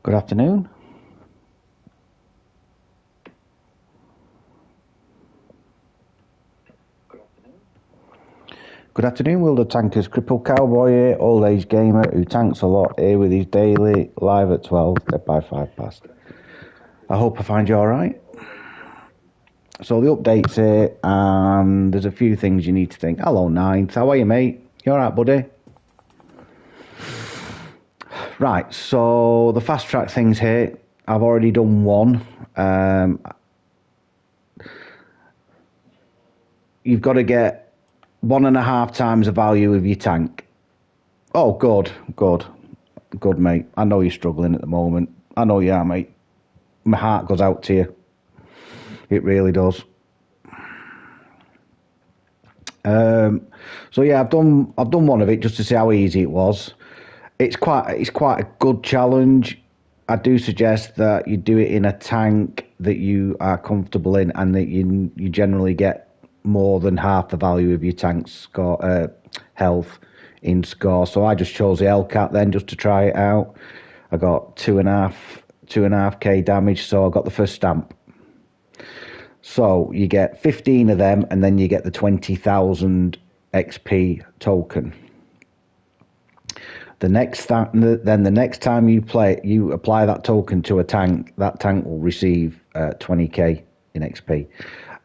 Good afternoon. Good afternoon, Wilder Tankers. CrippledCowboy here, old age gamer who tanks a lot, here with his daily, live at 12, dead by 5 past. I hope I find you alright. So the update's here, and there's a few things you need to think. Hello, Ninth. How are you, mate? You alright, buddy? Right, so the fast track things here. I've already done one. You've got to get 1.5 times the value of your tank. Oh, good, mate. I know you're struggling at the moment. I know you are, mate. My heart goes out to you. It really does. So yeah, I've done one of it just to see how easy it was. It's quite a good challenge. I do suggest that you do it in a tank that you are comfortable in, and that you generally get more than half the value of your tank's score health in score. So I just chose the Hellcat then just to try it out. I got 2.5k damage, so I got the first stamp. So you get 15 of them, and then you get the 20,000 XP token. The next time you apply that token to a tank, that tank will receive 20k in XP.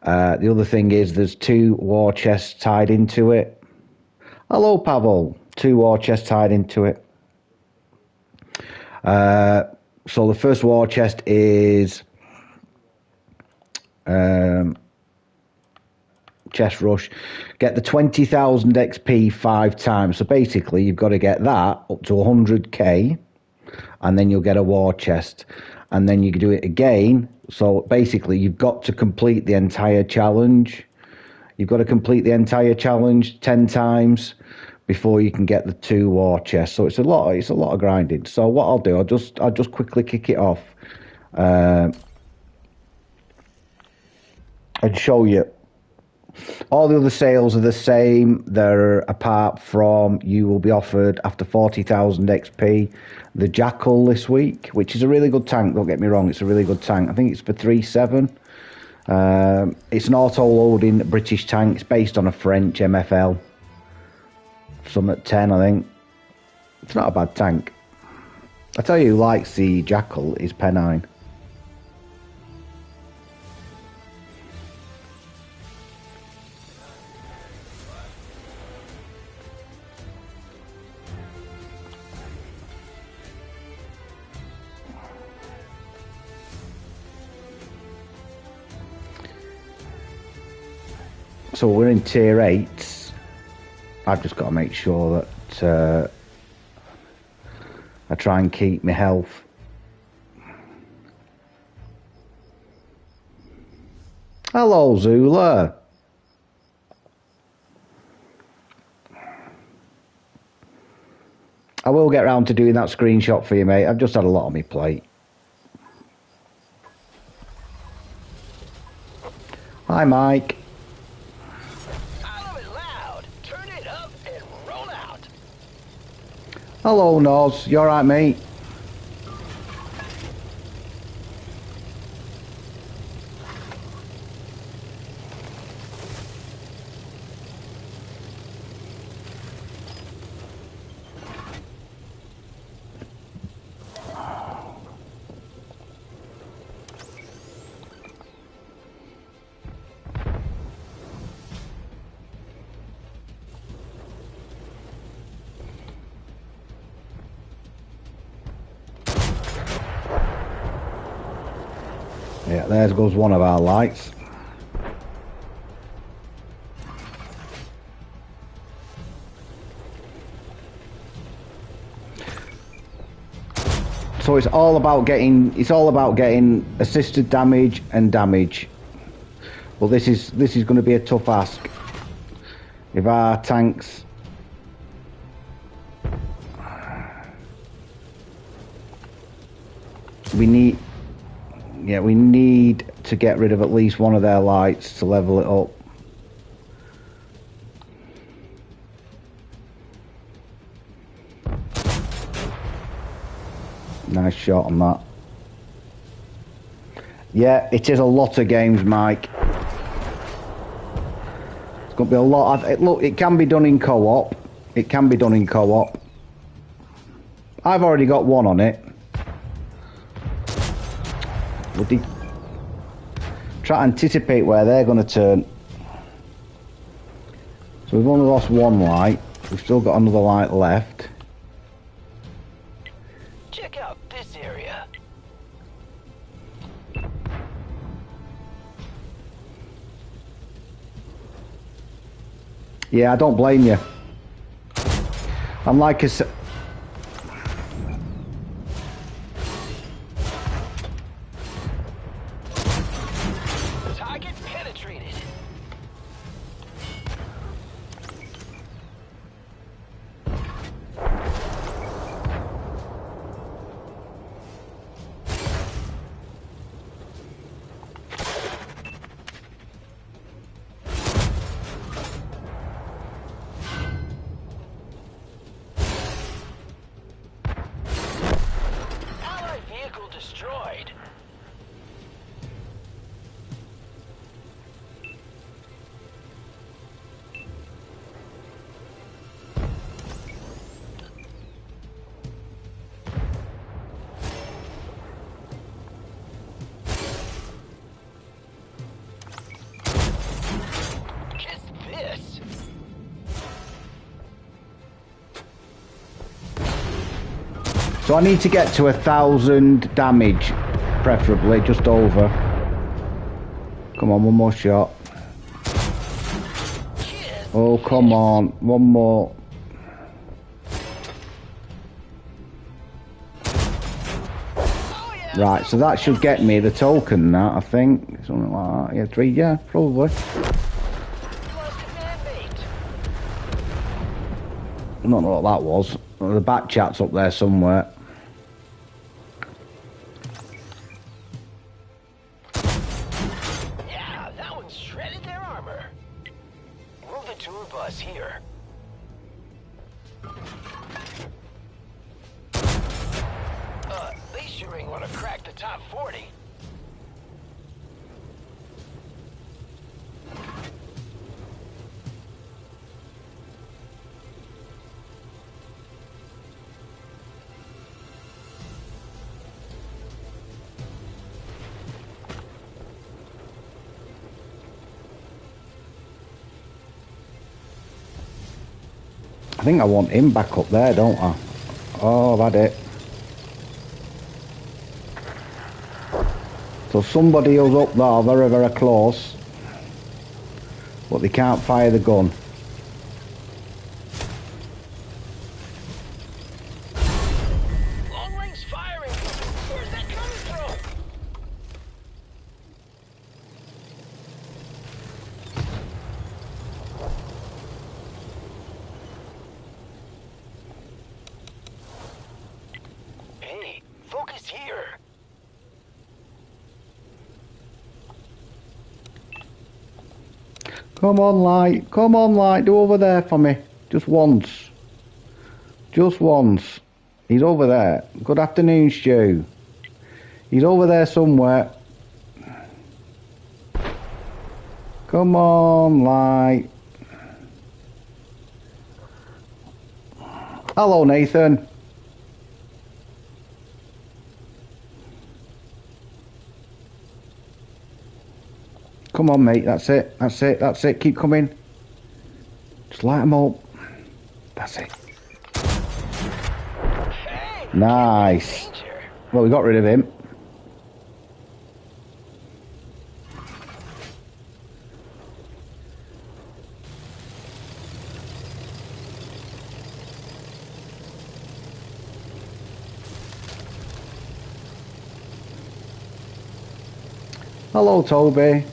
The other thing is there's 2 war chests tied into it. Hello, Pavel. 2 war chests tied into it. So the first war chest is chest rush. Get the 20,000 XP 5 times. So basically, you've got to get that up to 100k, and then you'll get a war chest. And then you can do it again. So basically, you've got to complete the entire challenge. You've got to complete the entire challenge 10 times before you can get the 2 war chests. So it's a lot of grinding. So what I'll do, I'll just quickly kick it off and show you. All the other sales are the same. They're apart from you will be offered after 40,000 XP the Jackal this week, which is a really good tank. Don't get me wrong, it's a really good tank. I think it's for 3.7. It's an auto-loading British tank. It's based on a French MFL. Some at 10, I think. It's not a bad tank. I tell you who likes the Jackal is Pennine. So we're in tier 8. I've just got to make sure that I try and keep my health. Hello, Zula. I will get round to doing that screenshot for you, mate. I've just had a lot on my plate. Hi, Mike. Hello, Noz. You alright, mate? Yeah, there goes one of our lights. So it's all about getting assisted damage and damage. Well, this is going to be a tough ask. If our tanks we need to get rid of at least one of their lights to level it up. Nice shot on that. Yeah, it is a lot of games, Mike. It's going to be a lot. Look, it can be done in co-op. It can be done in co-op. I've already got one on it. Would they try to anticipate where they're going to turn? So we've only lost one light. We've still got another light left. Check out this area. Yeah, I don't blame you. I'm like a... Target penetrated. Allied vehicle destroyed. Kiss this. So I need to get to 1,000 damage, preferably, just over. Come on, one more shot. Kiss. Oh, come on, one more. Oh, yeah. Right, so that should get me the token, that, I think. Something like that. Yeah, 3, yeah, probably. Lost a man-mate. I don't know what that was. The back chat's up there somewhere. Yeah, that one shredded their armor. Move the tour bus here. At least you ain't wanna crack the top 40. I think I want him back up there, don't I? Oh, I've had it. So somebody who's up there very, very close, but they can't fire the gun. Long range firing. Where's that coming from? Hey, focus here. Come on, light, do over there for me. Just once. Just once. He's over there. Good afternoon, Stu. He's over there somewhere. Come on, light. Hello, Nathan. Come on, mate. That's it. That's it. That's it. Keep coming. Just light them up. That's it. Hey, Nice. danger. Well, we got rid of him. Hello, Toby.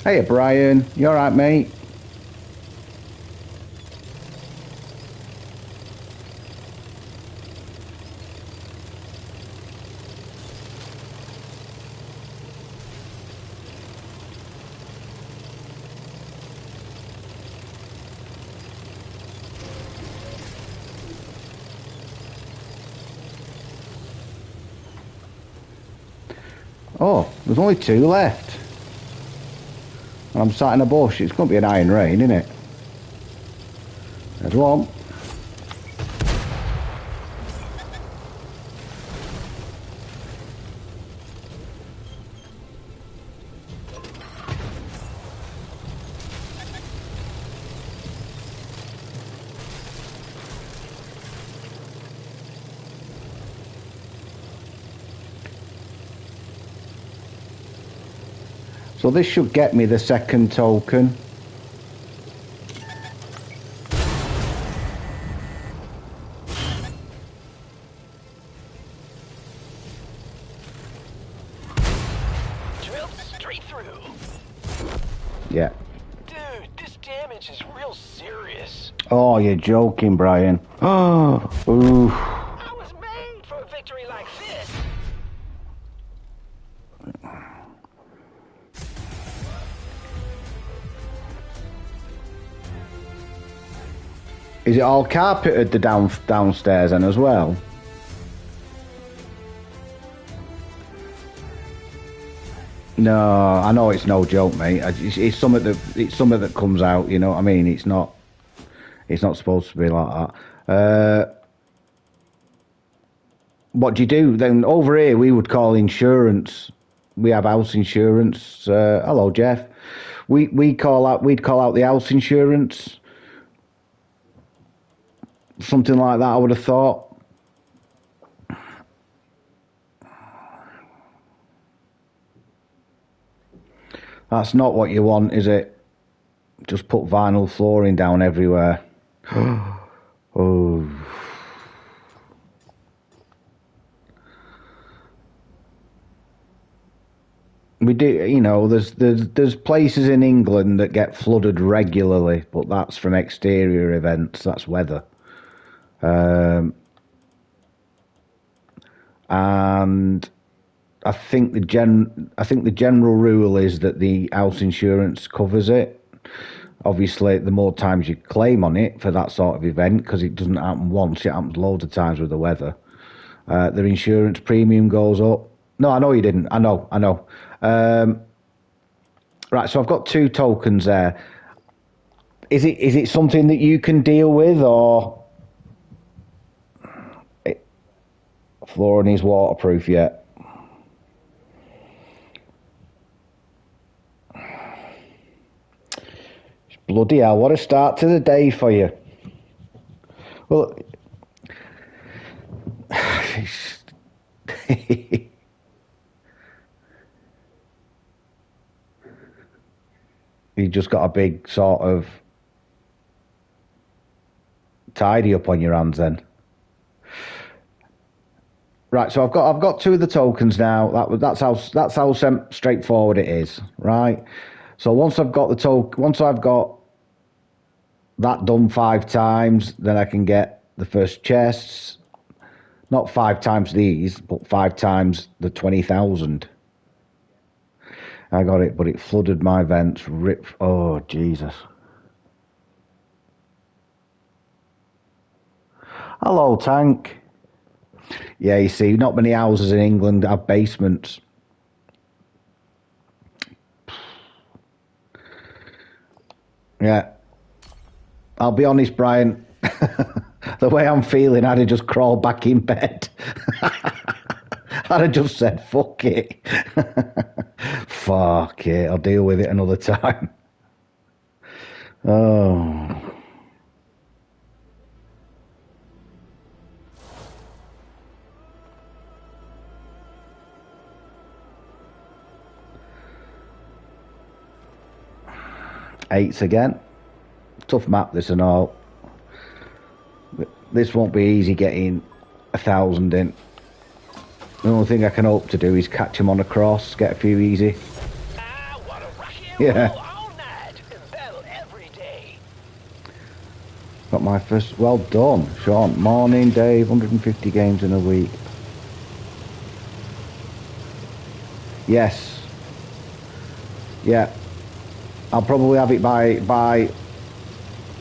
Hey, Brian. You alright, mate? Oh, there's only 2 left. And I'm sat in a bush. It's going to be an iron rain, isn't it? There's one. So this should get me the second token. Drilled straight through. Yeah. Dude, this damage is real serious. Oh, you're joking, Brian. Oh, oof. I was made for a victory like this. Is it all carpeted the downstairs then as well? No, I know it's no joke, mate. It's something that comes out. You know what I mean? It's not supposed to be like that. What do you do then? Over here, we would call insurance. We have house insurance. Hello, Jeff. We'd call out the house insurance. Something like that, I would have thought. That's not what you want, is it? Just put vinyl flooring down everywhere. Oh. We do, you know, there's places in England that get flooded regularly, but that's from exterior events, that's weather. And I think the general rule is that the house insurance covers it. Obviously, the more times you claim on it for that sort of event, because it doesn't happen once, it happens loads of times with the weather. Their insurance premium goes up. No, I know you didn't. I know. Right, so I've got 2 tokens there. Is it something that you can deal with, or flooring is waterproof yet? Bloody hell, what a start to the day for you. Well, you just got a big sort of tidy up on your hands then. Right, so I've got 2 of the tokens now. That's how straightforward it is, right? So once I've got that done 5 times, then I can get the first chests. Not 5 times these, but 5 times the 20,000. I got it, but it flooded my vents. Oh, Jesus. Hello, Tank. Yeah, you see, not many houses in England have basements. Yeah. I'll be honest, Brian. The way I'm feeling, I'd have just crawled back in bed. I'd have just said, fuck it. Fuck it, I'll deal with it another time. Oh. Eights again. Tough map, this and all. This won't be easy getting 1,000 in. The only thing I can hope to do is catch him on a cross, get a few easy. I want to rock and Yeah. roll all night and battle every day. Got my first. Well done, Sean. Morning, Dave. 150 games in a week. Yes. Yeah. I'll probably have it by.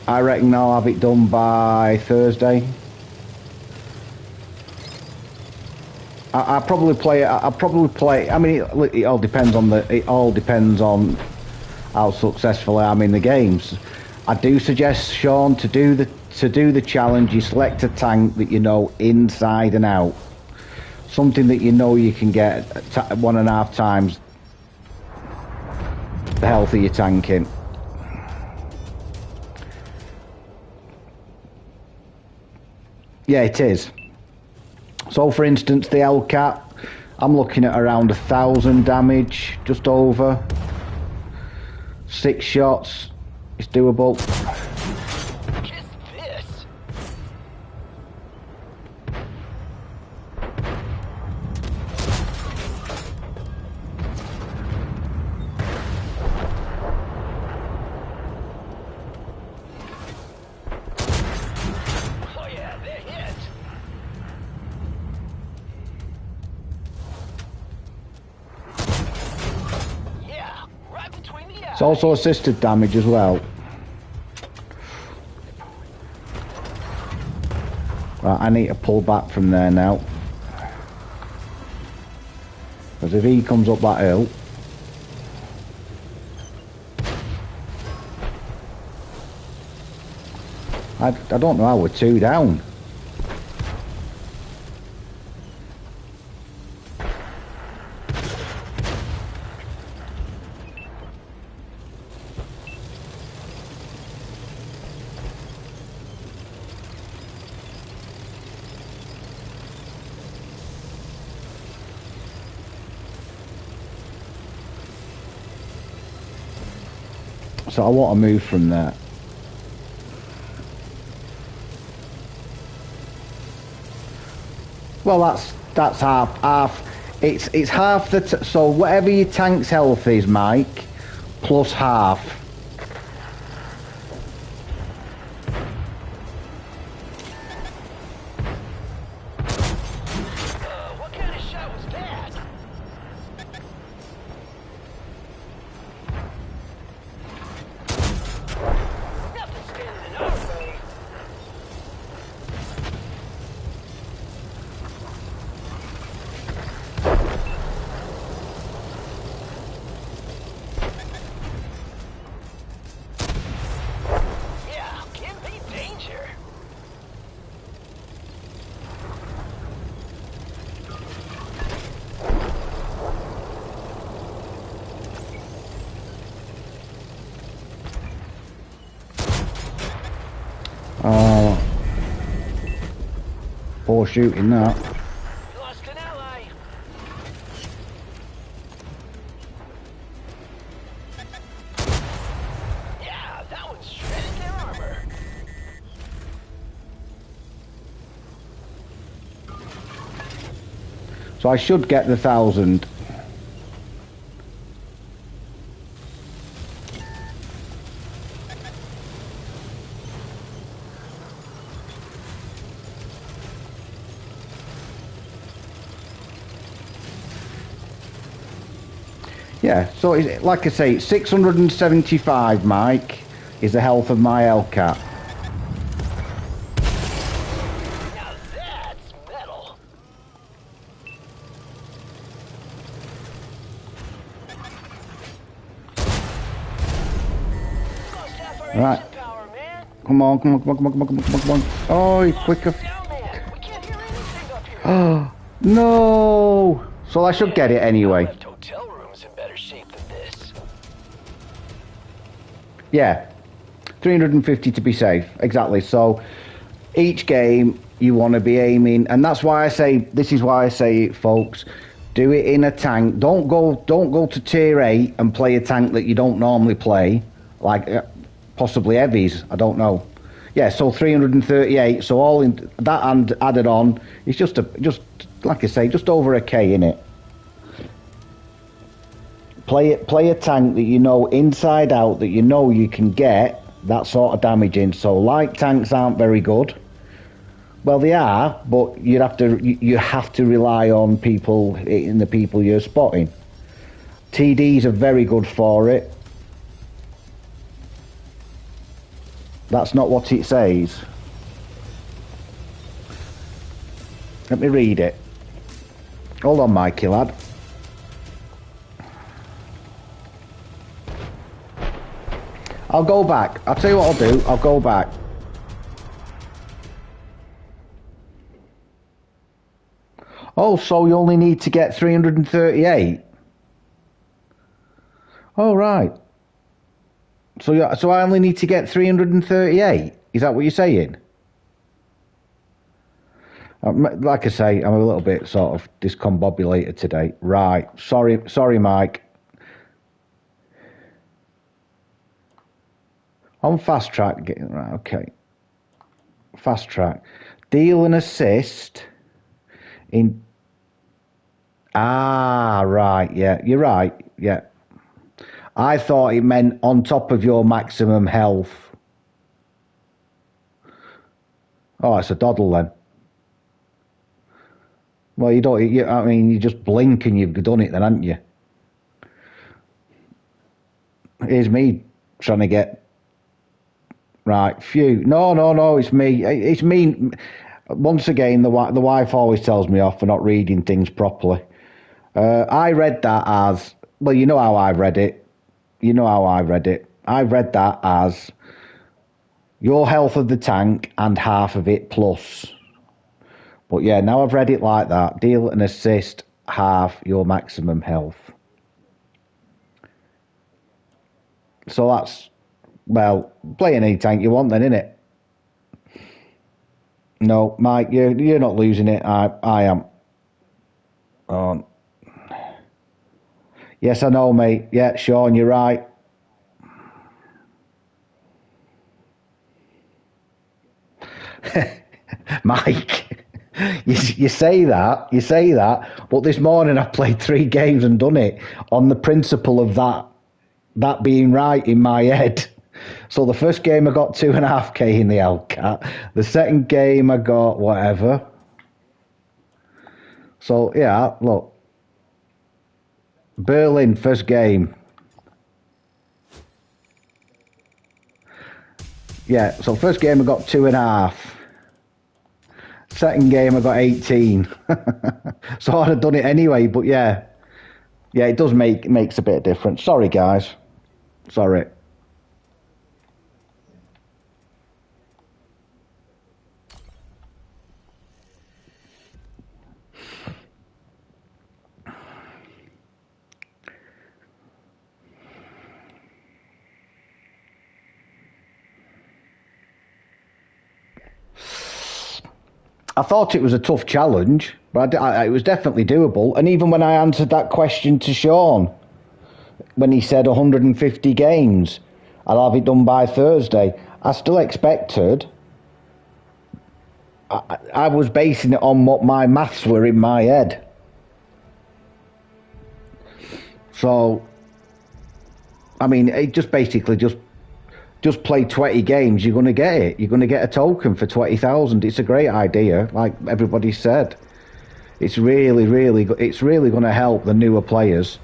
I reckon I'll have it done by Thursday. I probably play. I probably play. I mean, it all depends on the. It all depends on how successful I am in the games. I do suggest, Sean, to do the challenge. You select a tank that you know inside and out. Something that you know you can get 1.5 times the health of your tanking. Yeah, it is. So, for instance, the Hellcat, I'm looking at around 1,000 damage, just over. 6 shots, it's doable. Kiss this. Oh yeah, they hit. Yeah, right between the eyes. It's also assisted damage as well. Right, I need to pull back from there now. Because if he comes up that hill... I don't know how we're 2 down. So I want to move from there. Well, that's half. It's half the so whatever your tank's health is, Mike, plus half. What kind of shot was that? Nothing standing in our way. Yeah, can be danger. Oh, poor shooting that. We lost an ally. Yeah, that one shredded their armor. So I should get the 1,000. Yeah, so like I say, 675, Mike, is the health of my Hellcat. Now that's metal. Lost half our Right. engine power, man. Come on, come on, come on, come on, come on, come on, come on, come on. Oh, he's quicker. Sound man. We can't hear anything up here. Oh, no! So I should get it I anyway. left hotel rooms in better shape than this. Yeah, 350 to be safe, exactly. So each game you want to be aiming, and that's why I say, this is why I say it, folks, do it in a tank. Don't go to tier 8 and play a tank that you don't normally play, like possibly heavies, I don't know. Yeah, so 338, so all in that and added on, it's just like I say, just over a K in it. Play a tank that you know inside out, that you know you can get that sort of damage in. So light tanks aren't very good. Well, they are, but you have to rely on people, in the people you're spotting. TDs are very good for it. That's not what it says. Let me read it. Hold on, Mikey, lad. I'll go back. I'll tell you what I'll do. I'll go back. Oh, so you only need to get 338? Oh, right. So I only need to get 338? Is that what you're saying? Like I say, I'm a little bit sort of discombobulated today. Right. Sorry, Mike. On fast track, right, okay. Fast track. Deal and assist in... Ah, right, yeah. You're right, yeah. I thought it meant on top of your maximum health. Oh, it's a doddle then. Well, you don't... I mean, you just blink and you've done it then, haven't you? Here's me trying to get... Right, phew. No, it's me. It's me. Once again, the wife always tells me off for not reading things properly. I read that as... Well, you know how I read it. I read that as your health of the tank and half of it plus. But yeah, now I've read it like that. Deal and assist half your maximum health. So that's... Well, play any tank you want then, innit? No, Mike, you're not losing it. I am. Oh. Yes, I know, mate. Yeah, Sean, you're right. Mike, you say that, but this morning I played 3 games and done it on the principle of that being right in my head. So the first game I got 2.5k in the Hellcat. The second game I got whatever. So yeah, look. Berlin, first game. Yeah, so first game I got 2.5. Second game I got 18. So I'd have done it anyway, but yeah. Yeah, it does makes a bit of difference. Sorry guys. Sorry. I thought it was a tough challenge, but it was definitely doable. And even when I answered that question to Sean, when he said 150 games, I'll have it done by Thursday, I still expected... I was basing it on what my maths were in my head. So, I mean, it just basically just play 20 games, you're going to get it. You're going to get a token for 20,000. It's a great idea, like everybody said. It's really going to help the newer players.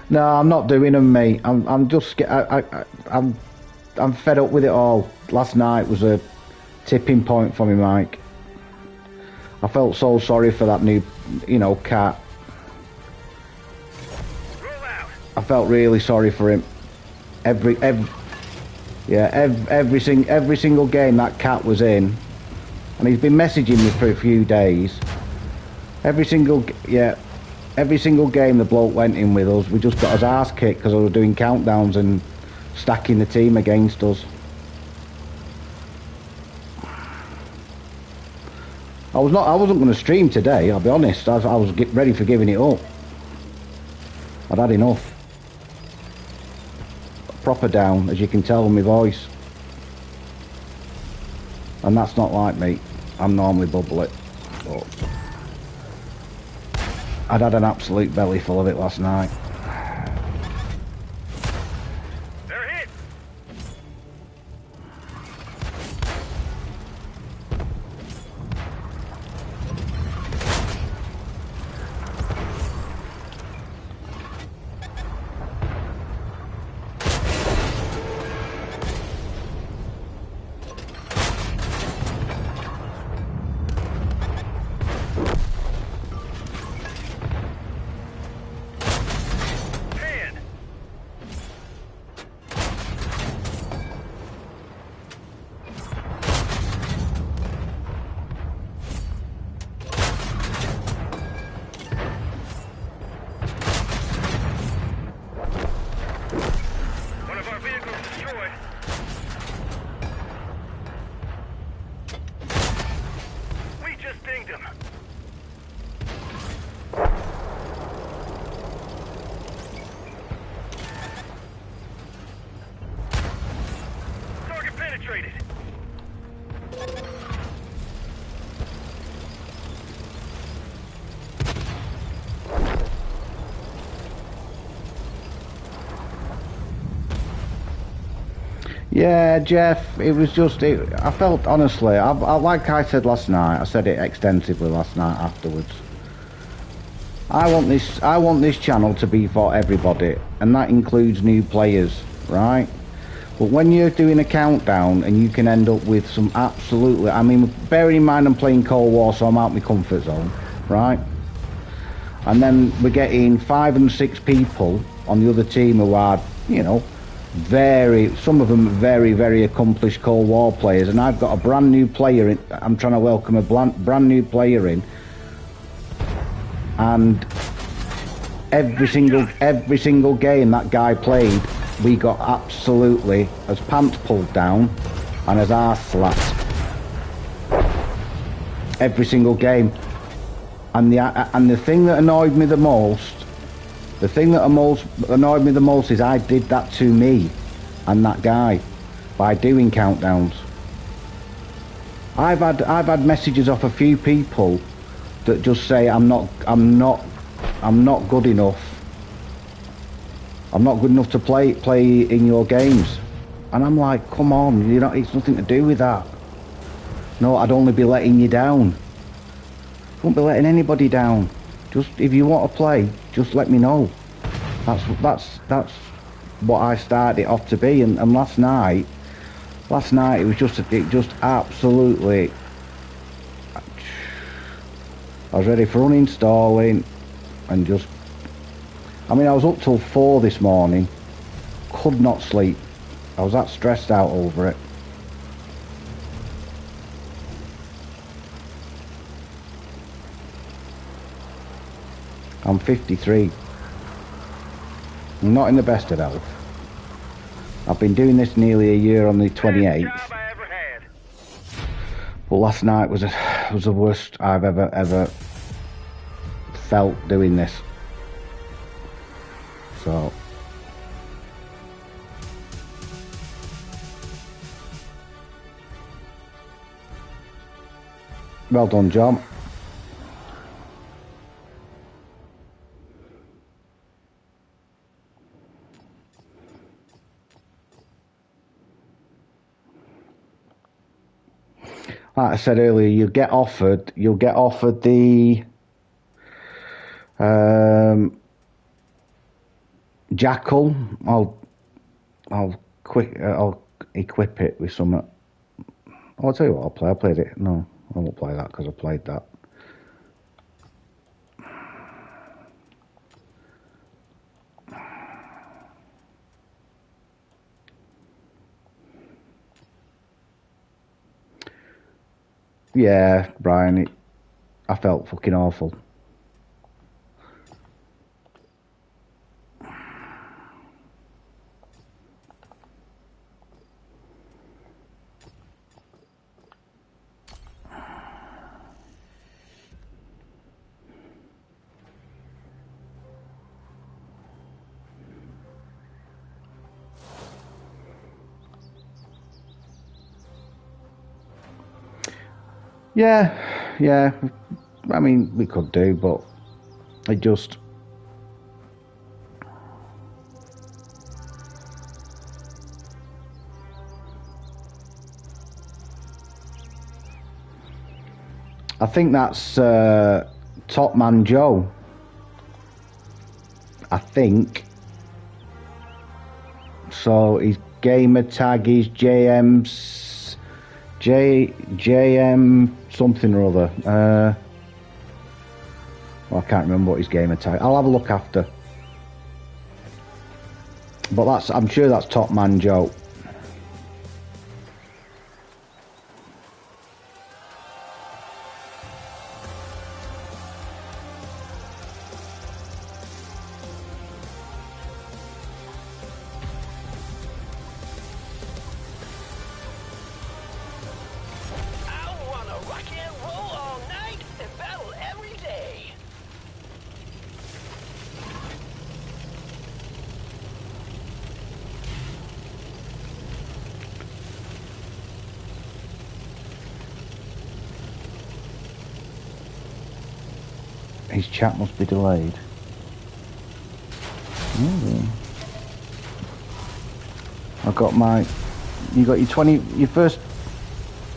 No, I'm not doing them, mate. I'm fed up with it all. Last night was a tipping point for me, Mike. I felt so sorry for that new, cat. I felt really sorry for him. Every single game that cat was in, and he's been messaging me for a few days. Every single game the bloke went in with us, we just got his ass kicked because I was doing countdowns and stacking the team against us. I wasn't going to stream today, I'll be honest. I was ready for giving it up. I'd had enough. Proper down, as you can tell in my voice. And that's not like me. I'm normally bubbly. But I'd had an absolute belly full of it last night. They're hit. dinged him. Target penetrated. Yeah, Jeff, it was just, I felt, honestly, like I said last night, I said it extensively last night afterwards. I want this channel to be for everybody, and that includes new players, right? But when you're doing a countdown and you can end up with some absolutely, I mean, bearing in mind I'm playing Cold War, so I'm out of my comfort zone, right? And then we're getting 5 and 6 people on the other team who are, you know, some of them very, very accomplished Cold War players, and I've got a brand new player in. I'm trying to welcome a brand new player in, and every single game that guy played, we got absolutely as pants pulled down and as arse slapped. Every single game, and the thing that annoyed me the most. The thing that annoyed me the most is I did that to me and that guy by doing countdowns. I've had messages off a few people that just say I'm not good enough. I'm not good enough to play in your games, and I'm like, come on, it's nothing to do with that. No, I'd only be letting you down. I won't be letting anybody down. Just if you want to play, just let me know. That's what I started it off to be. And last night it was just absolutely. I was ready for uninstalling and just. I mean, I was up till 4 this morning. Could not sleep. I was that stressed out over it. I'm 53. I'm not in the best of health. I've been doing this nearly a year on the 28th. But last night was the worst I've ever felt doing this. So well done, John. Like I said earlier, you'll get offered the Jackal. I'll equip it with some. I'll tell you what, I played it. No, I won't play that because I played that. Yeah, Brian, I felt fucking awful. Yeah, I mean, we could do, but it just... I think that's Top Man Joe. I think. So his gamer tag is JM something or other. Well, I can't remember what his gamer tag. I'll have a look after. But I'm sure that's Top Man Joe. His chat must be delayed. I've got my... You got your 20... Your first...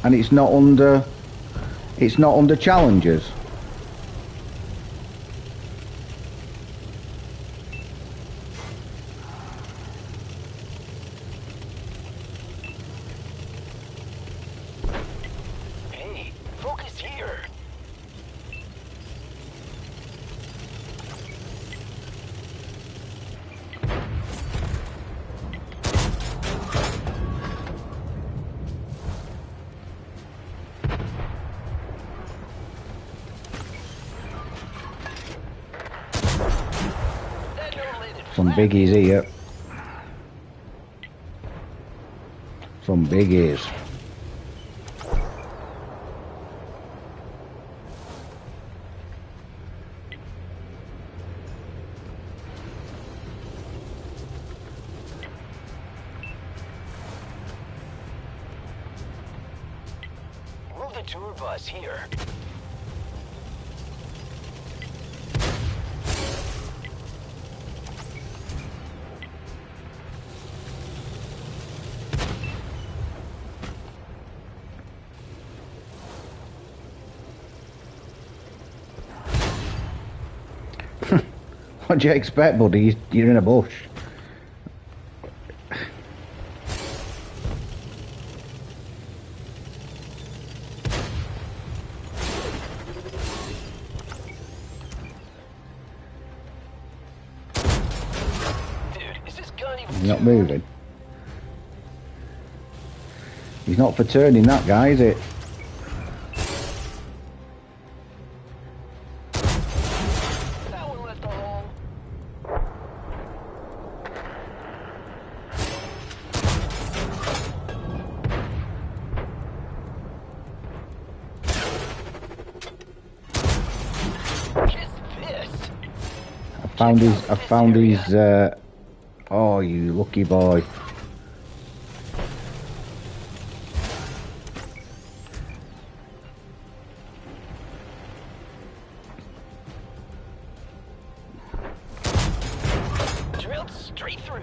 And it's not under... It's not under challenges. Hey, focus here. Some biggies here. Some biggies. Move the tour bus here. What do you expect, buddy? You're in a bush. Dude, is this gun even... He's not moving. He's not for turning, that guy, is it? That one left a hole. Kiss this. I found his, oh, you lucky boy. Drilled straight through.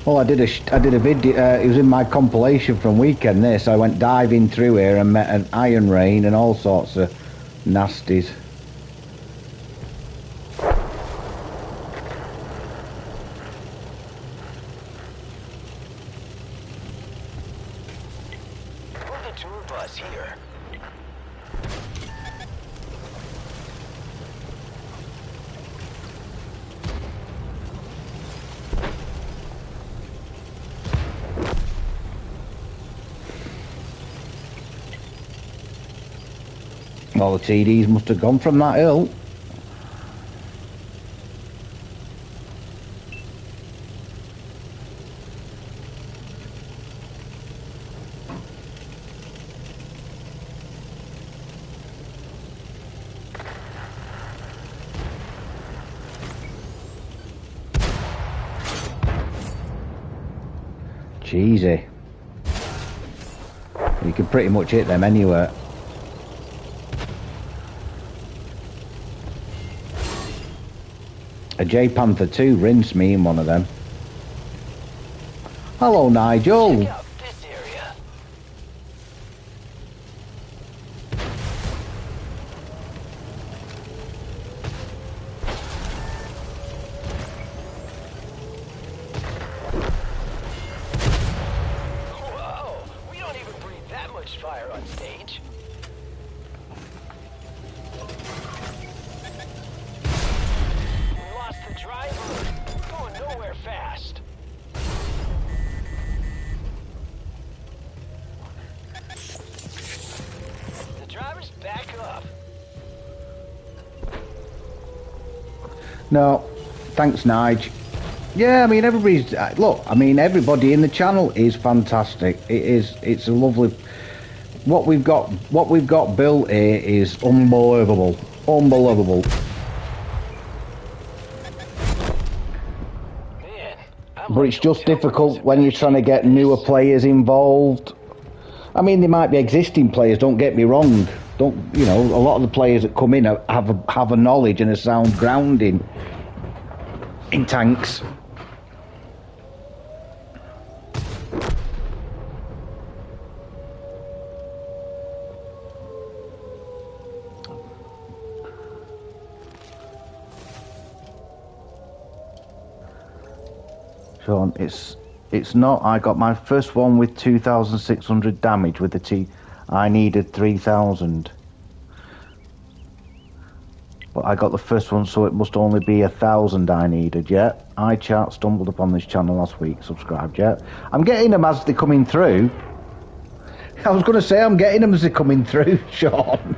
Well, I did a video. It was in my compilation from weekend. This I went diving through here and met an iron rain and all sorts of nasties. Move the tour bus here. All the TDs must have gone from that hill. Cheesy. You can pretty much hit them anywhere. A J Panther 2 rinsed me in one of them. Hello, Nigel. Check out this area. Whoa, we don't even breathe that much fire on stage. We lost the driver. We're going nowhere fast. The driver's back up. No, thanks, Nige. Yeah, I mean everybody's look. I mean everybody in the channel is fantastic. It's a lovely. What we've got built here is unbelievable, unbelievable. Man, But it's just difficult when you're trying to get newer players involved. I mean, there might be existing players. Don't get me wrong. Don't you know? A lot of the players that come in have a knowledge and a sound grounding in tanks. Sean, it's not. I got my first one with 2,600 damage with the T. I needed 3,000. But I got the first one, so it must only be 1,000 I needed, yeah? iChat stumbled upon this channel last week, subscribed, yeah? I'm getting them as they're coming through. I was going to say I'm getting them as they're coming through, Sean.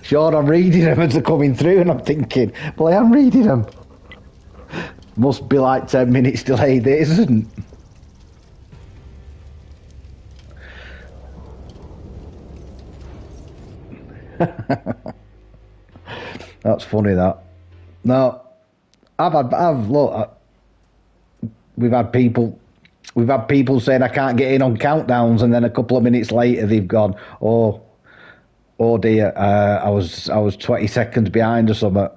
Sean, I'm reading them as they're coming through, and I'm thinking, well, I am reading them. Must be like 10 minutes delayed, this isn't. That's funny, that. No, we've had people saying I can't get in on countdowns, and then a couple of minutes later they've gone, oh dear, I was 20 seconds behind or something.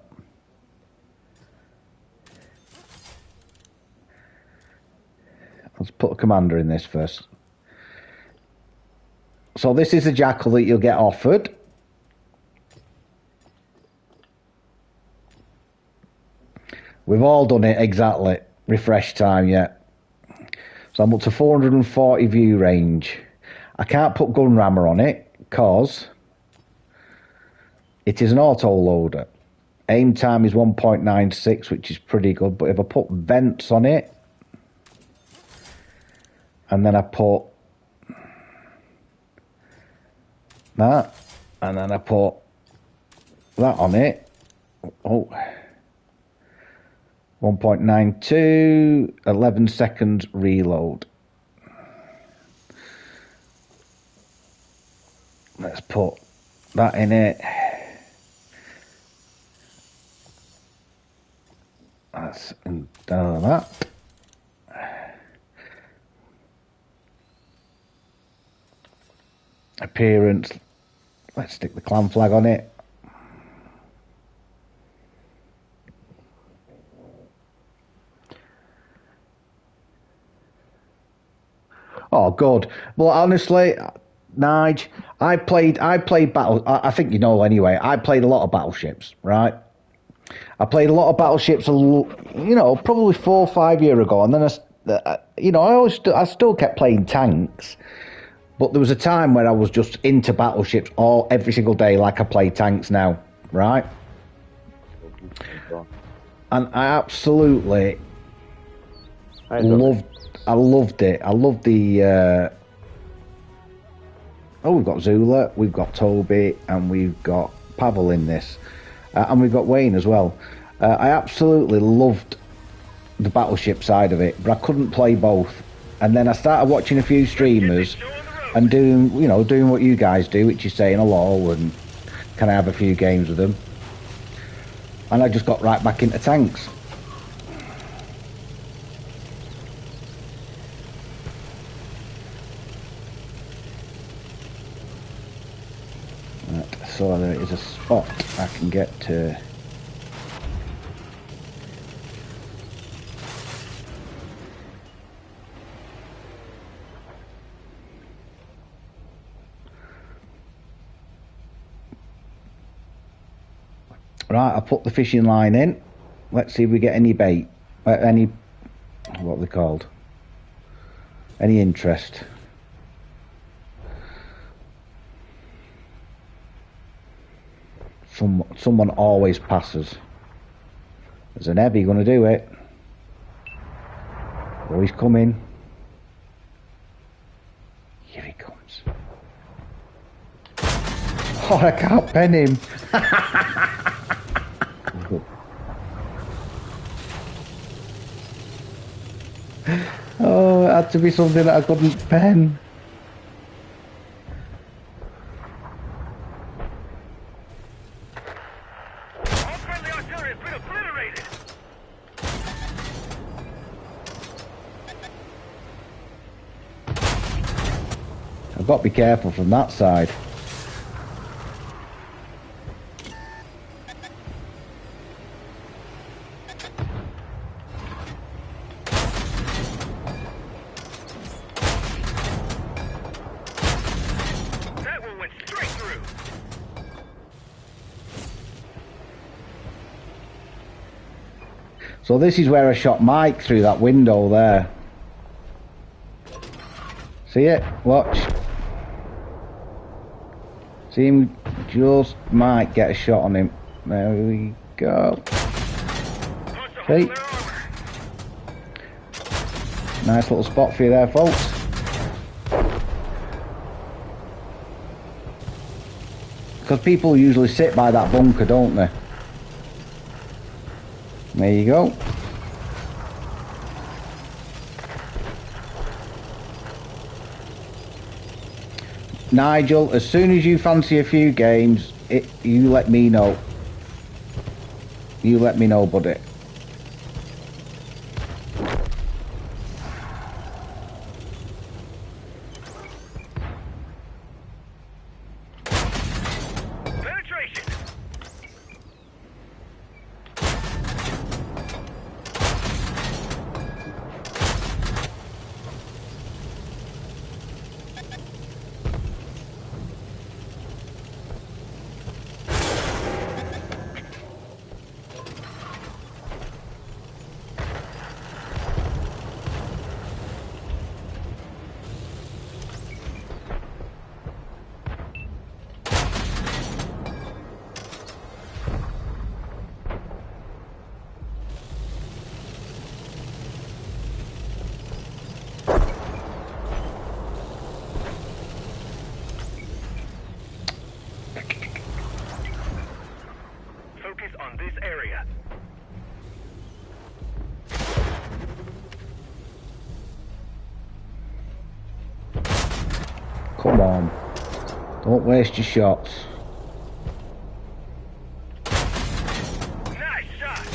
Let's put a commander in this first. So this is a jackal that you'll get offered. We've all done it, exactly. Refresh time, yeah. So I'm up to 440 view range. I can't put gun rammer on it because it is an auto loader. Aim time is 1.96, which is pretty good. But if I put vents on it, and then I put that, and then I put that on it. Oh. 1.92, 11 seconds reload. Let's put that in it. That's done that. Appearance. Let's stick the clan flag on it. Oh, good. Well, honestly, Nige, I played battle. I think you know anyway. I played a lot of battleships, right? I played a lot of battleships, probably 4 or 5 years ago, and then I still kept playing tanks. But there was a time where I was just into battleships every single day, like I play tanks now, right? And I absolutely loved it. I loved the. We've got Zula, we've got Toby, and we've got Pavel in this, and we've got Wayne as well. I absolutely loved the battleship side of it, but I couldn't play both. And then I started watching a few streamers and doing what you guys do, which is saying hello and can I have a few games with them. And I just got right back into tanks. Right, so there is a spot I can get to. Right, I put the fishing line in. Let's see if we get any bait. What are they called? Any interest. Someone always passes. There's an heavy going to do it. Oh, he's coming. Here he comes. Oh, I can't pen him. Oh, it had to be something that I couldn't pen. I've got to be careful from that side. That one went straight through. So this is where I shot Mike through that window there. See it? Watch. See him just might get a shot on him. There we go. See? Nice little spot for you there, folks. Because people usually sit by that bunker, don't they? There you go. Nigel, as soon as you fancy a few games, you let me know. You let me know, buddy. Penetration. Focus on this area. Come on. Don't waste your shots. Nice shot.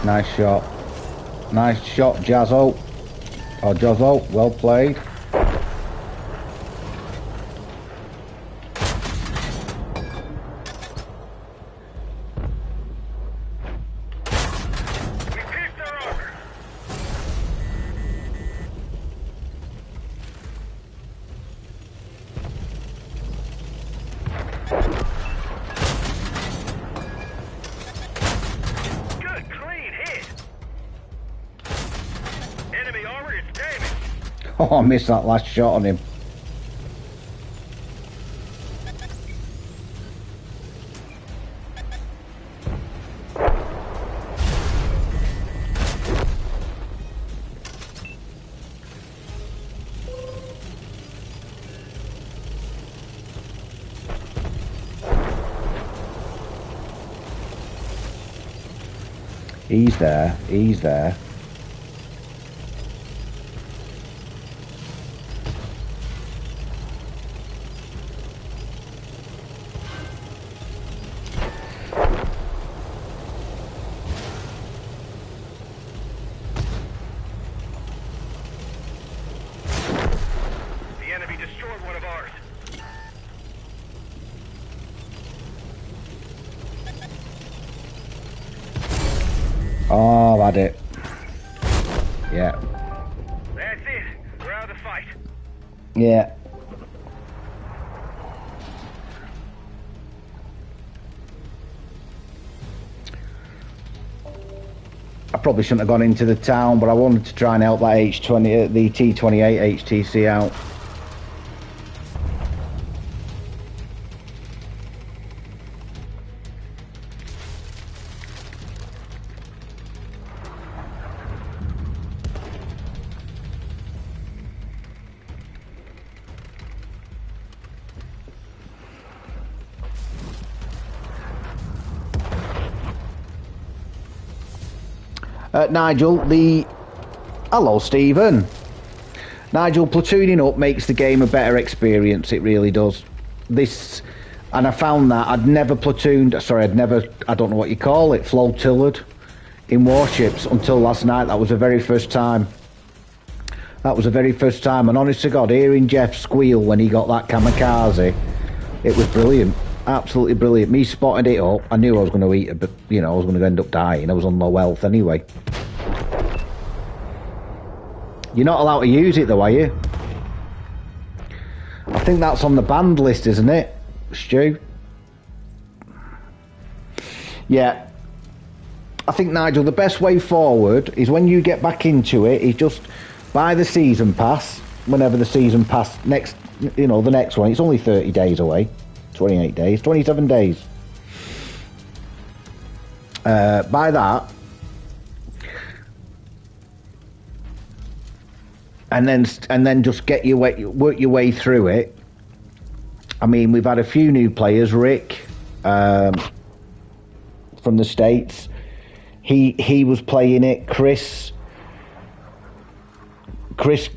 Nice shot. Nice shot, Jazzo. Or Jazzo, well played. We pierced their armor. Good, clean hit. Enemy armor is damaged. Oh, I missed that last shot on him. He's there. He's there. The enemy destroyed one of ours. Oh, I've had it. Yeah. That's it. We're out of the fight. Yeah. I probably shouldn't have gone into the town, but I wanted to try and help that H20, the T28 HTC out. Nigel, hello, Stephen. Nigel, platooning up makes the game a better experience. It really does. And I found that I'd never platooned. Sorry, I don't know what you call it, flotillaed in warships until last night. That was the very first time. That was the very first time, and honest to God, hearing Jeff squeal when he got that kamikaze, it was brilliant. Absolutely brilliant. Me spotted it up. I knew I was going to eat it, but, you know, I was going to end up dying. I was on low health anyway. You're not allowed to use it, though, are you? I think that's on the banned list, isn't it, Stu? Yeah. I think, Nigel, the best way forward is when you get back into it, is just buy the season pass, whenever the season pass, next, you know, the next one. It's only 30 days away. 28 days, 27 days. Buy that. And then just get your way, work your way through it. I mean, we've had a few new players. Rick, from the States, he was playing it. Chris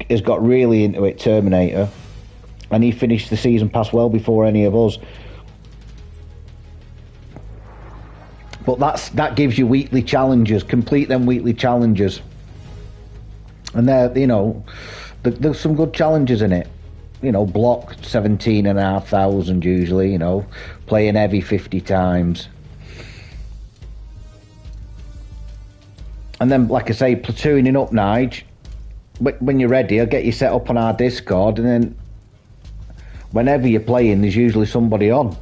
has got really into it, Terminator, and he finished the season pass well before any of us. But that gives you weekly challenges. Complete them weekly challenges. And there, you know, there's some good challenges in it. You know, block 17,500 usually, you know, playing heavy 50 times. And then, like I say, platooning up, Nige. When you're ready, I'll get you set up on our Discord, and then whenever you're playing, there's usually somebody on.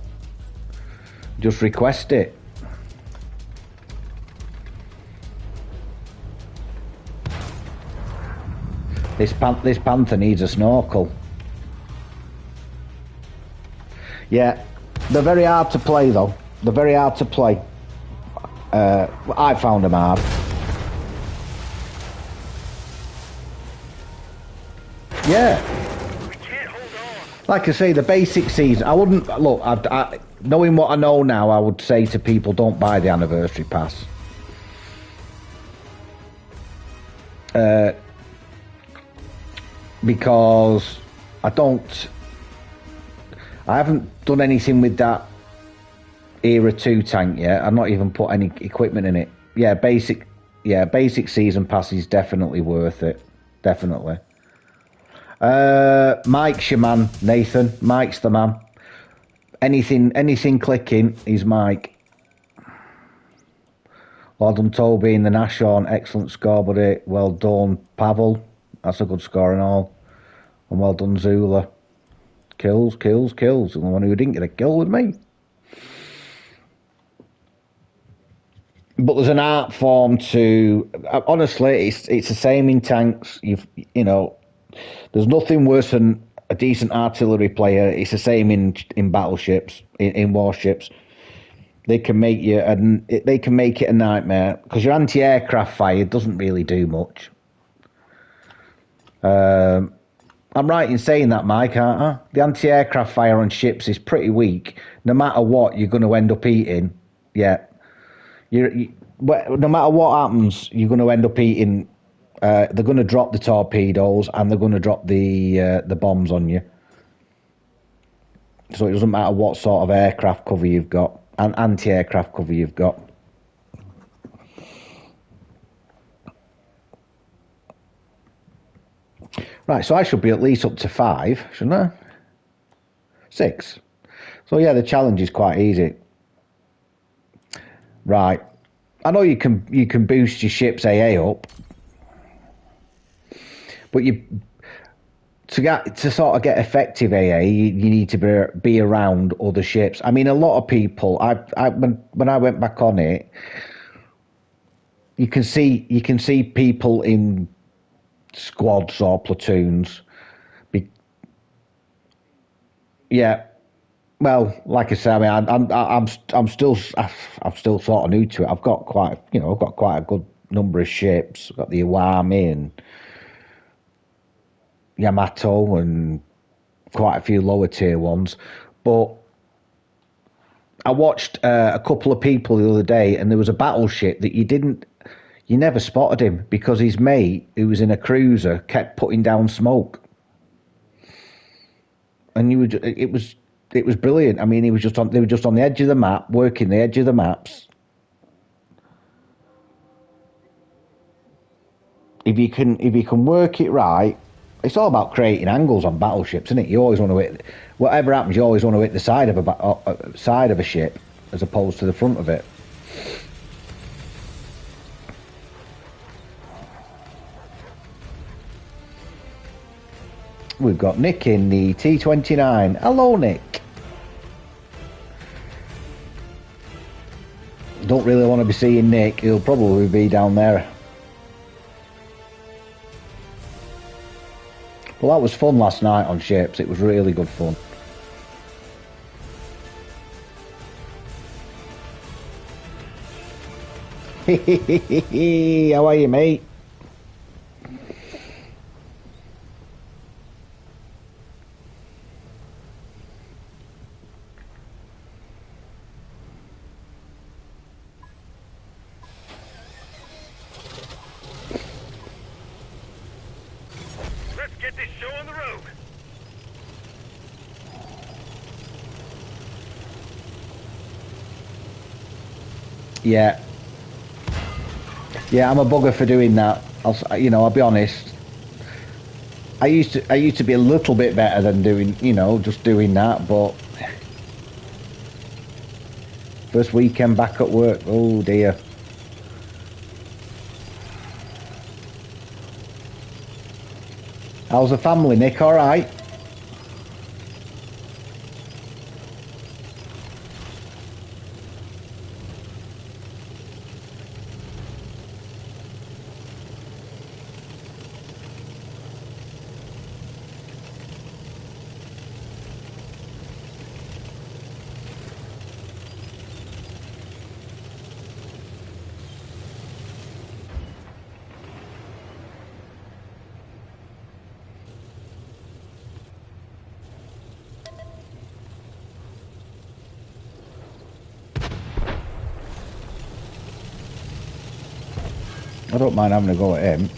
Just request it. This panther needs a snorkel. Yeah, they're very hard to play, though. They're very hard to play. I found them hard. Yeah. Like I say, the basic season, I wouldn't... Look, knowing what I know now, I would say to people, don't buy the anniversary pass. Because I haven't done anything with that Era 2 tank yet. I've not even put any equipment in it. Yeah, basic season pass is definitely worth it. Definitely. Mike's your man, Nathan. Mike's the man. Anything clicking is Mike. Well done, Toby, in the Nashorn. Excellent score, buddy. Well done, Pavel. That's a good score and all. And well done, Zula. Kills. The one who didn't get a kill with me. But there's an art form to... Honestly, it's the same in tanks. You know, there's nothing worse than a decent artillery player. It's the same in battleships, in warships. They can make you, and they can make it a nightmare because your anti-aircraft fire doesn't really do much. I'm right in saying that, Mike, aren't I? The anti-aircraft fire on ships is pretty weak. No matter what, you're going to end up eating. Yeah, no matter what happens, you're going to end up eating. They're going to drop the torpedoes and they're going to drop the bombs on you. So it doesn't matter what sort of aircraft cover you've got and anti-aircraft cover you've got. Right, so I should be at least up to 5, shouldn't I? 6. So yeah, the challenge is quite easy. Right, I know you can boost your ship's AA up, but to sort of get effective AA, you need to be around other ships. I mean, a lot of people. When I went back on it, you can see people in squads or platoons. Yeah. Well, like I say, I mean, I'm still sort of new to it. I've got quite a good number of ships. I've got the Iwami and Yamato and quite a few lower tier ones. But I watched a couple of people the other day, and there was a battleship that you never spotted him because his mate, who was in a cruiser, kept putting down smoke. And it was brilliant. I mean, they were just on the edge of the map, working the edge of the maps. If you can work it right, It's all about creating angles on battleships, isn't it? You always want to hit, whatever happens, you always want to hit the side of side of a ship as opposed to the front of it. We've got Nick in the T-29. Hello, Nick. Don't really want to be seeing Nick. He'll probably be down there. Well, that was fun last night on ships. It was really good fun. How are you, mate? Let's get this show on the road. Yeah. Yeah, I'm a bugger for doing that. I'll be honest. I used to be a little bit better than doing, just doing that, but first weekend back at work, oh dear. How's the family, Nick? All right? I don't mind having a go at him.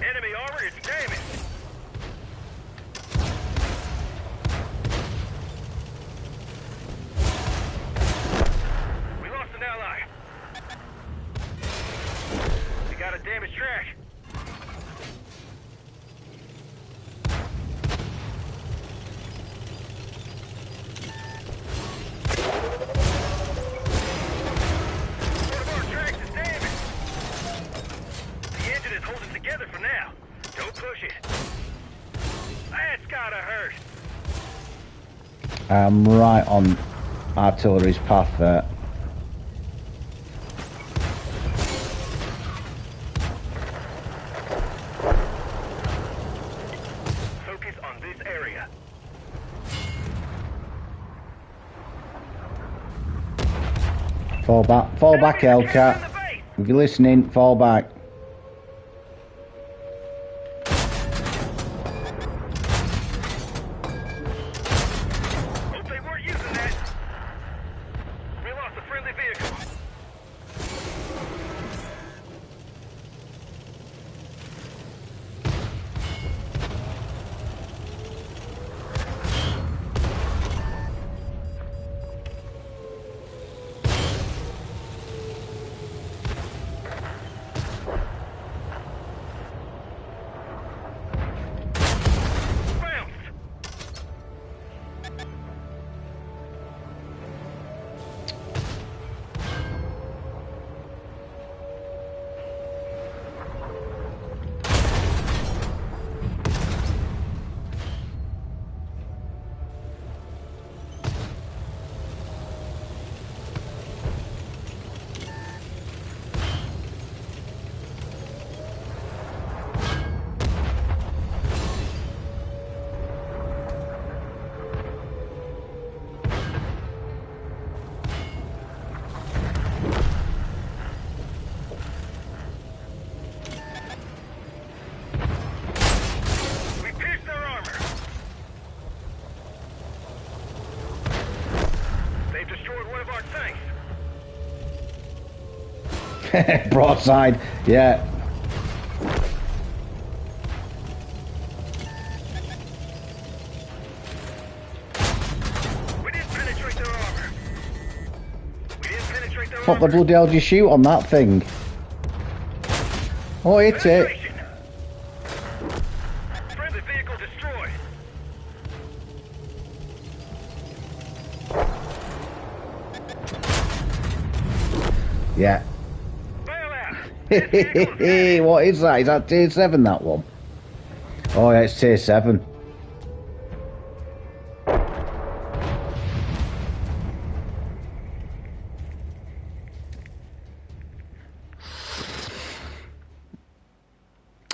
Enemy armor is damaged. We lost an ally. We got a damaged track. One of our tracks is damaged. The engine is holding together for now. Don't push it. That's gotta hurt. I'm right on artillery's path there. Focus on this area. Fall back, Hellcat. If you're listening, fall back. Hope they weren't using that. We lost a friendly vehicle. Bounced. We pierced their armor. They've destroyed one of our tanks. Broadside, yeah. We didn't penetrate their What the bloody hell did you shoot on that thing? Oh, hit it. Friendly vehicle destroyed. Yeah. Bail out. This vehicle is What is that? Is that tier 7, that one? Oh, yeah, it's tier 7.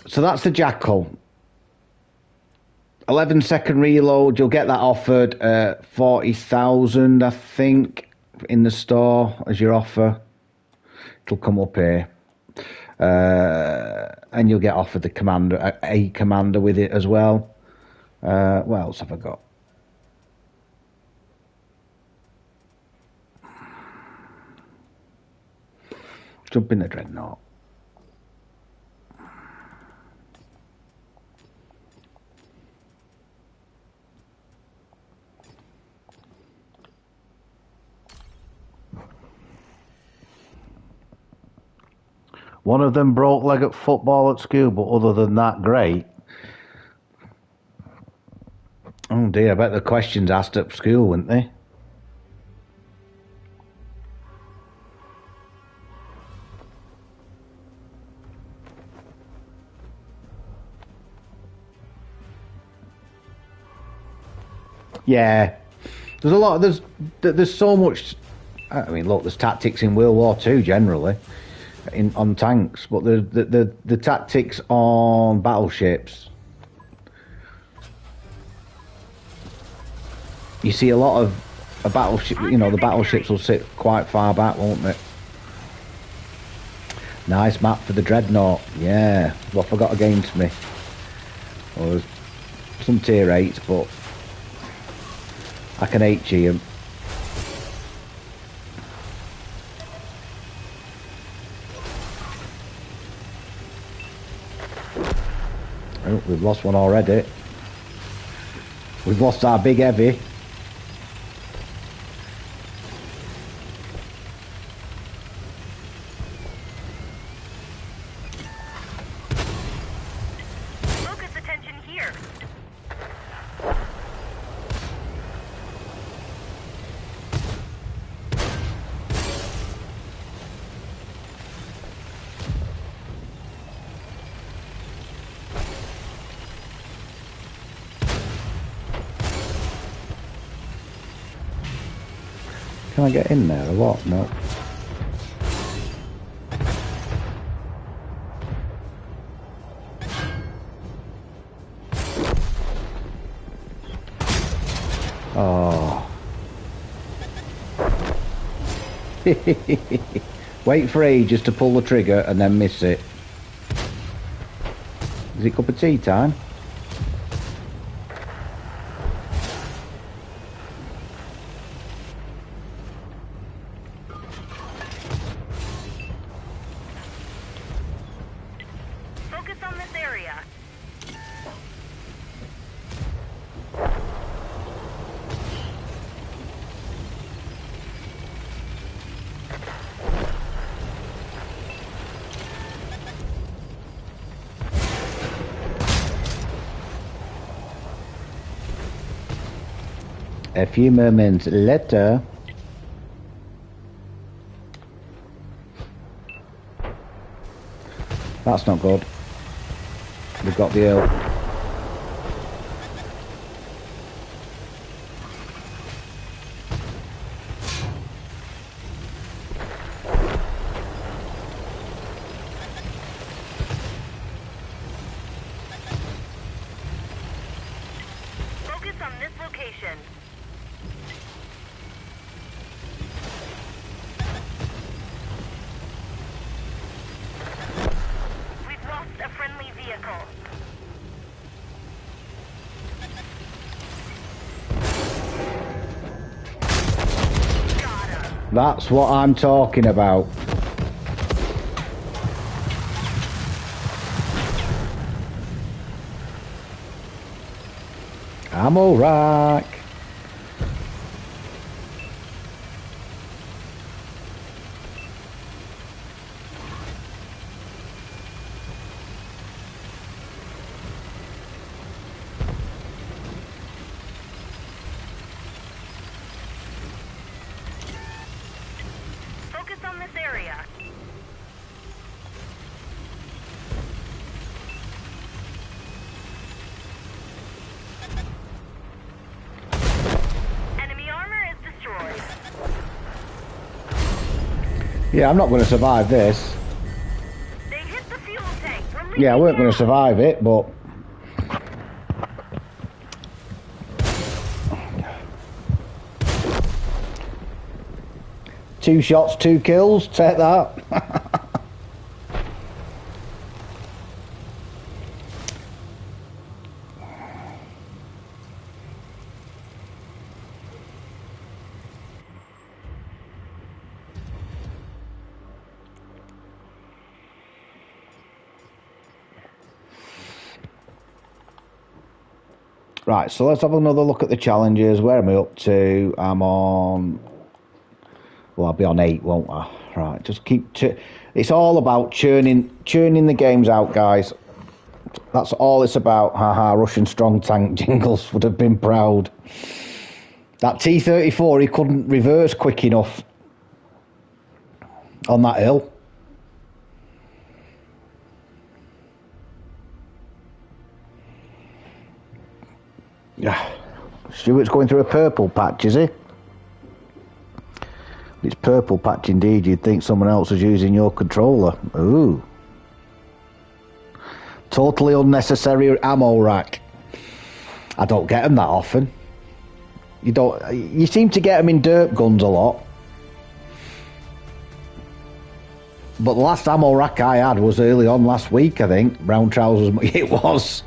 So that's the Jackal. 11-second reload. You'll get that offered 40,000, I think, in the store as your offer. It'll come up here. And you'll get offered the commander, a commander with it as well. What else have I got? Jump in the Dreadnought. One of them broke leg at football at school, but other than that, great. Oh dear, I bet the questions asked at school, weren't they? Yeah. There's a lot, there's so much, I mean, look, there's tactics in World War II generally. On tanks, but the tactics on battleships, you see a lot of a battleship. You know, the battleships will sit quite far back, won't they? Nice map for the Dreadnought. Yeah, what I got against me? Well, there's some tier 8s, but I can HE them. Oh, we've lost one already. We've lost our big heavy. Focus attention here. Can I get in there or what? No. Oh. Wait for ages to pull the trigger and then miss it. Is it cup of tea time? Focus on this area. A few moments later. That's not good. We've got the Earl. Focus on this location. We've lost a friendly vehicle. Got him. That's what I'm talking about. Ammo rack. Yeah, I'm not going to survive this. They hit the fuel tank. We're Yeah, I leaking weren't going now. to survive it, but... Two shots, 2 kills, take that. Right, so let's have another look at the challenges. Where am I up to? I'm on... Well, I'll be on 8, won't I? Right, just keep... It's all about churning the games out, guys. That's all it's about. Haha, Russian strong tank Jingles would have been proud. That T-34, he couldn't reverse quick enough on that hill. Yeah. Stuart's going through a purple patch, is he? It's purple patch indeed. You'd think someone else was using your controller. Ooh. Totally unnecessary ammo rack. I don't get them that often. You seem to get them in dirt guns a lot. But the last ammo rack I had was early on last week, I think. Brown trousers. It was.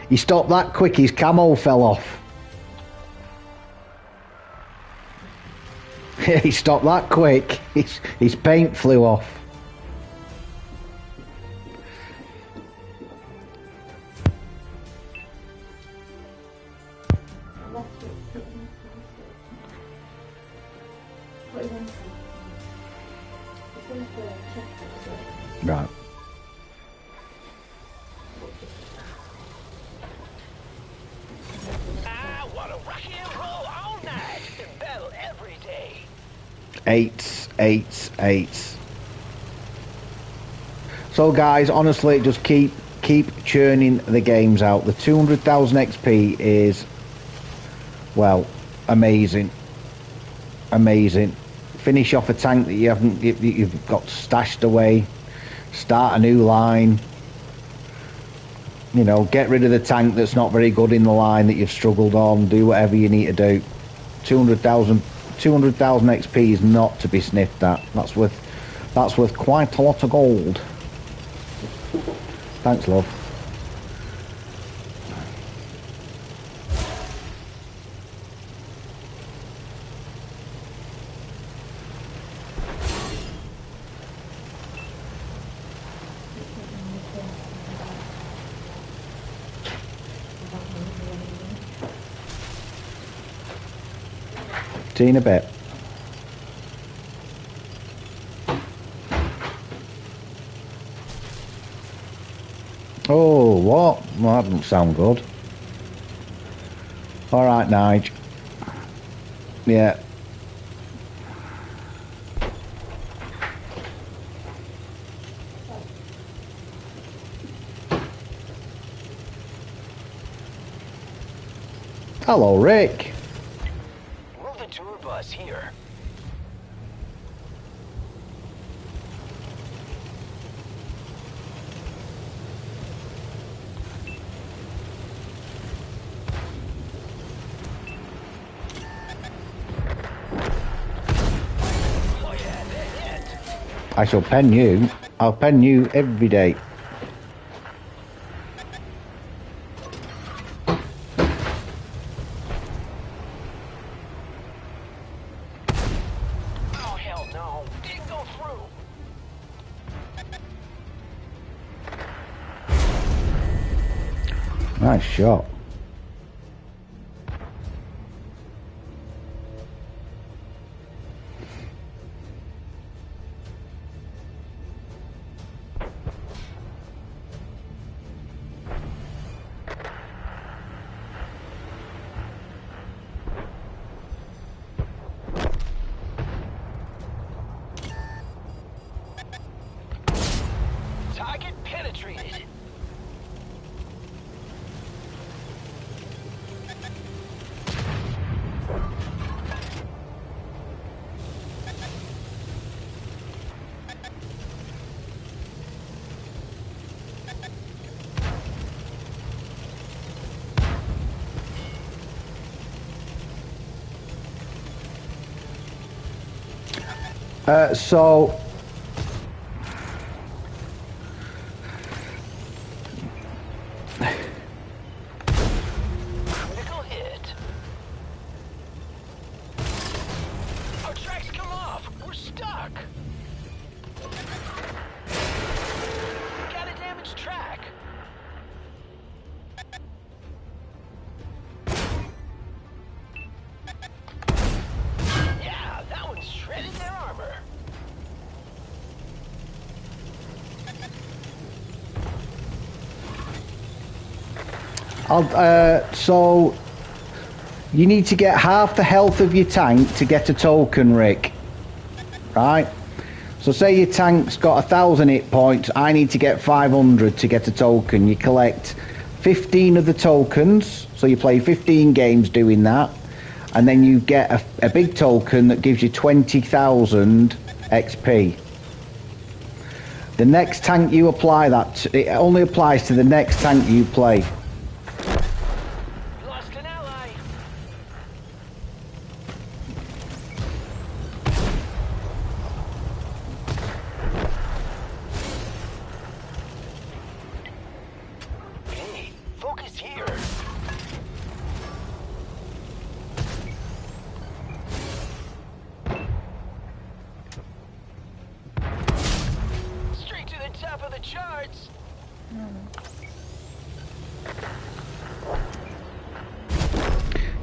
He stopped that quick, his camo fell off. He stopped that quick, his paint flew off. Right. I want to rock and roll all night and battle every day. 8. So guys, honestly, just keep churning the games out. The 200,000 XP is, well, amazing. Finish off a tank that you've got stashed away. Start a new line. You know, get rid of the tank that's not very good in the line that you've struggled on. Do whatever you need to do. 200,000 XP is not to be sniffed at. That's worth quite a lot of gold. Thanks, love. See you in a bit. Oh, what? Well, that doesn't sound good. Alright, Nige. Yeah. Hello, Rick. Move the tour bus here. Oh yeah, that hit. I shall pen you. I'll pen you every day. Oh hell no, didn't go through. Nice shot. Target penetrated. So Critical hit. Our tracks come off. We're stuck. Got a damaged track. Yeah, that one shredded their armor. so you need to get half the health of your tank to get a token, Rick. Right? So say your tank's got 1,000 hit points, I need to get 500 to get a token. You collect 15 of the tokens, so you play 15 games doing that, and then you get a big token that gives you 20,000 XP. The next tank you apply that to, it only applies to the next tank you play. Lost an ally. Hey, focus here. Straight to the top of the charts.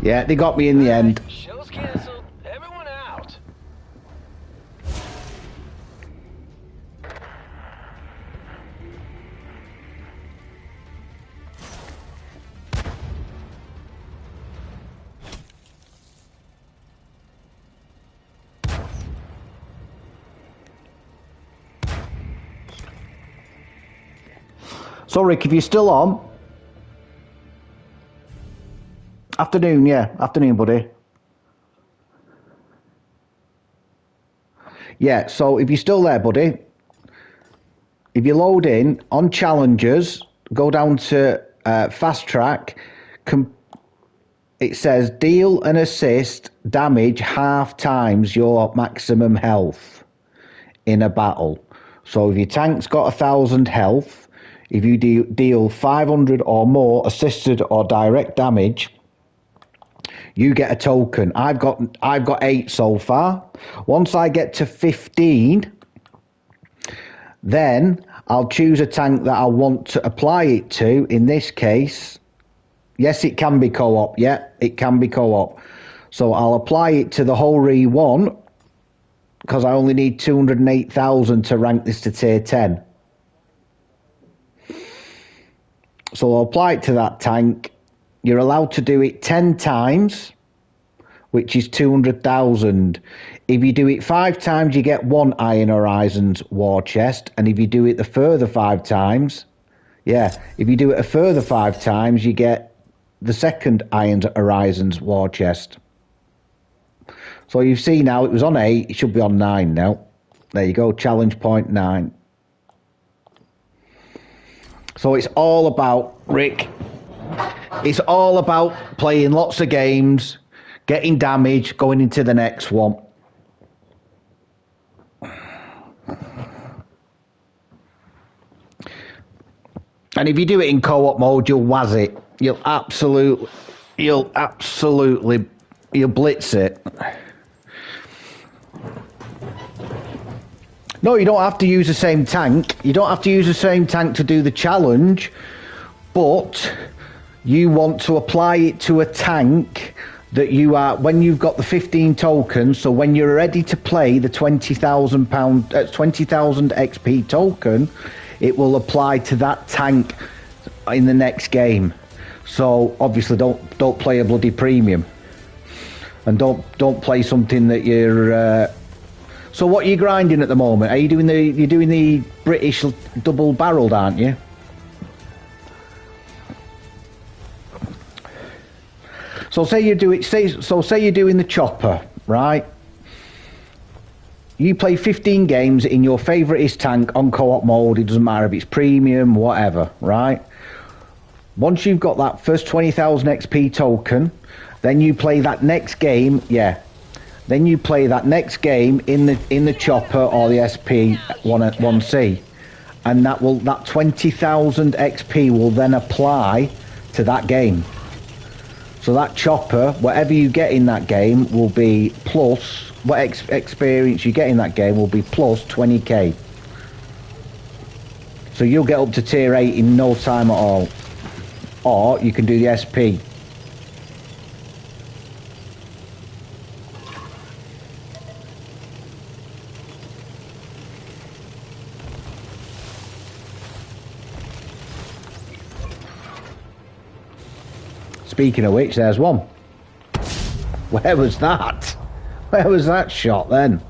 Yeah, they got me in the end. Show's canceled. Everyone out. So Rick, if you're still on, afternoon, yeah, afternoon, buddy. Yeah, so if you're still there, buddy, if you load in on challenges, go down to fast track. It says deal and assist damage half times your maximum health in a battle. So if your tank's got 1,000 health, if you deal 500 or more assisted or direct damage, you get a token. I've got 8 so far. Once I get to 15, then I'll choose a tank that I want to apply it to. In this case, yes, it can be co-op. Yeah, it can be co-op. So I'll apply it to the Hori 1 because I only need 208,000 to rank this to tier 10. So I'll apply it to that tank. You're allowed to do it 10 times, which is 200,000. If you do it 5 times, you get 1 Iron Horizons war chest. And if you do it the further 5 times, yeah, if you do it a further 5 times, you get the second Iron Horizons war chest. So you see now, it was on 8, it should be on 9 now. There you go, challenge point 9. So it's all about, Rick, it's all about playing lots of games, getting damage, going into the next one. And if you do it in co-op mode, you'll waz it. You'll blitz it. No, you don't have to use the same tank. You don't have to use the same tank to do the challenge, but you want to apply it to a tank that you are, when you've got the 15 tokens, so when you're ready to play the £20,000 XP token, it will apply to that tank in the next game. So obviously don't play a bloody premium, and don't play something that you're so what are you grinding at the moment? Are you doing the British double barreled, aren't you? So say you're doing the chopper, right? You play 15 games in your favouriteest tank on co-op mode. It doesn't matter if it's premium, whatever, right? Once you've got that first 20,000 XP token, then you play that next game, yeah. Then you play that next game in the chopper or the SP 1C, and that 20,000 XP will then apply to that game. So that chopper, whatever you get in that game, will be plus what experience you get in that game will be plus 20k. So you'll get up to tier 8 in no time at all, or you can do the SP. Speaking of which, there's one. Where was that? Where was that shot then?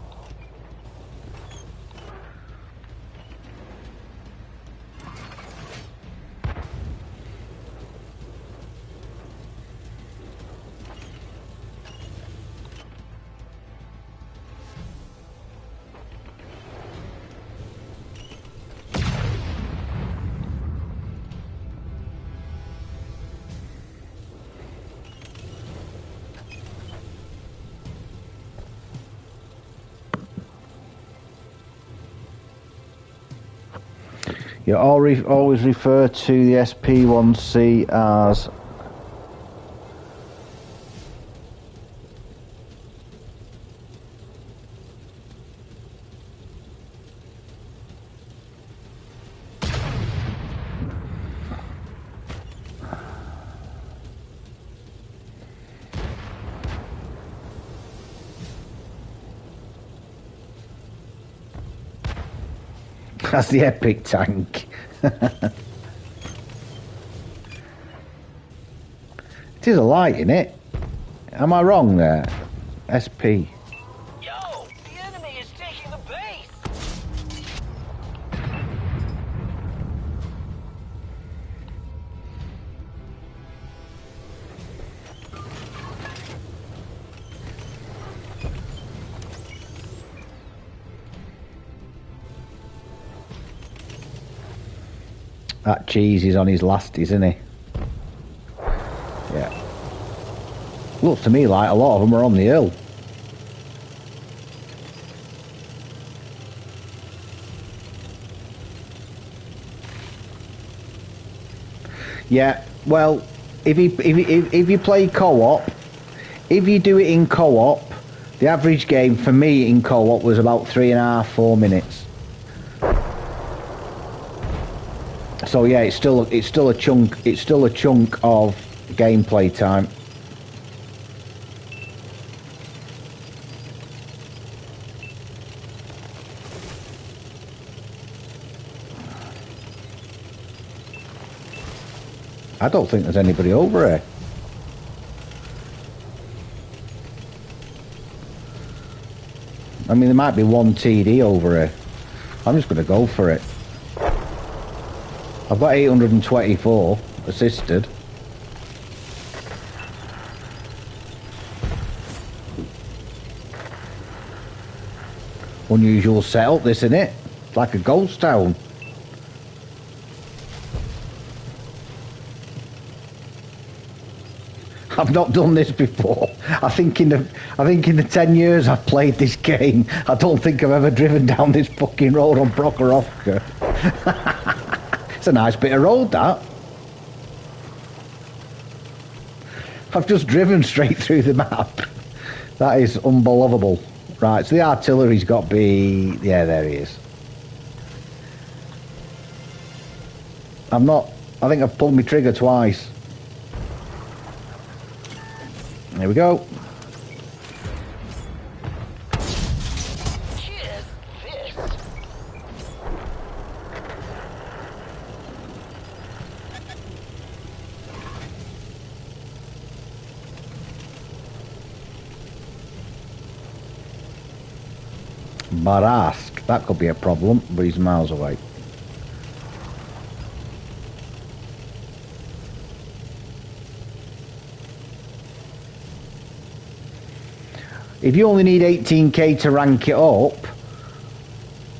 You always refer to the SP1C as that's the epic tank. It is a light in it. Am I wrong there? SP. Yo, the enemy is taking the base. That cheese is on his last, isn't he? Yeah. Looks to me like a lot of them are on the hill. Yeah, well, if you play co-op, if you do it in co-op, the average game for me in co-op was about 3.5–4 minutes. So yeah, it's still a chunk of gameplay time. I don't think there's anybody over here. I mean, there might be one TD over here. I'm just going to go for it. I've got 824 assisted. Unusual setup, this, isn't it? It's like a ghost town. I've not done this before. I think in the 10 years I've played this game, I don't think I've ever driven down this fucking road on Prokhorovka. It's a nice bit of road, that. I've just driven straight through the map. That is unbelievable. Right, so the artillery's got to be... Yeah, there he is. I think I've pulled my trigger twice. There we go. Barask, that could be a problem, but he's miles away. If you only need 18k to rank it up,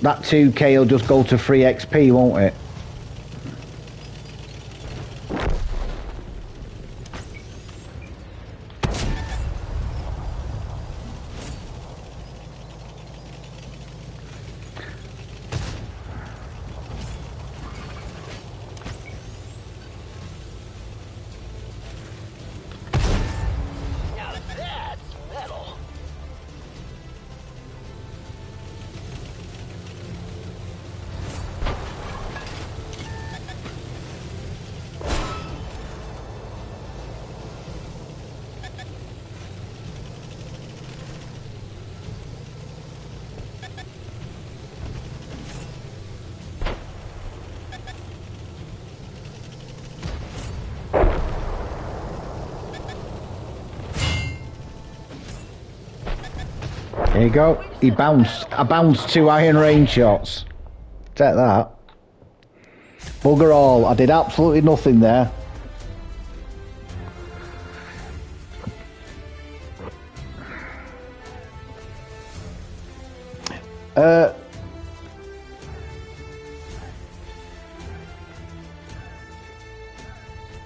that 2k will just go to free XP, won't it? There you go. He bounced. I bounced 2 iron range shots. Take that. Bugger all. I did absolutely nothing there.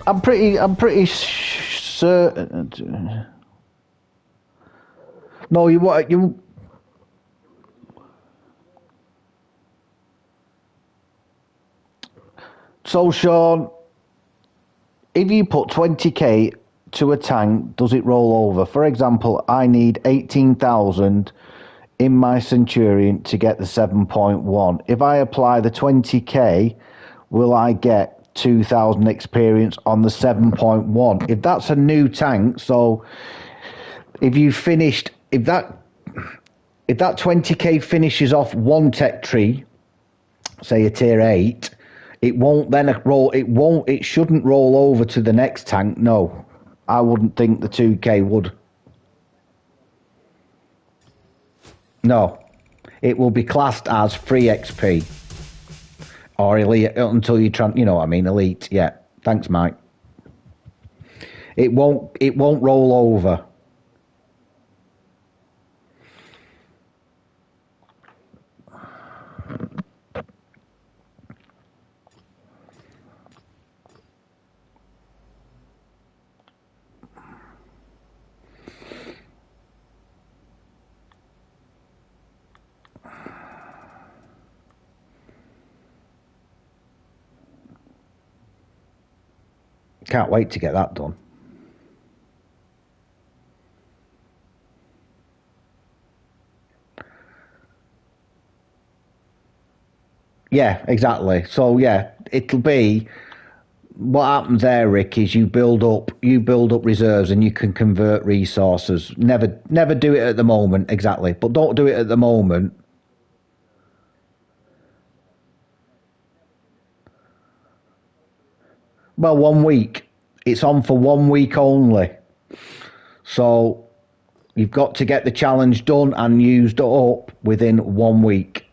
I'm pretty certain. No, you. So, Sean, if you put 20k to a tank, does it roll over? For example, I need 18,000 in my Centurion to get the 7.1. If I apply the 20k, will I get 2,000 experience on the 7.1? If that's a new tank, so if you finished, if that 20k finishes off one tech tree, say a tier 8, it won't then roll. It shouldn't roll over to the next tank. No, I wouldn't think the 2k would. No, it will be classed as free XP or elite until you you know what I mean, elite. Yeah, thanks, Mike. It won't roll over. Can't wait to get that done. Yeah, exactly. So yeah, it'll be what happens there, Rick, is you build up reserves and you can convert resources. Never do it at the moment, exactly. But don't do it at the moment. Well, 1 week. It's on for 1 week only. So you've got to get the challenge done and used up within 1 week.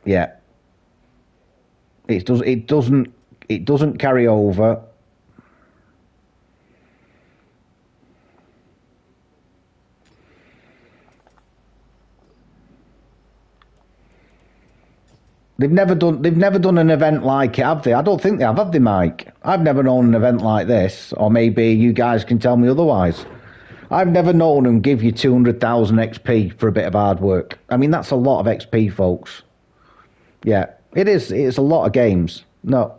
Yeah. It doesn't carry over. They've never done an event like it, have they? I don't think they have they, Mike? I've never known an event like this, or maybe you guys can tell me otherwise. I've never known them give you 200,000 XP for a bit of hard work. I mean, that's a lot of XP, folks. Yeah, it is. It's a lot of games. No.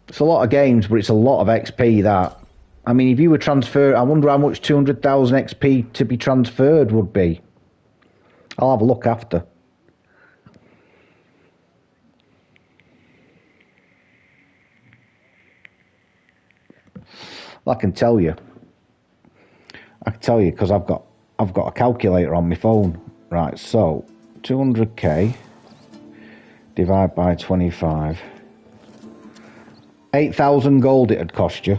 It's a lot of games, but it's a lot of XP, that. I mean, if you were transferred, I wonder how much 200,000 XP to be transferred would be. I'll have a look after. I can tell you. I can tell you because I've got a calculator on my phone. Right, so 200k divide by 25. 8,000 gold it'd cost you.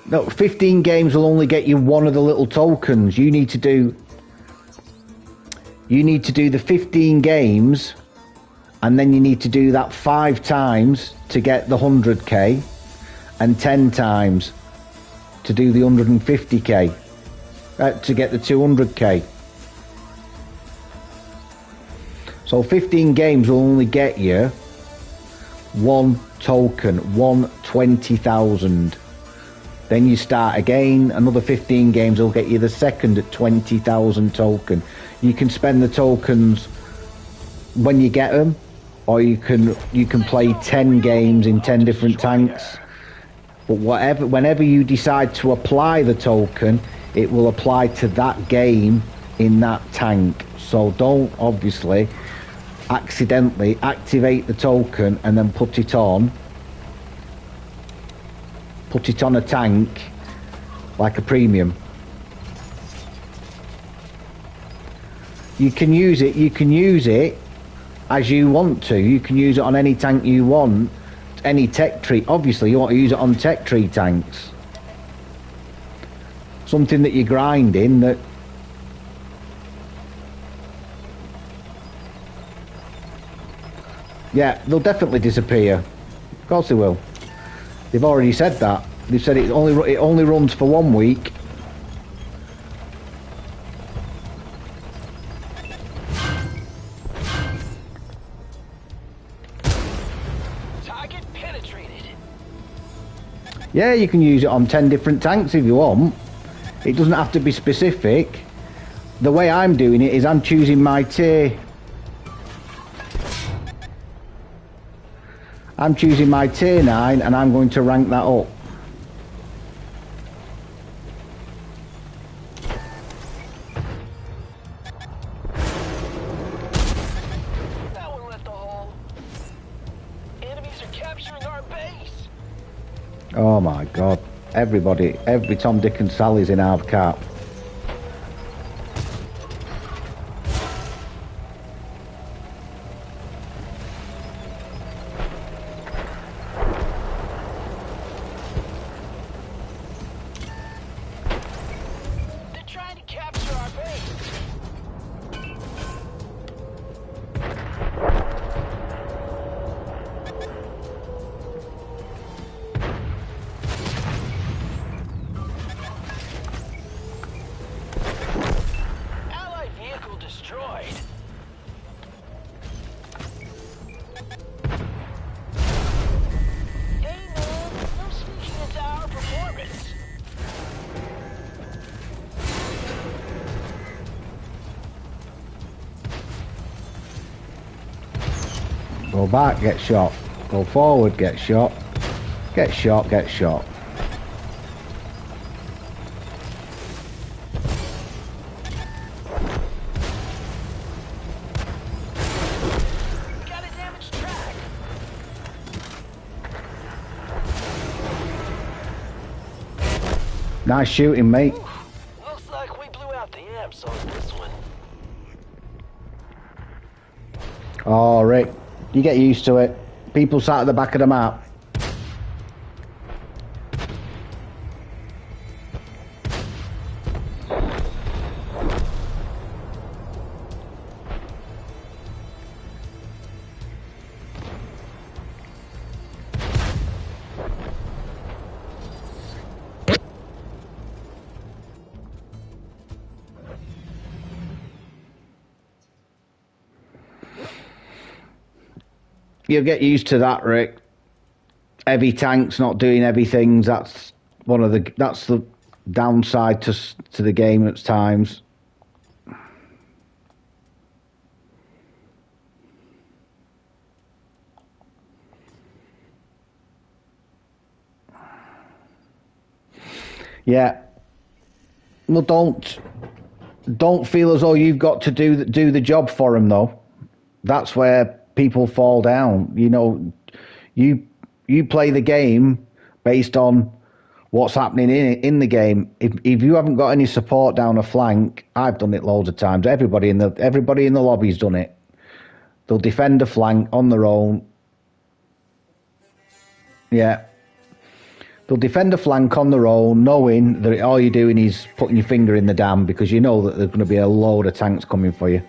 No, 15 games will only get you one of the little tokens. You need to do the 15 games, and then you need to do that 5 times to get the 100k, and 10 times to do the 150k, to get the 200k. So 15 games will only get you one token, 120,000. Then you start again, another 15 games will get you the second 20,000 token. You can spend the tokens when you get them, or you can play 10 games in 10 different tanks. But whenever you decide to apply the token, it will apply to that game in that tank. So don't obviously accidentally activate the token and then put it on a tank like a premium. You can use it as you want to. You can use it on any tank you want, any tech tree. Obviously, you want to use it on tech tree tanks. Something that you're grinding that... Yeah, they'll definitely disappear. Of course they will. They've already said that. They've said it only runs for 1 week. Target penetrated. Yeah, you can use it on 10 different tanks if you want. It doesn't have to be specific. The way I'm doing it is I'm choosing my tier. I'm choosing my tier 9 and I'm going to rank that up. That one left a hole. Enemies are capturing our base. Oh my god. Everybody, every Tom, Dick and Sally's in our cap. They're trying to capture our base. Allied vehicle destroyed. Hey man, no sneaking into our performance. Go back, get shot. Go forward, get shot. Get shot, get shot. Got a damaged track. Nice shooting, mate. Looks like we blew out the amps on this one. Oh, Rick, you get used to it. People sat at the back of the map. You'll get used to that, Rick. Heavy tanks not doing heavy things. That's the downside to the game at times. Yeah. Well, don't feel as though you've got to do the job for them, though. That's where people fall down. You know, you play the game based on what's happening in the game. If you haven't got any support down a flank, I've done it loads of times. Everybody in the lobby's done it. They'll defend a flank on their own. Yeah. They'll defend a flank on their own, knowing that all you're doing is putting your finger in the dam because you know that there's going to be a load of tanks coming for you.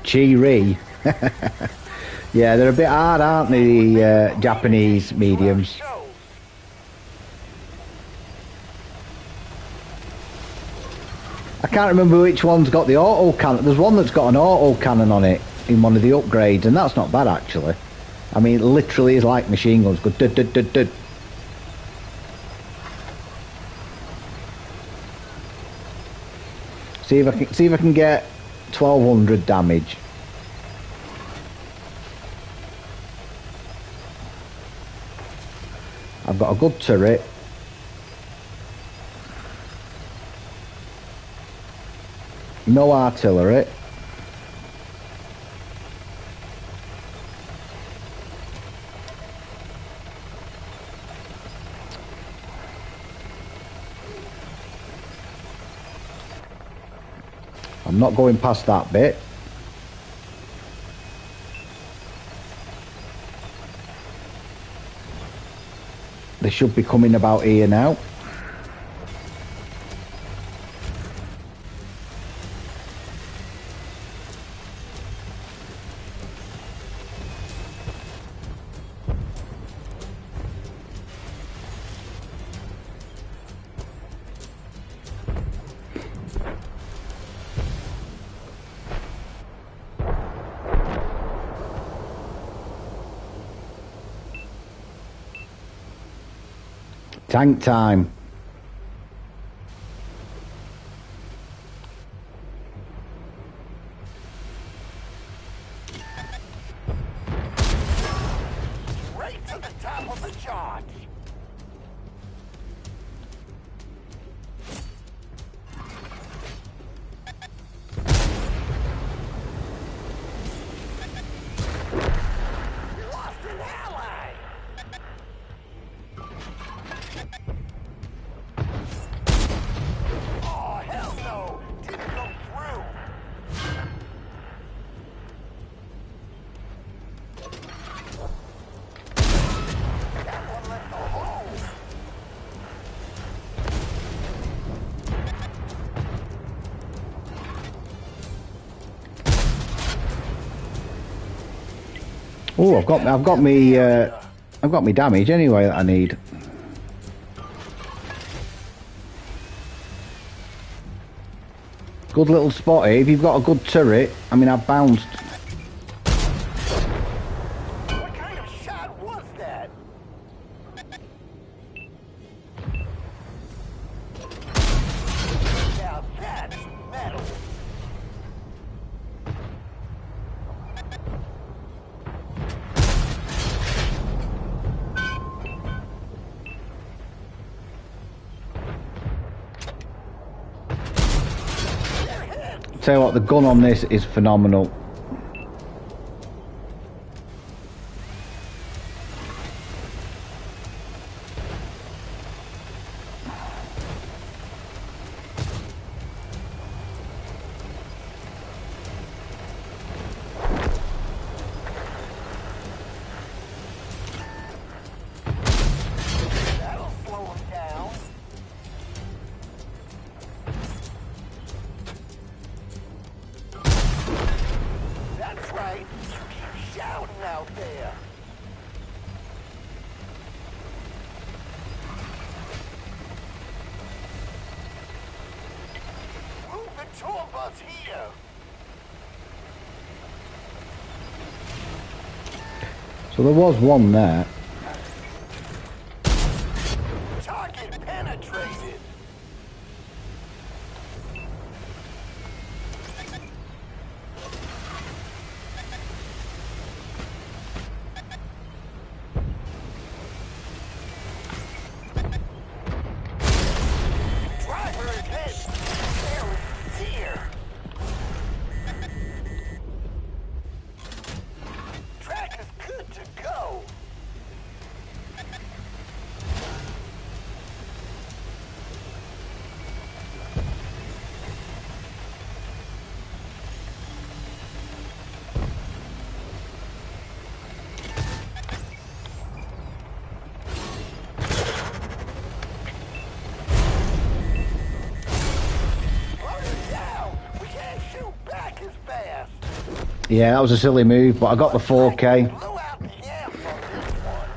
Chiri. Yeah, they're a bit hard, aren't they, the Japanese mediums? I can't remember which one's got the auto cannon. There's one that's got an auto cannon on it in one of the upgrades, and that's not bad actually. I mean, it literally is like machine guns. Go dud dud dud dud. See if I can get 1200 damage. I've got a good turret. No artillery. I'm not going past that bit. They should be coming about here now. Tank time. Right to the top of the charge. Lost an ally. Oh, hell no! Didn't go through! That one left a hole! Oh, I've got me damage anyway that I need. Good little spot here. If you've got a good turret, I mean, I've bounced. What kind of shot was that? Now that's metal. Tell you what, the gun on this is phenomenal. That'll slow him down. That's right. Keep shouting out there. Move the tour bus here. So there was one there. Target penetrated. Driver is hit. Barely here. Track is good to go. Yeah, that was a silly move, but I got the 4K. Blow out the amps on this one.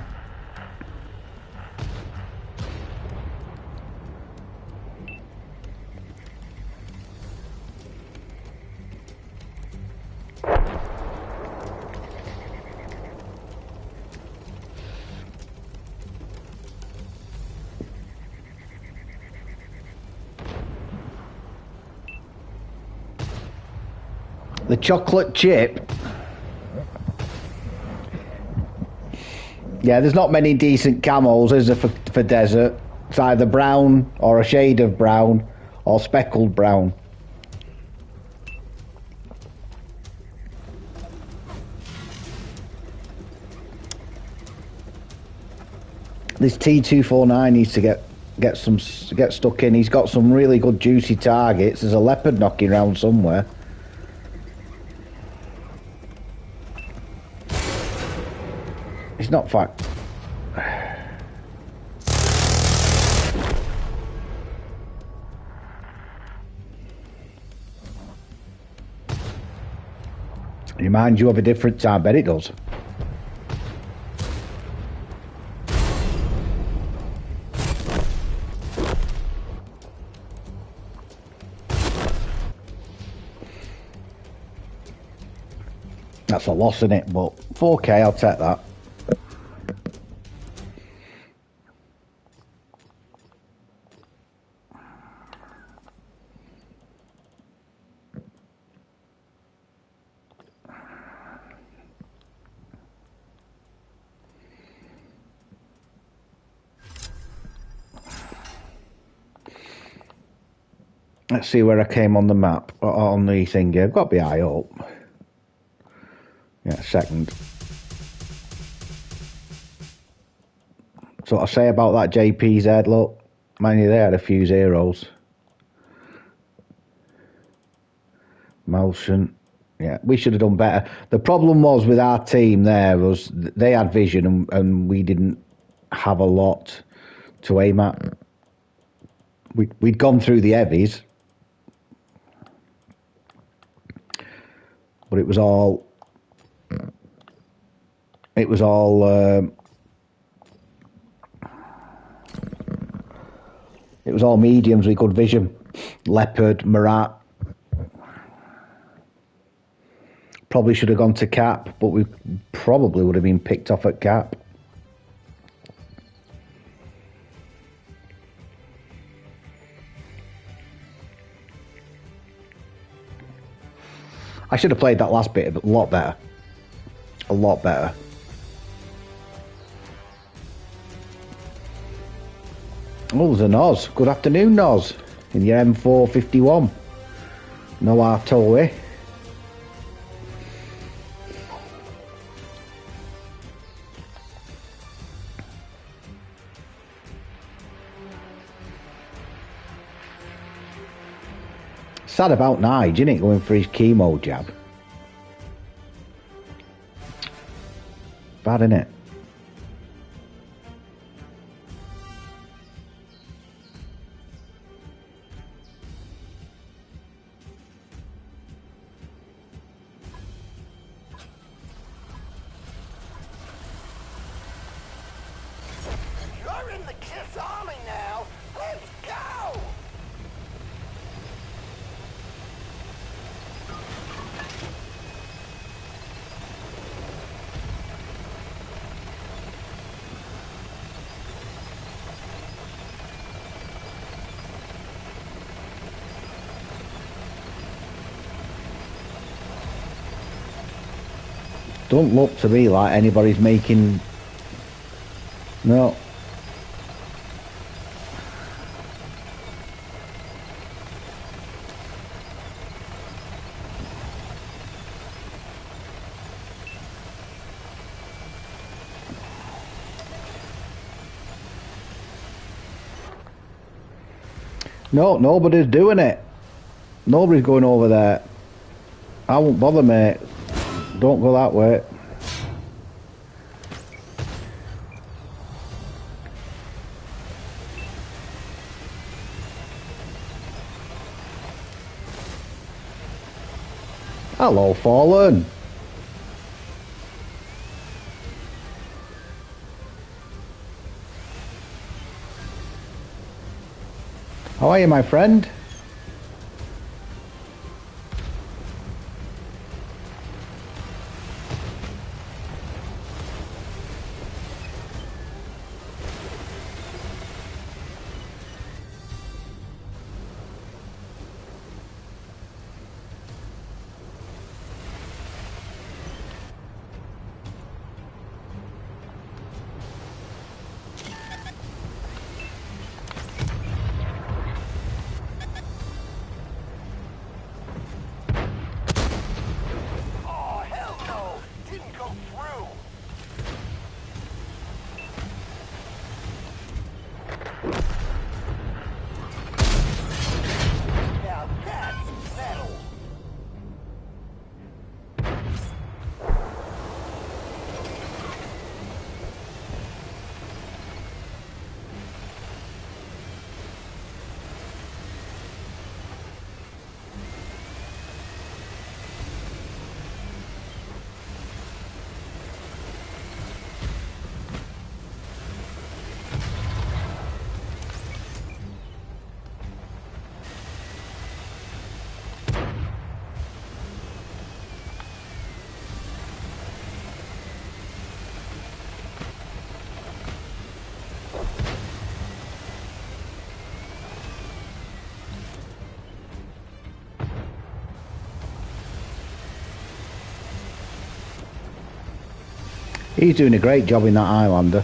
The chocolate chip. Yeah, there's not many decent camos, is there, for desert? It's either brown or a shade of brown or speckled brown. This T249 needs to get stuck in. He's got some really good juicy targets. There's a leopard knocking around somewhere. It's not fact. Reminds you of a different time, I bet it does. That's a loss, isn't it? But 4K, I'll take that. Let's see where I came on the map, on the thing here. I've got to be high up. Yeah, second. So what I say about that JPZ, look. Mind you, they had a few zeros. Motion. Yeah, we should have done better. The problem was with our team there was they had vision and we didn't have a lot to aim at. We'd gone through the heavies. But it was all mediums with good vision. Leopard, Marat. Probably should have gone to cap, but we probably would have been picked off at cap. I should have played that last bit a lot better. A lot better. Oh, there's a Noz. Good afternoon, Noz. In your M451. No Artoe. Sad about Nige, isn't it, going for his chemo jab? Bad, innit? You're in the Kiss Army now. Let's go! Don't look to me like anybody's making... No. No, nobody's doing it. Nobody's going over there. I won't bother, mate. Don't go that way. Hello, Fallen. How are you, my friend? He's doing a great job in that Highlander.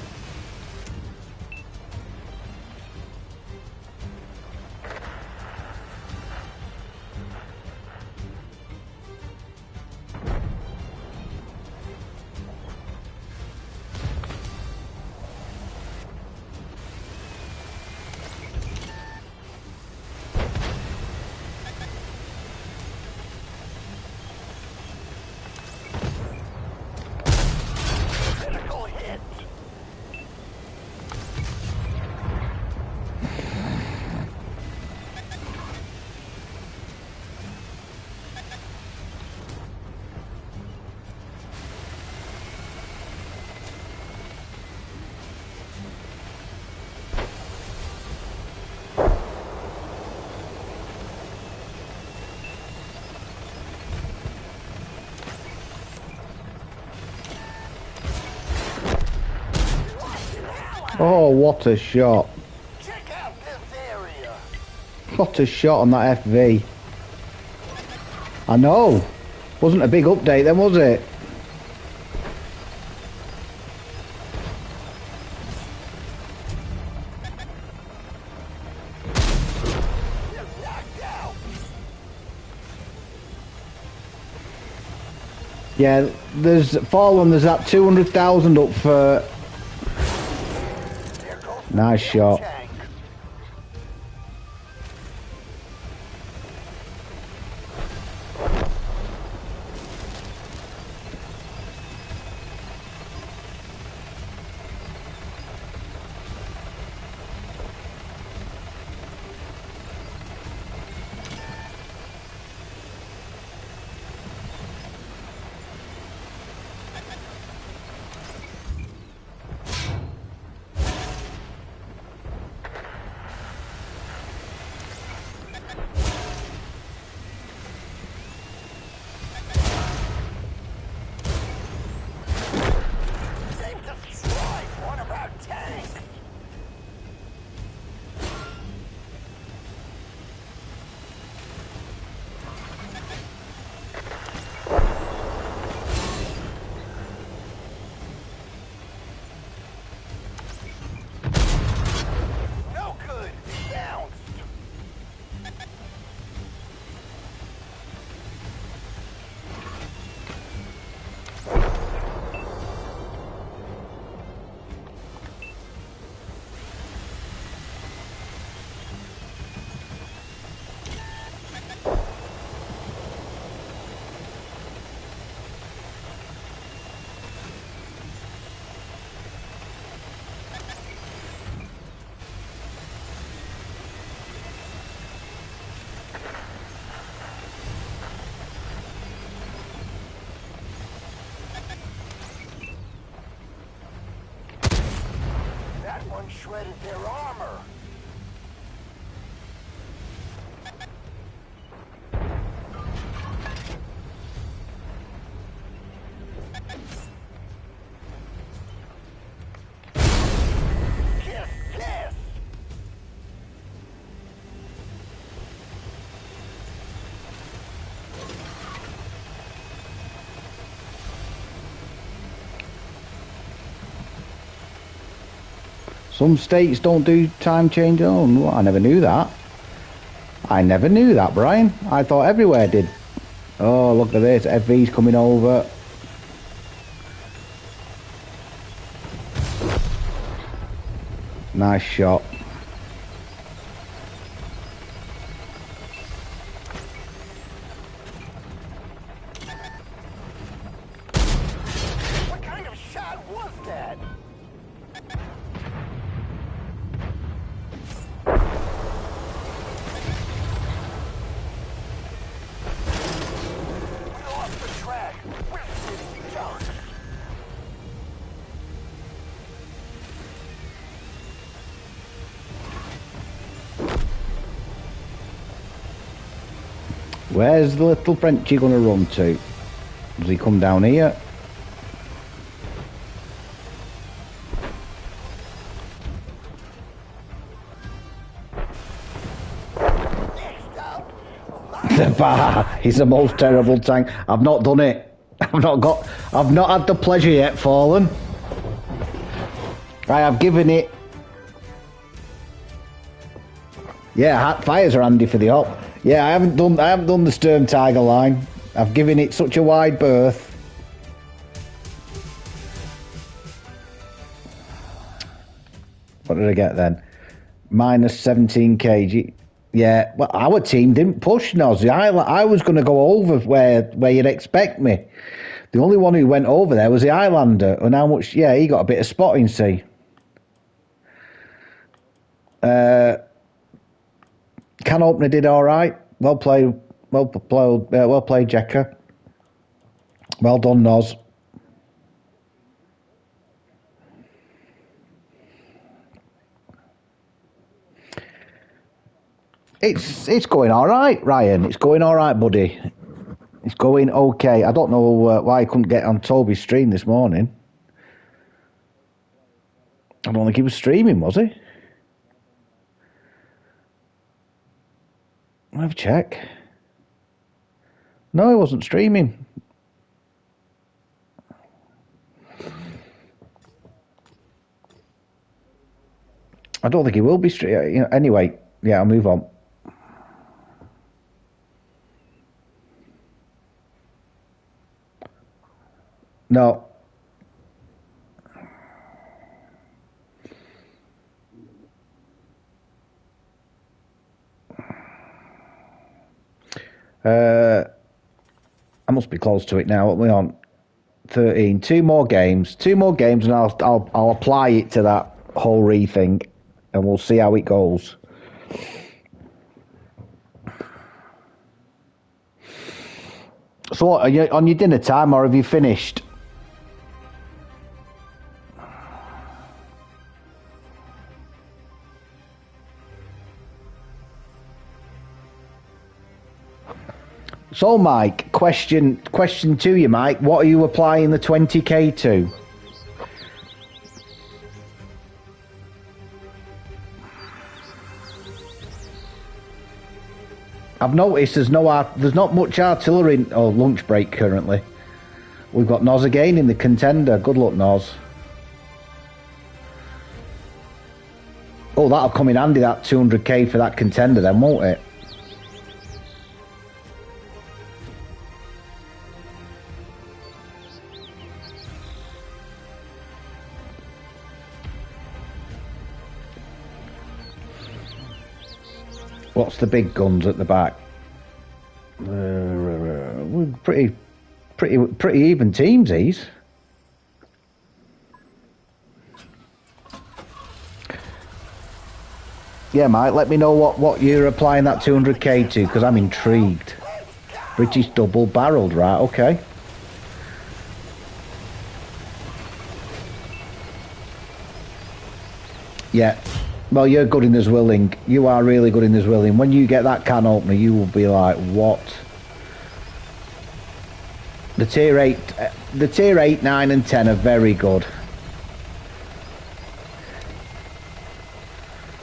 Oh, what a shot. Check out this area. What a shot on that FV. I know. Wasn't a big update then, was it? You're knocked out. Yeah, there's Fallen, there's that 200,000 up for... There goes the Nice shot. tank. They've destroyed one of our tanks. No good. Bounced. That one shredded their armor. Kiss, kiss. Some states don't do time change. Oh, no, I never knew that. I never knew that, Brian. I thought everywhere did. Oh, look at this. FV's coming over. Nice shot. What kind of shot was that? We lost the track. We're sitting dark. Where's the little Frenchie gonna run to? Does he come down here? Next up, The bar. He's the most terrible tank. I've not done it. I've not had the pleasure yet, Fallen. I have given it. Yeah, fires are handy for the op. Yeah, I haven't done the Sturm Tiger line. I've given it such a wide berth. What did I get then? Minus 17 kg. Yeah, well, our team didn't push Noz. I was going to go over where you'd expect me. The only one who went over there was the Highlander. And how much? Yeah, he got a bit of spotting, see. Can opener did all right. Well played, Jekka. Well done, Noz. It's going all right, Ryan. It's going all right, buddy. It's going okay. I don't know why I couldn't get on Toby's stream this morning. I don't think he was streaming, was he? I'll have a check. No, he wasn't streaming. I don't think he will be streaming. You know, anyway, yeah, I'll move on. No. I must be close to it now. What are we on? 13. Two more games, and I'll apply it to that whole thing, and we'll see how it goes. So, what, are you on your dinner time, or have you finished? So, Mike, question to you, Mike. What are you applying the 20k to? I've noticed there's not much artillery or lunch break currently. We've got Noz again in the contender. Good luck, Noz. Oh, that'll come in handy, that 200k for that contender then, won't it? What's the big guns at the back? We're pretty even teams, these. Yeah, Mike, let me know what you're applying that 200k to, because I'm intrigued. British double-barreled, right, okay. Yeah. Well, you're good in this willing. You are really good in this willing. When you get that can opener, you will be like, what? The tier 8, 9 and 10 are very good.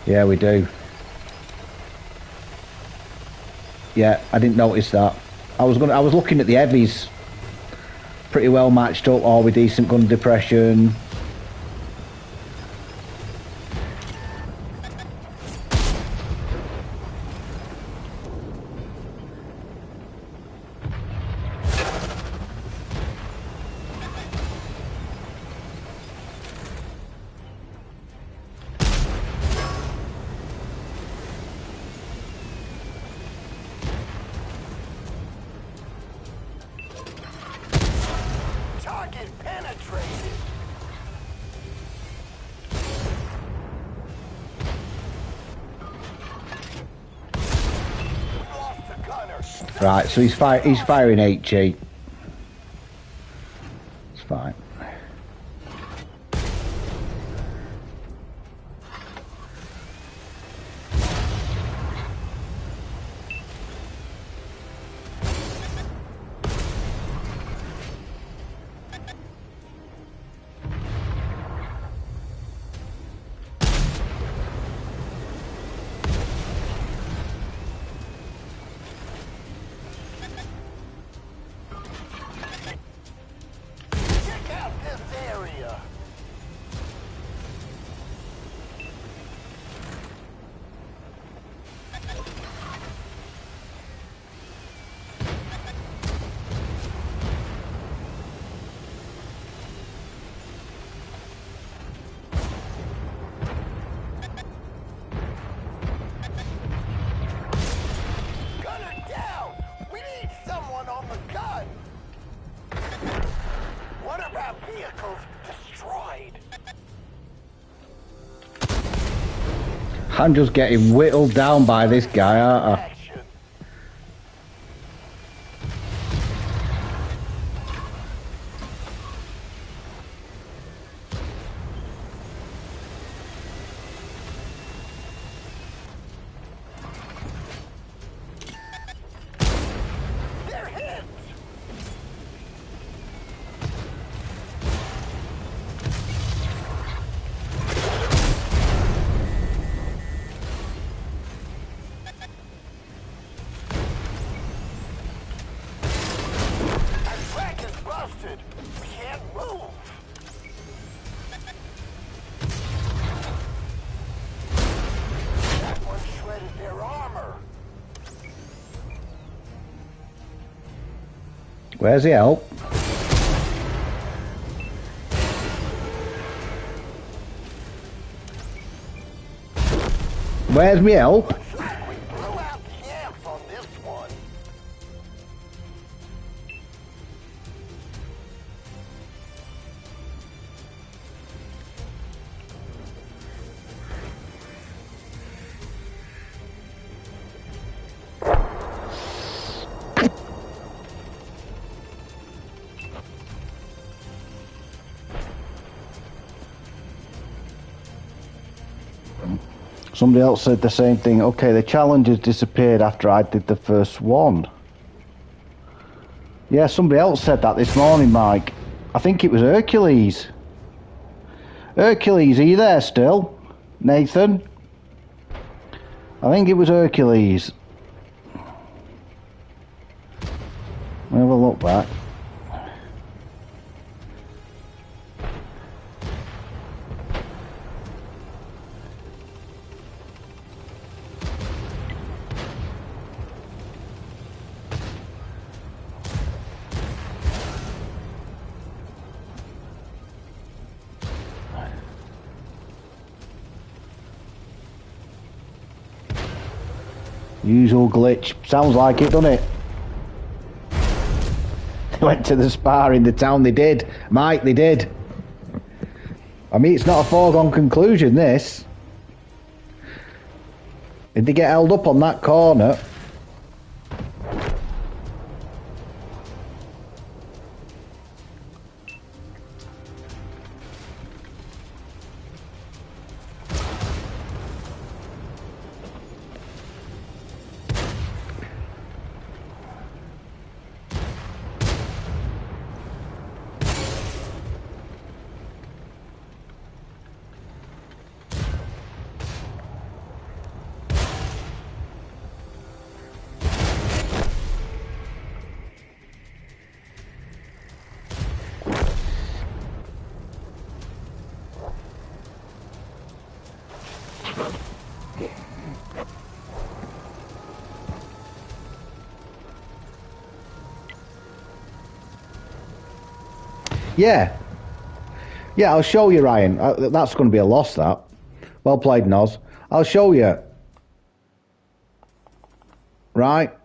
Yeah, we do. Yeah, I didn't notice that. I was looking at the heavies. Pretty well matched up, all with decent gun depression. Right, so he's firing HE. It's fine. I'm just getting whittled down by this guy, aren't I? Action. They're hit. Our track is busted. We can't move. That one shredded their armor. Where's the help? Where's me help? Looks like we blew out the amps on this one. Somebody else said the same thing. Okay, the challenge has disappeared after I did the first one. Yeah, somebody else said that this morning, Mike. I think it was Hercules. Hercules, are you there still? Nathan? I think it was Hercules. Let me have a look back. Usual glitch. Sounds like it, doesn't it? They went to the spa in the town. They did. Mike, they did. I mean, it's not a foregone conclusion, this. Did they get held up on that corner? Yeah. Yeah, I'll show you, Ryan. That's going to be a loss, that. Well played, Noz. I'll show you. Right?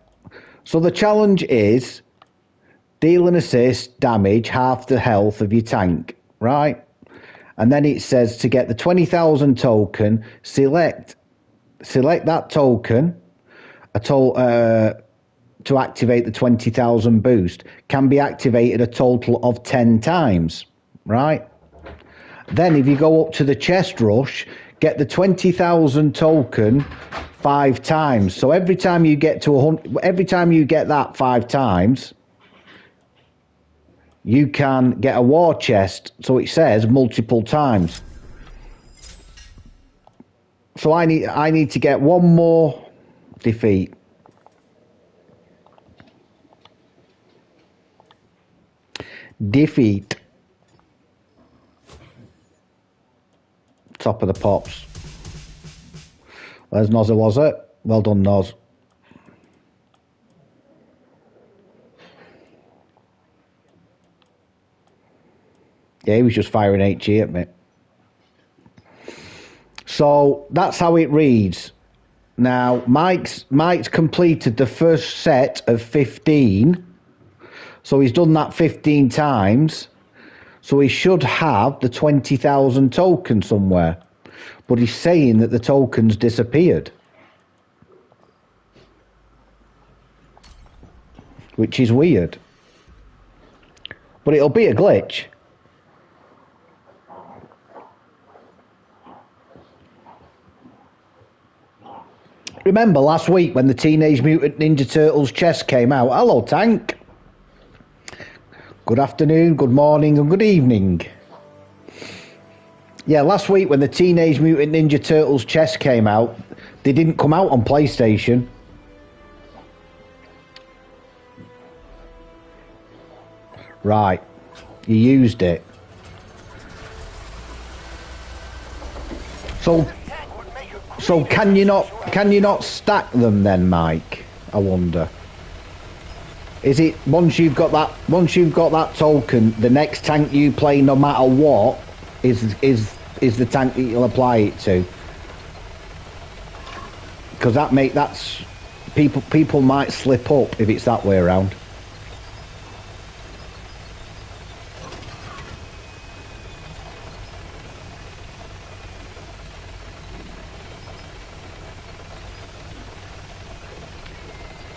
So the challenge is deal and assist damage half the health of your tank. Right? And then it says to get the 20,000 token, select that token, to activate the 20,000 boost. Can be activated a total of 10 times. Right? Then if you go up to the chest rush, get the 20,000 token 5 times. So every time you get to 100, every time you get that 5 times, you can get a war chest. So it says multiple times. So I need to get one more defeat. Defeat. Top of the pops. Where's Nozza, was it? Well done, Noz. Yeah, he was just firing HE at me. So that's how it reads. Now, Mike's completed the first set of 15. So he's done that 15 times. So he should have the 20,000 token somewhere. But he's saying that the tokens disappeared. Which is weird. But it'll be a glitch. Remember last week when the Teenage Mutant Ninja Turtles chest came out? Hello, Tank. Good afternoon, good morning, and good evening. Yeah, last week when the Teenage Mutant Ninja Turtles chest came out, they didn't come out on PlayStation. Right, you used it. So can you not stack them then, Mike? I wonder. Is it once you've got that token, the next tank you play, no matter what, is the tank that you'll apply it to? Because that's people might slip up if it's that way around.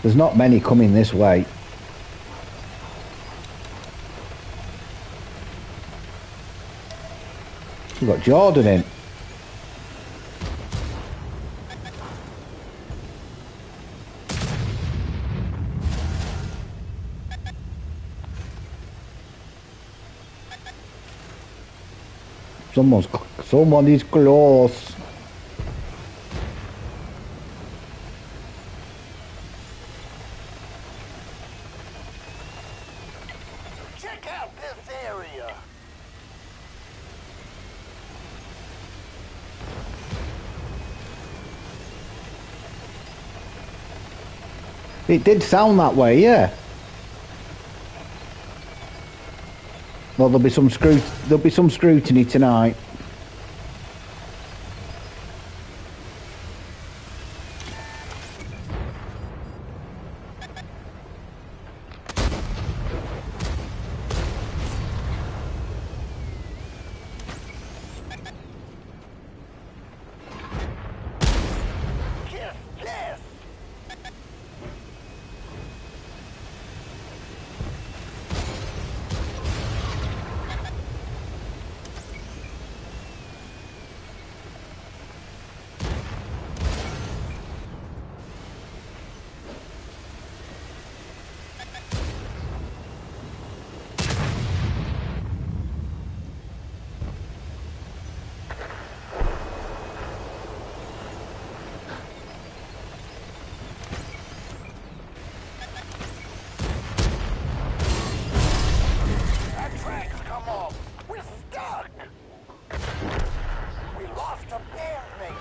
There's not many coming this way. We've got Jordan in. Someone is close. Check out this area. It did sound that way, yeah. Well, there'll be some scrutiny tonight. Kiss this. Our tracks come off. We're stuck. We lost a bandmate.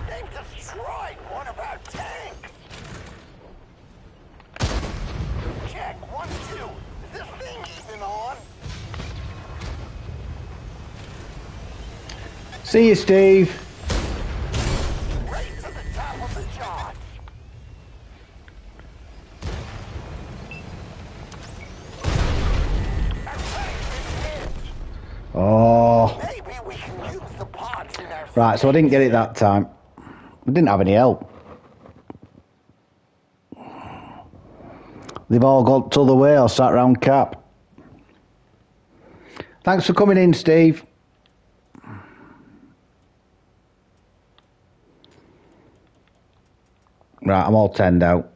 They've destroyed one of our tanks. Check 1, 2. Is this thing even on? See you, Steve. Right to the top of the charge. Our tank's been hit. Oh, Maybe we can use the pods in our right. So I didn't get it that time. I didn't have any help. They've all gone to the way or sat round cap. Thanks for coming in, Steve. Right, I'm all tenned out.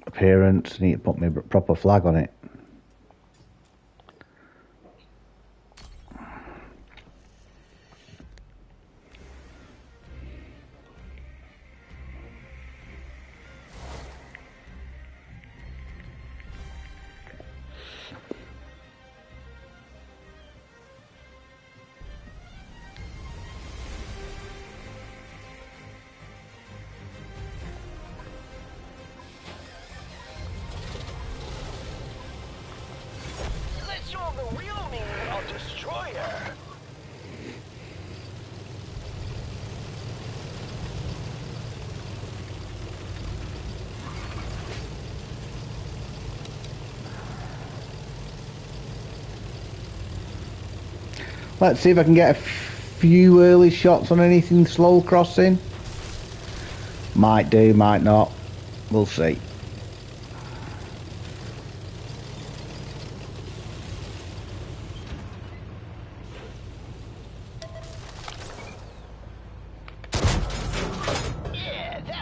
Appearance, need to put my proper flag on it. Let's see if I can get a few early shots on anything slow crossing. Might do, might not. We'll see.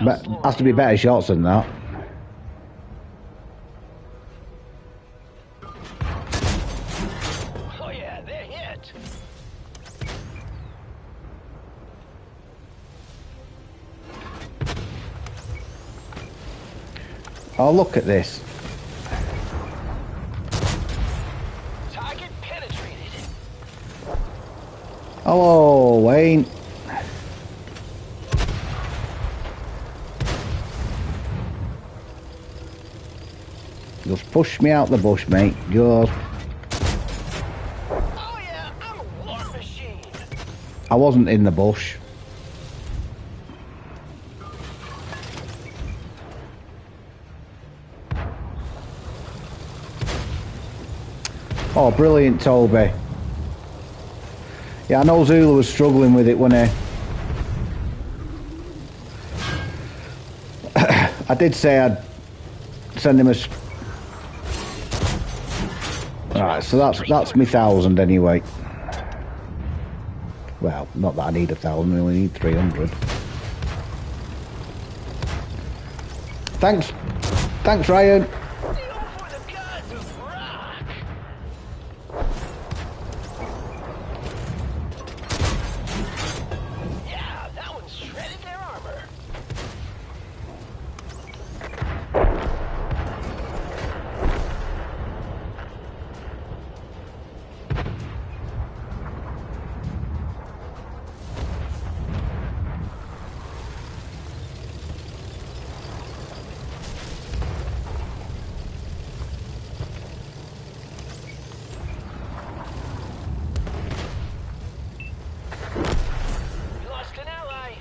But has to be better shots than that. Oh yeah, they're hit. Oh, look at this. Target penetrated. Hello, Wayne. Just push me out the bush, mate. Just. Oh yeah, I'm a war machine. I wasn't in the bush. Oh, brilliant, Toby. Yeah, I know Zula was struggling with it, wasn't he? I did say I'd send him a... Alright, so that's me 1,000 anyway. Well, not that I need 1,000, I only need 300. Thanks, Ryan. Deal for the gods of rock. Yeah, that one shredded their armor. You lost an ally.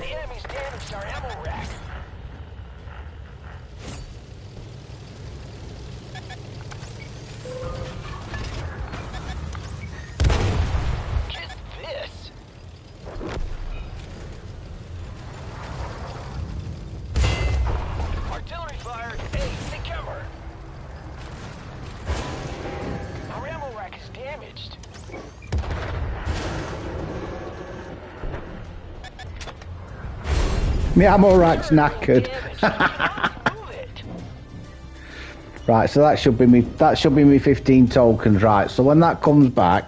The enemy's damaged our ammo rack. Get this. Artillery fire. Hey, take cover. Our ammo rack is damaged. My ammo rack's knackered. Move it. Right, so that should be me 15 tokens, right. So when that comes back,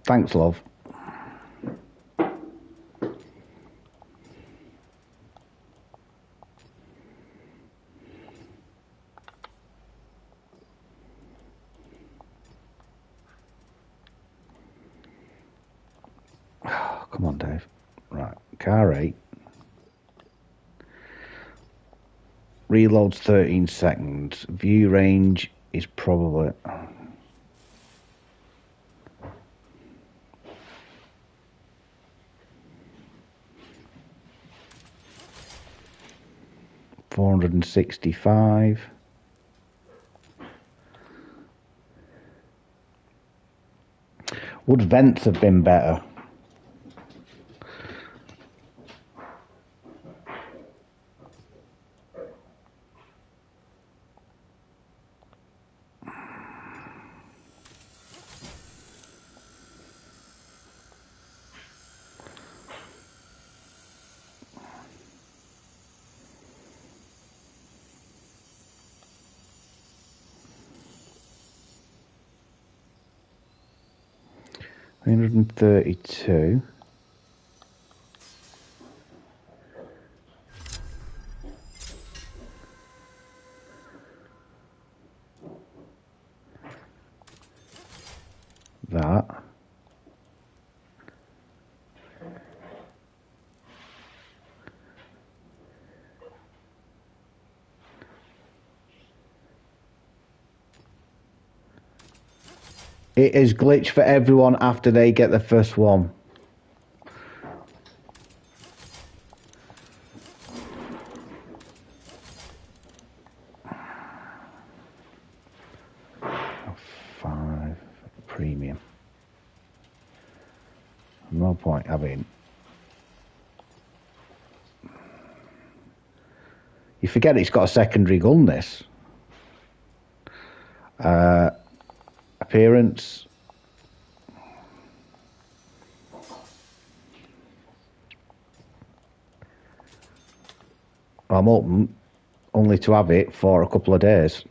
thanks, love. Come on, Dave. Right, car 8. Reloads 13 seconds. View range is probably... $465. Would vents have been better? $332. That. It is glitched for everyone after they get the first one. Five premium. No point having. You forget it's got a secondary gun, this. Appearance. I'm open only to have it for a couple of days.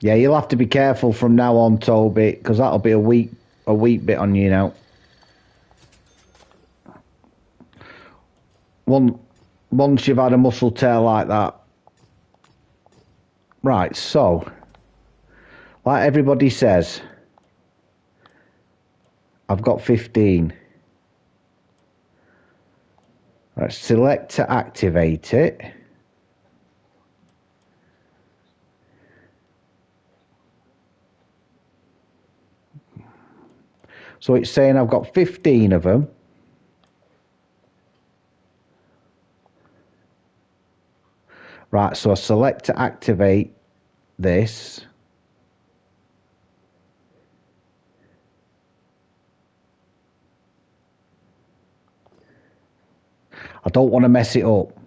Yeah, you'll have to be careful from now on, Toby, because that'll be a weak bit on you now. Once you've had a muscle tear like that. Right, so, like everybody says, I've got 15. Right, select to activate it. So it's saying I've got 15 of them. Right, so I select to activate this. I don't want to mess it up.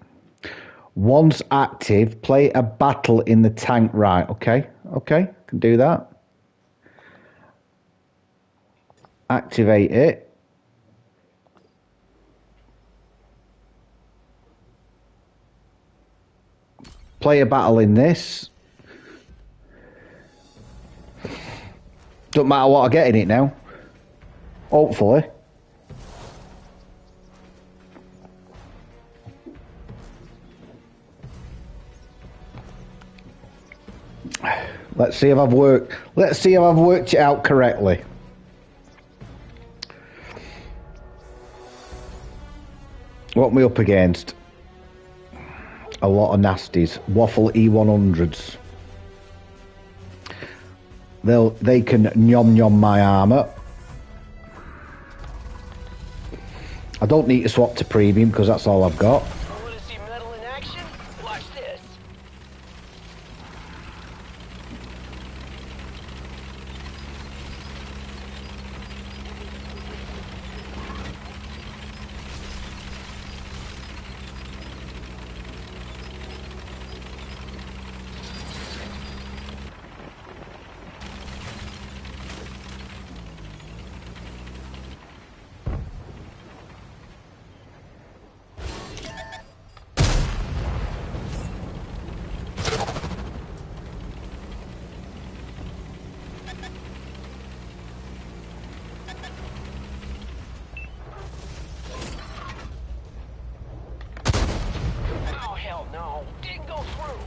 Once active, play a battle in the tank. Right, okay, can do that. Activate it. Play a battle in this. Doesn't matter what I get in it now. Hopefully. Let's see if I've worked it out correctly. What am we up against? A lot of nasties. Waffle E100s. They can nyom my armor. I don't need to swap to premium because that's all I've got. Want to see metal in action? Watch this. Oh, hell no. Didn't go through.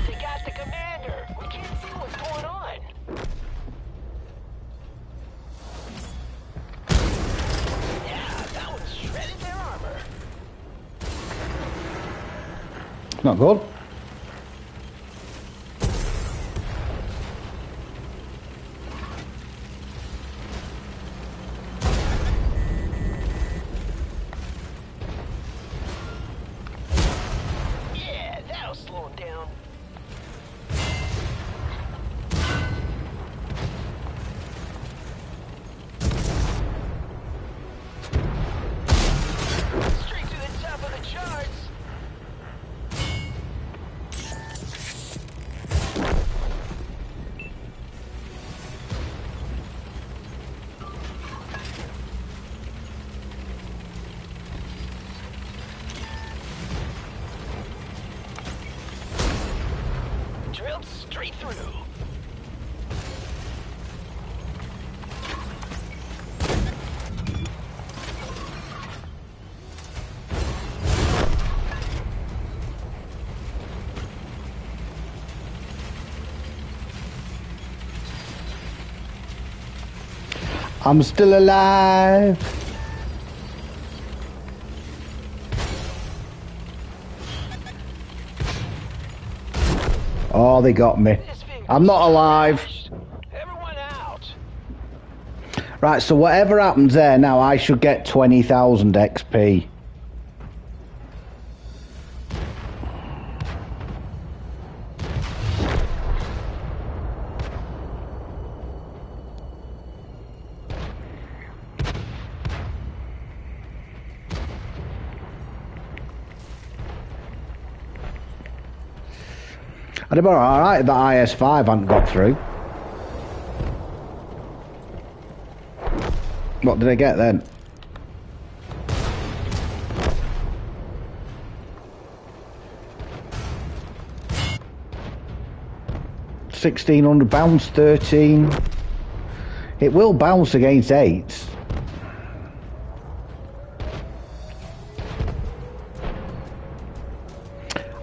They got the commander. We can't see what's going on. Yeah, that one shredded their armor. Not good. Yeah, that'll slow him down. Straight to the top of the charts. Drilled straight through. I'm still alive. Oh, they got me. I'm not alive. Everyone out. Right, so whatever happens there now, I should get 20,000 XP. I'd have been alright if that IS-5 hadn't got through. What did I get then? £1,600 bounce 13. It will bounce against 8s.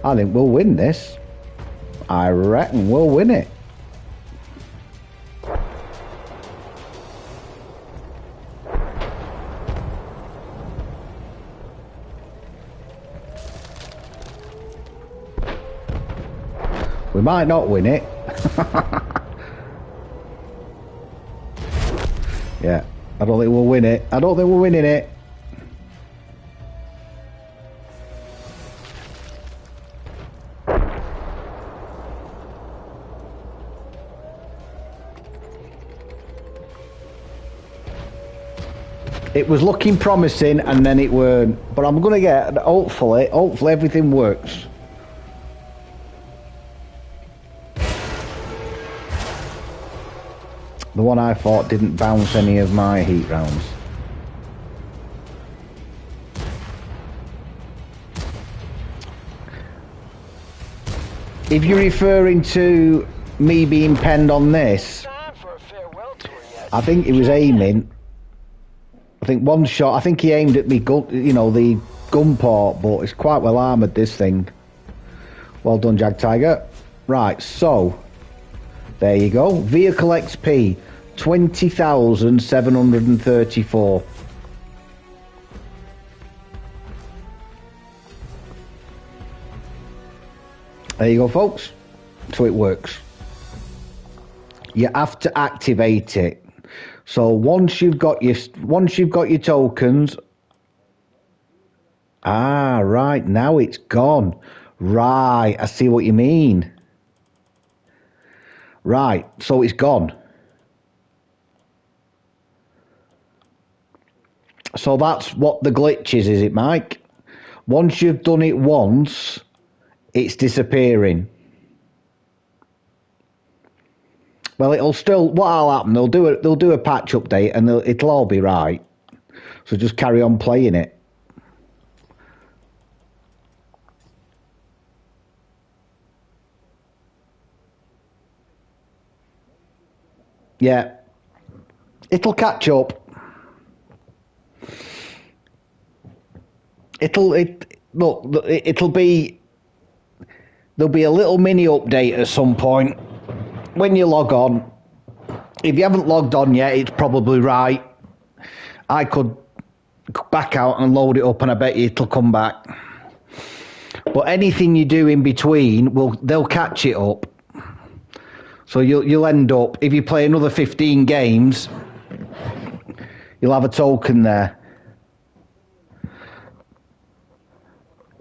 I think we'll win this. I reckon we'll win it. We might not win it. Yeah, I don't think we'll win it. I don't think we're winning it. It was looking promising and then it weren't. But I'm gonna get, hopefully everything works. The one I fought didn't bounce any of my heat rounds. If you're referring to me being penned on this, Time for a farewell tour yet. I think he was aiming. I think one shot, I think he aimed at me gun, you know, the gun port, but it's quite well armoured, this thing. Well done, Jag Tiger. Right, so there you go. Vehicle XP 20,734. There you go, folks. So it works. You have to activate it. So once you've got your tokens, right, now it's gone. Right, I see what you mean. Right, so it's gone. So that's what the glitch is it, Mike? Once you've done it once, it's disappearing. Well, it'll still. What'll happen? They'll do a patch update, and it'll all be right. So just carry on playing it. Yeah, it'll catch up. It'll be. There'll be a little mini update at some point. When you log on, if you haven't logged on yet, it's probably right. I could back out and load it up, and I bet you it'll come back. But anything you do in between, they'll catch it up. So you'll end up, if you play another 15 games, you'll have a token there.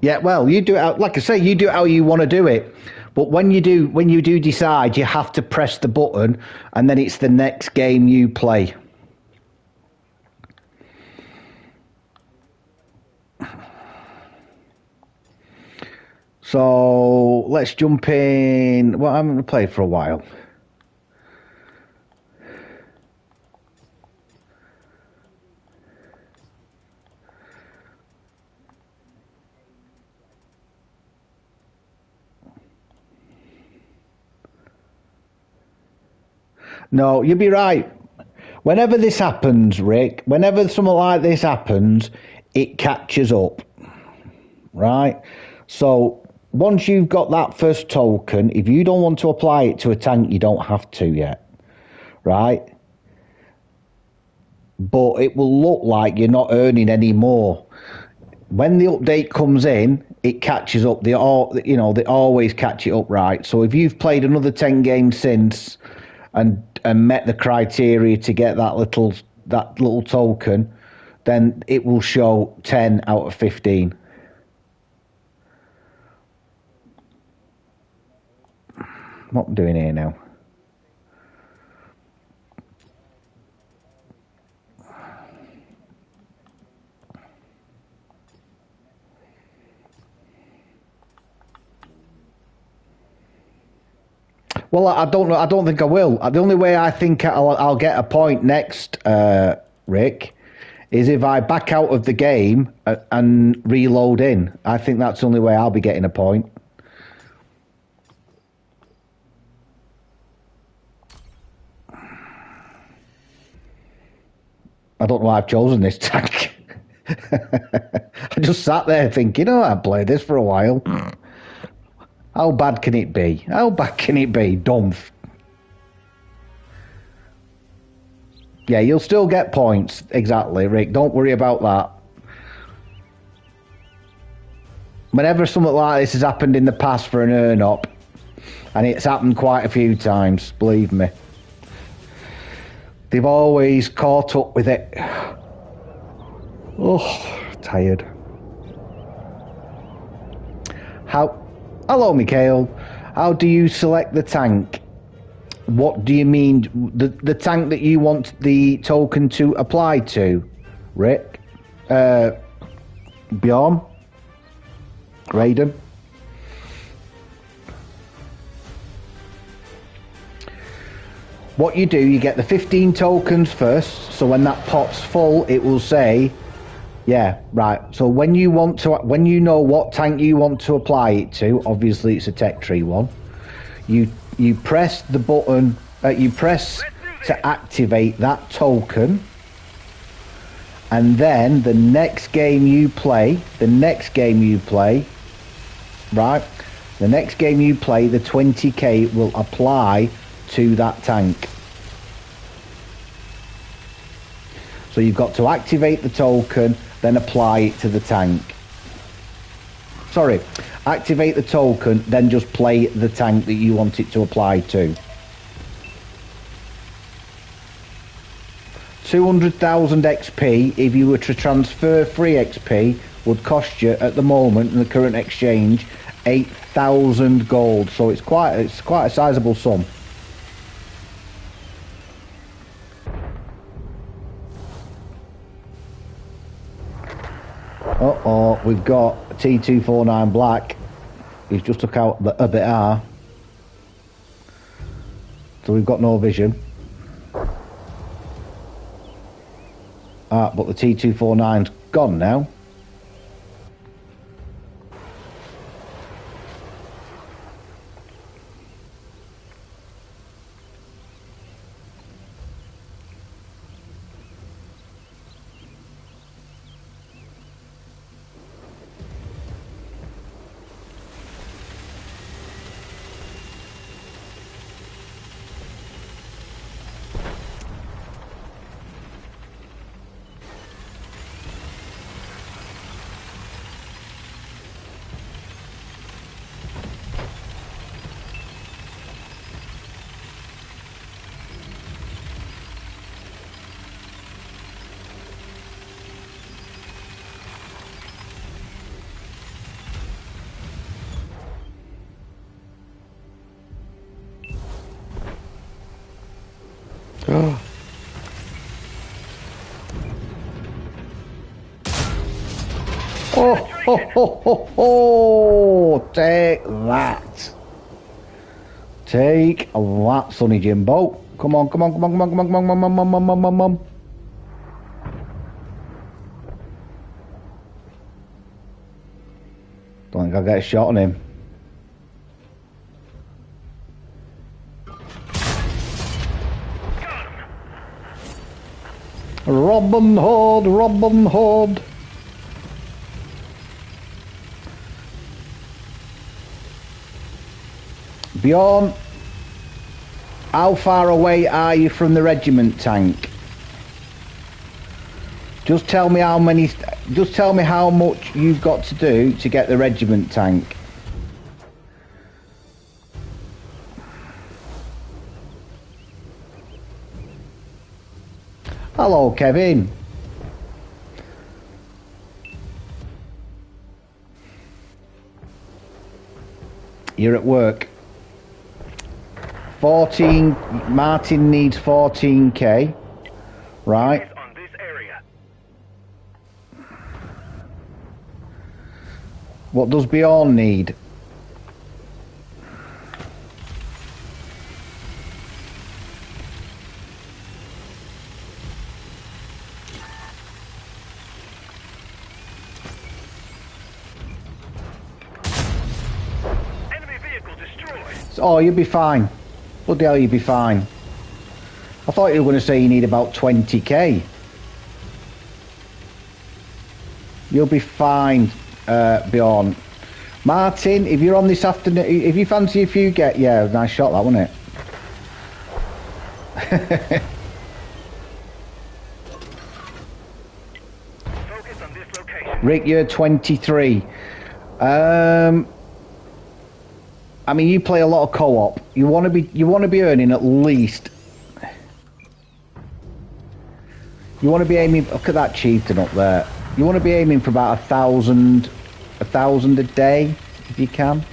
Yeah, well, you do it, like I say, you do it how you want to do it. But when you do decide, you have to press the button, and then it's the next game you play. So let's jump in. Well, I'm going to play for a while. No, you'll be right. Whenever this happens, Rick, whenever something like this happens, it catches up. Right? So once you've got that first token, if you don't want to apply it to a tank, you don't have to yet. Right? but it will look like you're not earning any more. When the update comes in, it catches up. They always catch it up, right? So if you've played another 10 games since and met the criteria to get that little token, then it will show 10 out of 15. What am I doing here now? Well, I don't know. I don't think I will. The only way I think I'll get a point next, Rick, is if I back out of the game and reload in. I think that's the only way I'll be getting a point. I don't know why I've chosen this tank. I just sat there thinking, oh, I've played this for a while. How bad can it be? How bad can it be? Dumph. Yeah, you'll still get points. Exactly, Rick. Don't worry about that. Whenever something like this has happened in the past for an earn-up, and it's happened quite a few times, believe me, they've always caught up with it. Oh, tired. Hello, Mikhail. How do you select the tank? What do you mean? The tank that you want the token to apply to? Rick? Bjorn? Graydon? What you do, you get the 15 tokens first, so when that pot's full, it will say, yeah, right. So when you know what tank you want to apply it to, obviously it's a tech tree one, you press the button, you press to activate that token, and then the next game you play, the 20k will apply to that tank. So you've got to activate the token, then apply it to the tank. Sorry, activate the token, then just play the tank that you want it to apply to. 200,000 XP, if you were to transfer free XP, would cost you, at the moment, in the current exchange, 8,000 gold. So it's quite a sizable sum. Uh-oh, we've got a T249 black. He's just took out a bit R. So we've got no vision. But the T249's gone now. Oh, ho, ho, ho, ho. Take that. Take that, Sonny Jimbo. Come on, come on, come on, come on, come on, come on, come on, come on, come on, come on. Don't think I'll get a shot on him. Robin Hood, Robin Hood. Bjorn, how far away are you from the regiment tank? Just tell me how many. Just tell me how much you've got to do to get the regiment tank. Hello, Kevin. You're at work. 14. Martin needs 14k. Right. On this area. What does Bjorn need? Enemy vehicle destroyed. Oh, you'll be fine. Bloody hell, you'll be fine. I thought you were going to say you need about 20k. You'll be fine, Bjorn. Martin, if you're on this afternoon, if you fancy a few get, yeah, nice shot that, wasn't it? Focus on this location. Rick, you're 23. I mean, you play a lot of co-op. You want to be earning at least. You want to be aiming. Look at that chieftain up there. You want to be aiming for about 1,000 a day, if you can.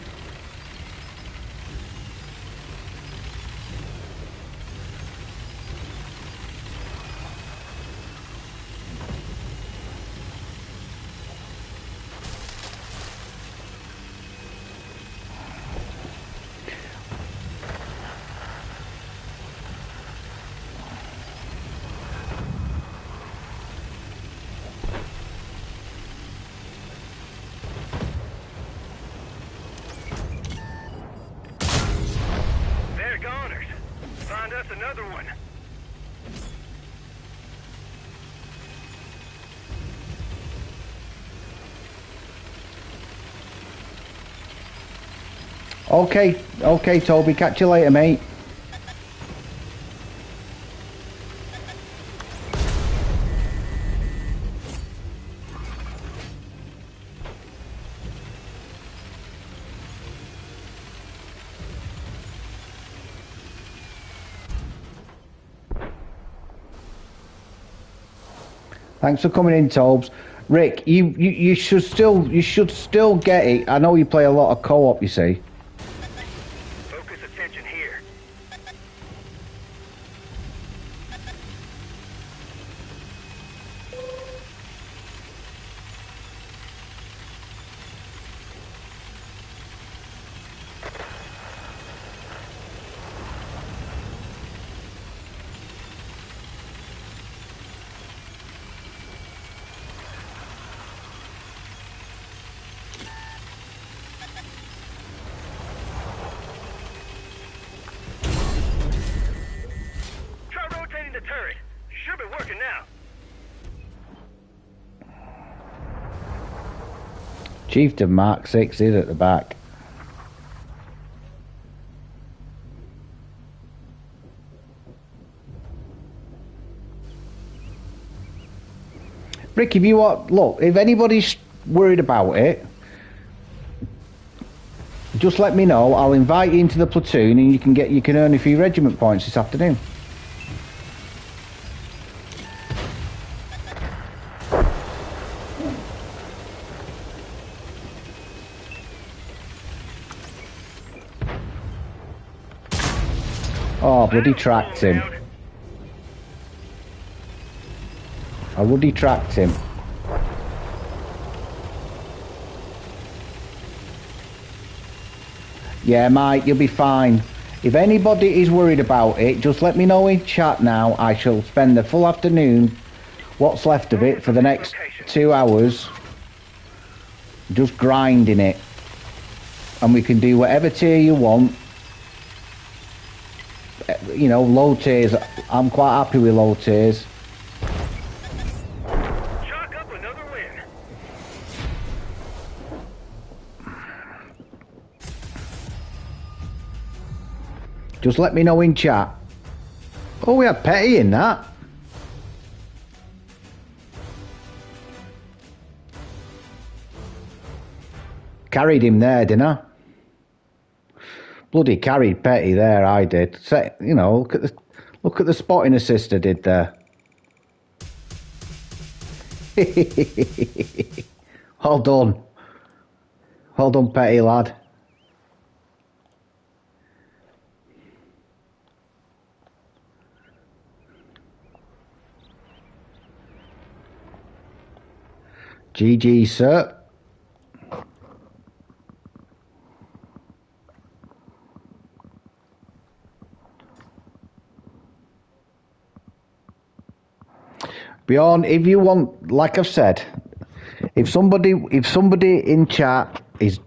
They're goners. Find us another one. Okay, Toby. Catch you later, mate. Thanks for coming in, Tobes. Rick, you should still get it. I know you play a lot of co-op, you see. Focus attention here. Try rotating the turret. Should be working now. Chieftain Mark 6 is at the back. Rick, if you want, look, if anybody's worried about it, just let me know. I'll invite you into the platoon, and you can earn a few regiment points this afternoon. Oh, bloody tracked him. I bloody tracked him. Yeah, Mike, you'll be fine. If anybody is worried about it, just let me know in chat now. I shall spend the full afternoon, what's left of it, for the next 2 hours, just grinding it. And we can do whatever tier you want. You know, low tiers. I'm quite happy with low tiers. Chalk up another win. Just let me know in chat. Oh, we had Petty in that. Carried him there, didn't I? Bloody carried Petty there, I did. So, you know, look at the spotting assist I did there. Well done. Well done, Petty lad. GG, sir. Bjorn, if you want, like I've said, if somebody in chat is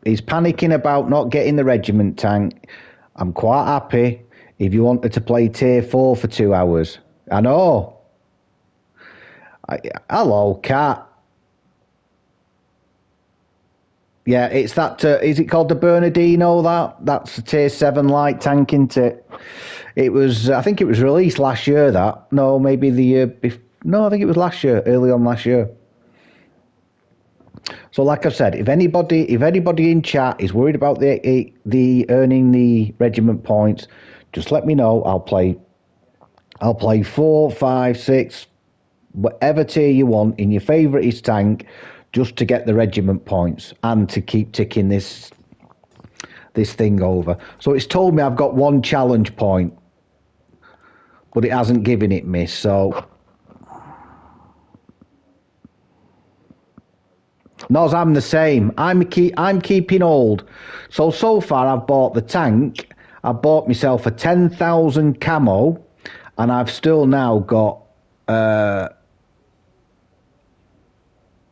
panicking about not getting the regiment tank, I'm quite happy if you wanted to play tier 4 for 2 hours. I know. Hello, cat. Yeah, it's that. Is it called the Bernardino? That's a tier 7 light tank, isn't it? It was. I think it was released last year. That no, maybe the year before. No, I think it was last year, early on last year. So, like I said, if anybody in chat is worried about the earning the regiment points, just let me know. I'll play 4, 5, 6, whatever tier you want in your favourite tank, just to get the regiment points and to keep ticking this thing over. So it's told me I've got 1 challenge point, but it hasn't given it me. So. Noz, I'm the same. I'm keeping old. So far I've bought the tank. I've bought myself a 10,000 camo, and I've still now got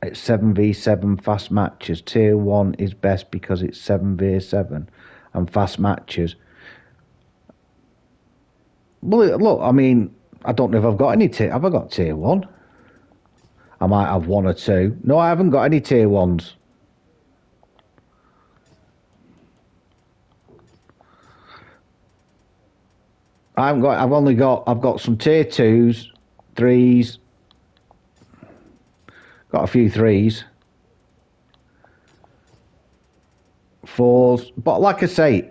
it's 7v7 fast matches. Tier 1 is best because it's 7v7 and fast matches. Well, look, I mean, I don't know if I've got any tier. Have I got tier 1? I might have 1 or 2. No, I haven't got any tier 1s. I've got some tier 2s, 3s. Got a few 3s. 4s. But like I say,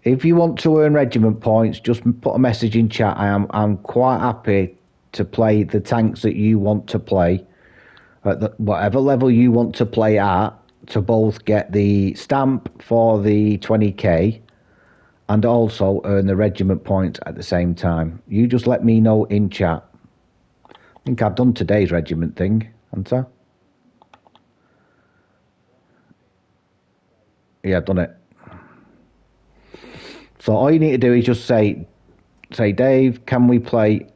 if you want to earn regiment points, just put a message in chat. I'm quite happy to play the tanks that you want to play at whatever level you want to play at, to both get the stamp for the 20k and also earn the regiment points at the same time. You just let me know in chat. I think I've done today's regiment thing, haven't I? Yeah, I've done it. So all you need to do is just say Dave, can we play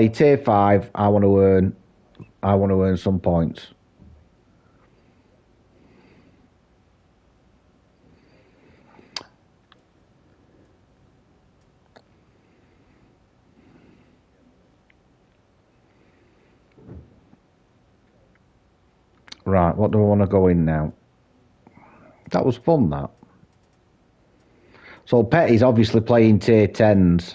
tier 5? I want to earn some points. Right, what do I want to go in now? That was fun, that. So Petty's obviously playing tier 10s.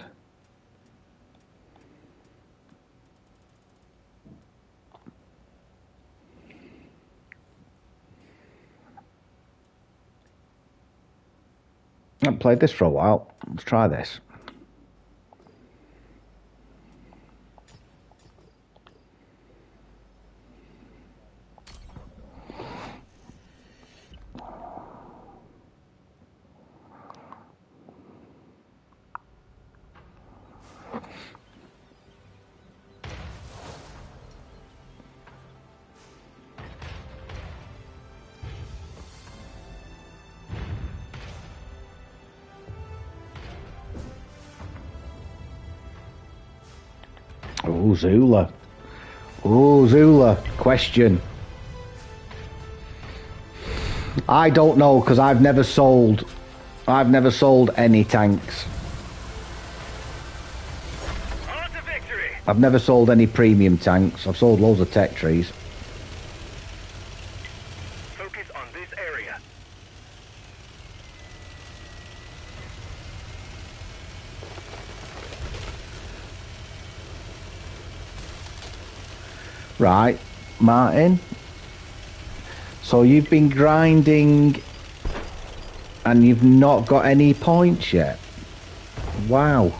I haven't played this for a while. Let's try this. Oh, Zula. Oh, Zula. Question. I don't know, because I've never sold any tanks. On to victory. I've never sold any premium tanks. I've sold loads of tech trees. Focus on this area. Right, Martin. So you've been grinding and you've not got any points yet. Wow.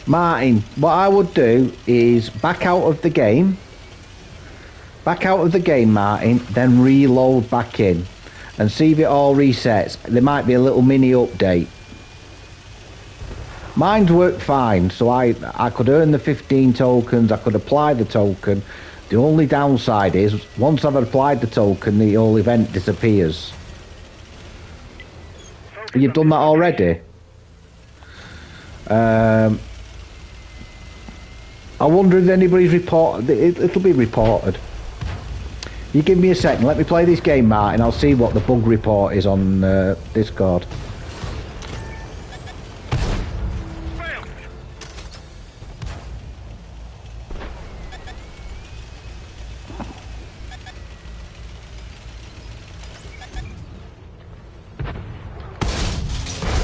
Martin, what I would do is back out of the game. Back out of the game, Martin, then reload back in and see if it all resets. There might be a little mini update. Mine's worked fine, so I could earn the 15 tokens, I could apply the token. The only downside is, once I've applied the token, the whole event disappears. You've done that already? I wonder if anybody's reported. It'll be reported. You give me a second, let me play this game, Martin. I'll see what the bug report is on Discord.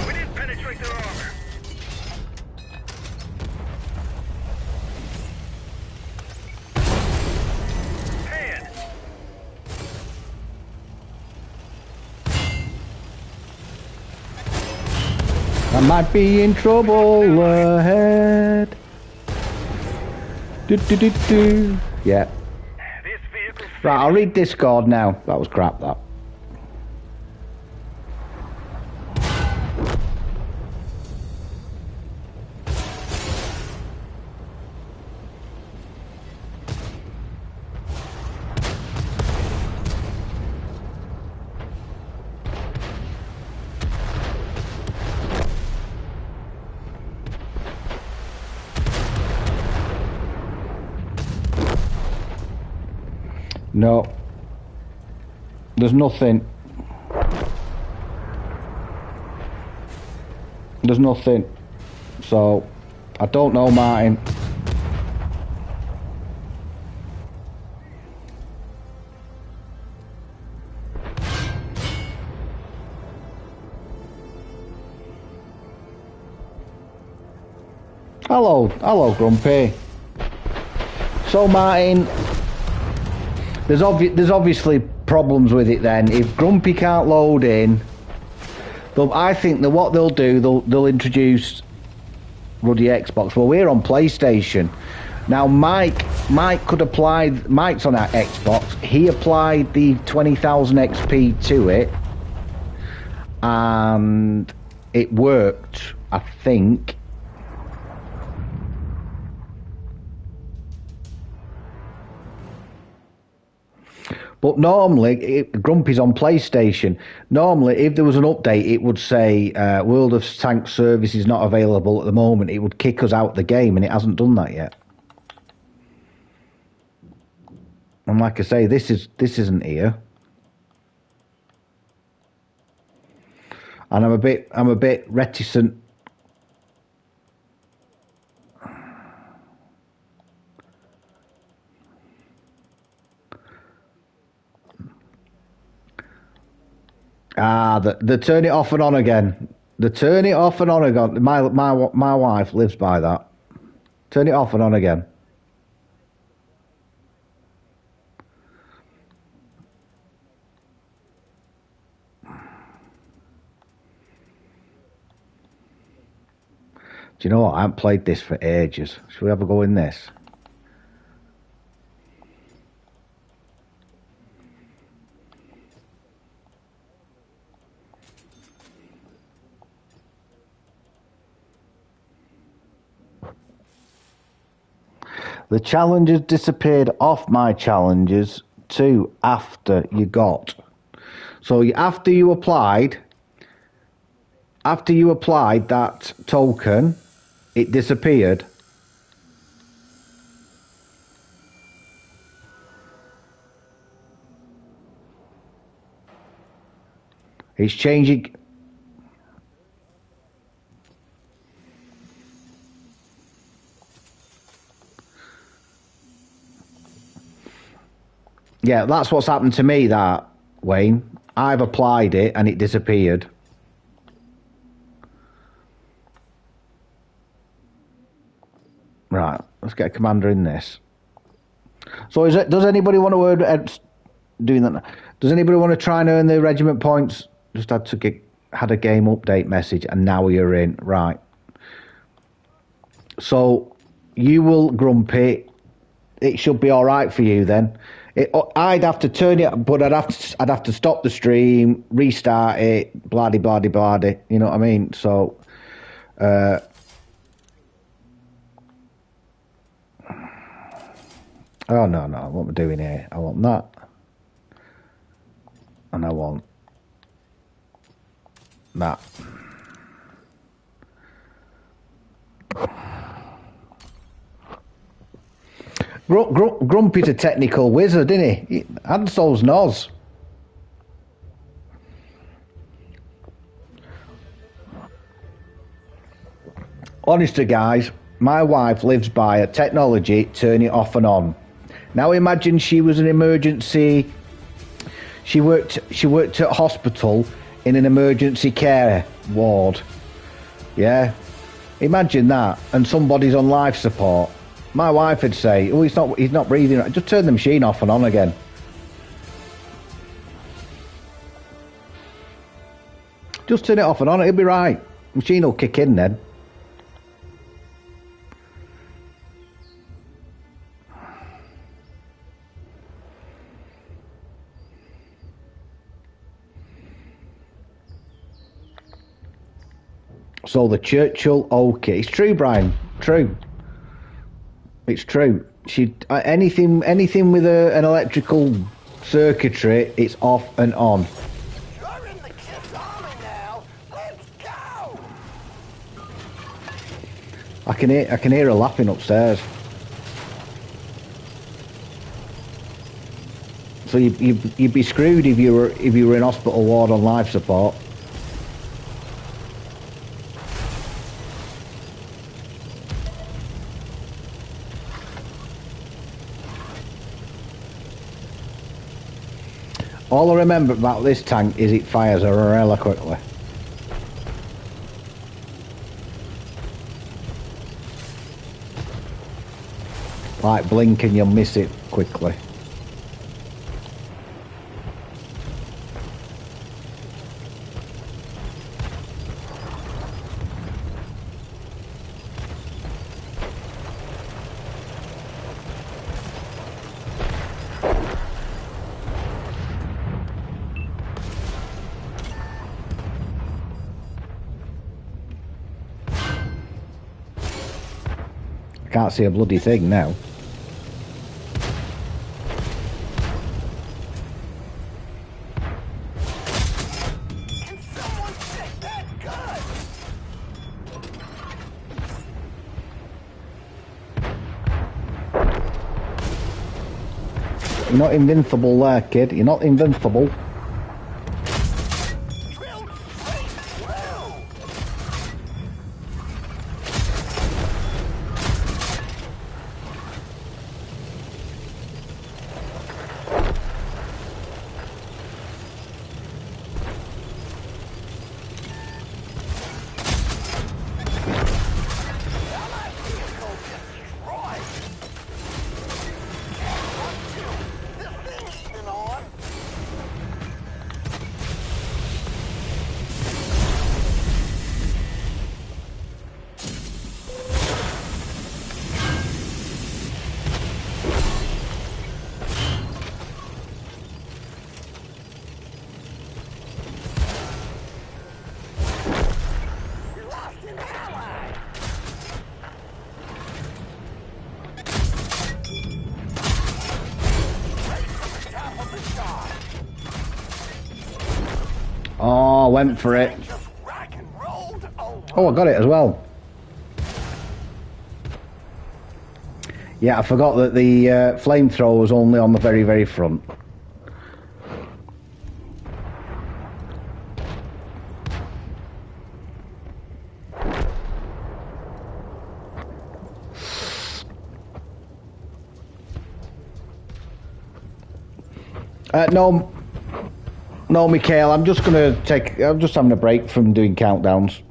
We didn't penetrate their armor. Hand. I might be in trouble ahead. Do. Yeah. This vehicle's Right, I'll read Discord now. That was crap, that. No. There's nothing. There's nothing. So, I don't know, Martin. Hello, Grumpy. So, Martin, there's obviously problems with it. Then, if Grumpy can't load in, I think that what they'll do, they'll introduce Ruddy Xbox. Well, we're on PlayStation now. Mike could apply. Mike's on our Xbox. He applied the 20,000 XP to it, and it worked, I think. But normally, Grumpy's on PlayStation. Normally, if there was an update, it would say World of Tanks service is not available at the moment. It would kick us out the game, and it hasn't done that yet. And like I say, this isn't here. And I'm a bit reticent. The turn it off and on again. The turn it off and on again. My wife lives by that. Turn it off and on again. Do you know what? I haven't played this for ages. Should we have a go in this? The challenges disappeared off my challenges too after you got. So after you applied that token, it disappeared. It's changing. Yeah, that's what's happened to me, that, Wayne. I've applied it and it disappeared. Right, let's get a commander in this. So does anybody want to earn doing that? Does anybody want to try and earn the regiment points? Just had a game update message, and now you're in. Right. So you will Grumpy. It should be all right for you then. I'd have to turn it, but I'd have to stop the stream, restart it, bloody. You know what I mean? So. Oh no! What am I doing here? I want that, and I want that. Grumpy's a technical wizard, isn't he? And so's Noz. Honestly, guys, my wife lives by a technology, turn it off and on. Now imagine she was an emergency. She worked at hospital in an emergency care ward. Yeah, imagine that, and somebody's on life support. My wife would say, "Oh, he's not breathing right. Just turn the machine off and on again." Just turn it off and on. It'll be right. Machine will kick in then. So the Churchill, okay, it's true, Brian. True. It's true. She anything with an electrical circuitry, it's off and on. You're in the Kiss Army now. Let's go. I can hear her laughing upstairs. So you'd be screwed if you were in hospital ward on life support. All I remember about this tank is it fires really quickly. Like blink and you'll miss it quickly. Can't see a bloody thing now. Can someone check that gun? You're not invincible there, kid. You're not invincible. Drilled straight through. Oh, I went for it. Oh, I got it as well. Yeah, I forgot that the flamethrower was only on the very, very front. No, Mikhail, I'm just having a break from doing countdowns.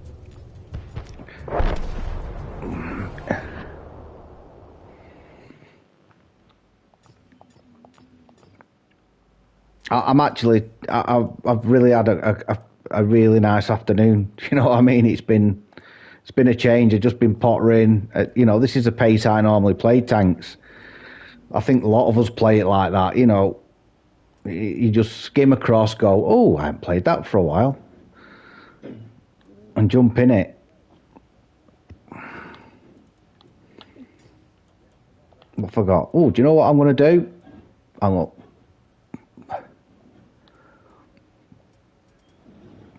I'm actually, I've really had a really nice afternoon. You know what I mean? It's been a change. I've just been pottering. You know, this is a pace I normally play tanks. I think a lot of us play it like that. You know, you just skim across, go, oh, I haven't played that for a while, and jump in it. I forgot. Oh, do you know what I'm going to do?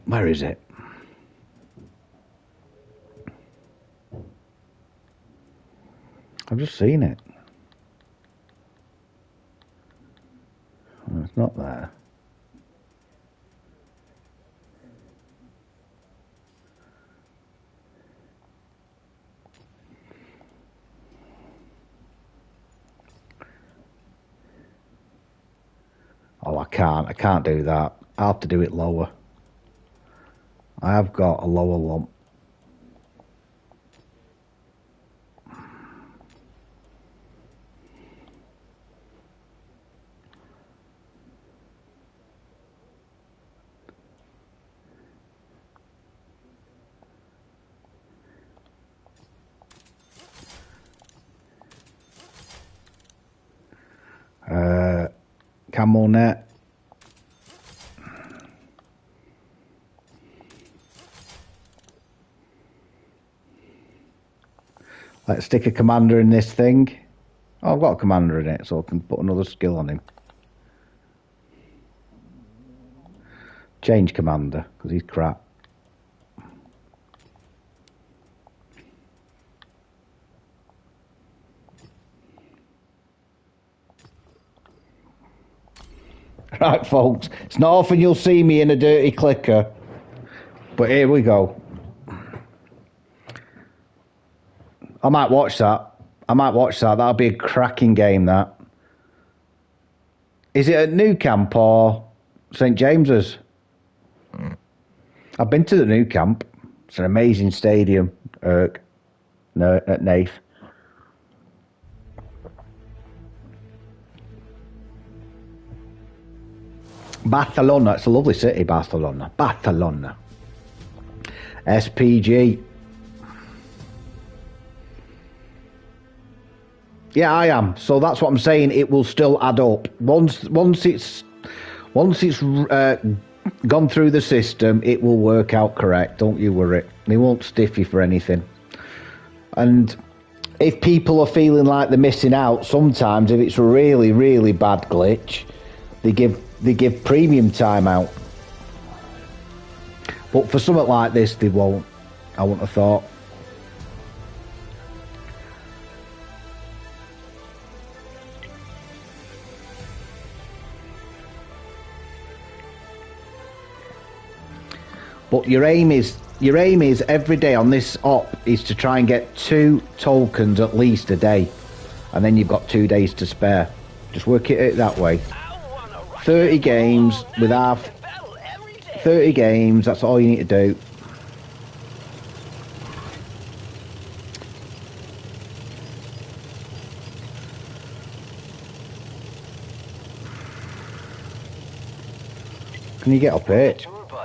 Where is it? I've just seen it. Oh, it's not there. Oh, I can't do that. I have to do it lower. I have got a lower lump. Camo net. Let's stick a commander in this thing. Oh, I've got a commander in it, so I can put another skill on him. Change commander, because he's crap. Right, folks, it's not often you'll see me in a dirty clicker, but here we go. I might watch that. That'll be a cracking game, that. Is it at New Camp or St. James's? I've been to the New Camp. It's an amazing stadium, at Nath. Barcelona, it's a lovely city, Barcelona. SPG. Yeah, I am. So that's what I'm saying. It will still add up. Once it's gone through the system, it will work out correct. Don't you worry. They won't stiff you for anything. And if people are feeling like they're missing out, sometimes if it's a really, really bad glitch, they give premium time out. But for something like this, they won't. I wouldn't have thought. But your aim is every day on this op is to try and get 2 tokens at least a day, and then you've got 2 days to spare. Just work it that way. 30 games with half. 30 games. That's all you need to do. Can you get up here?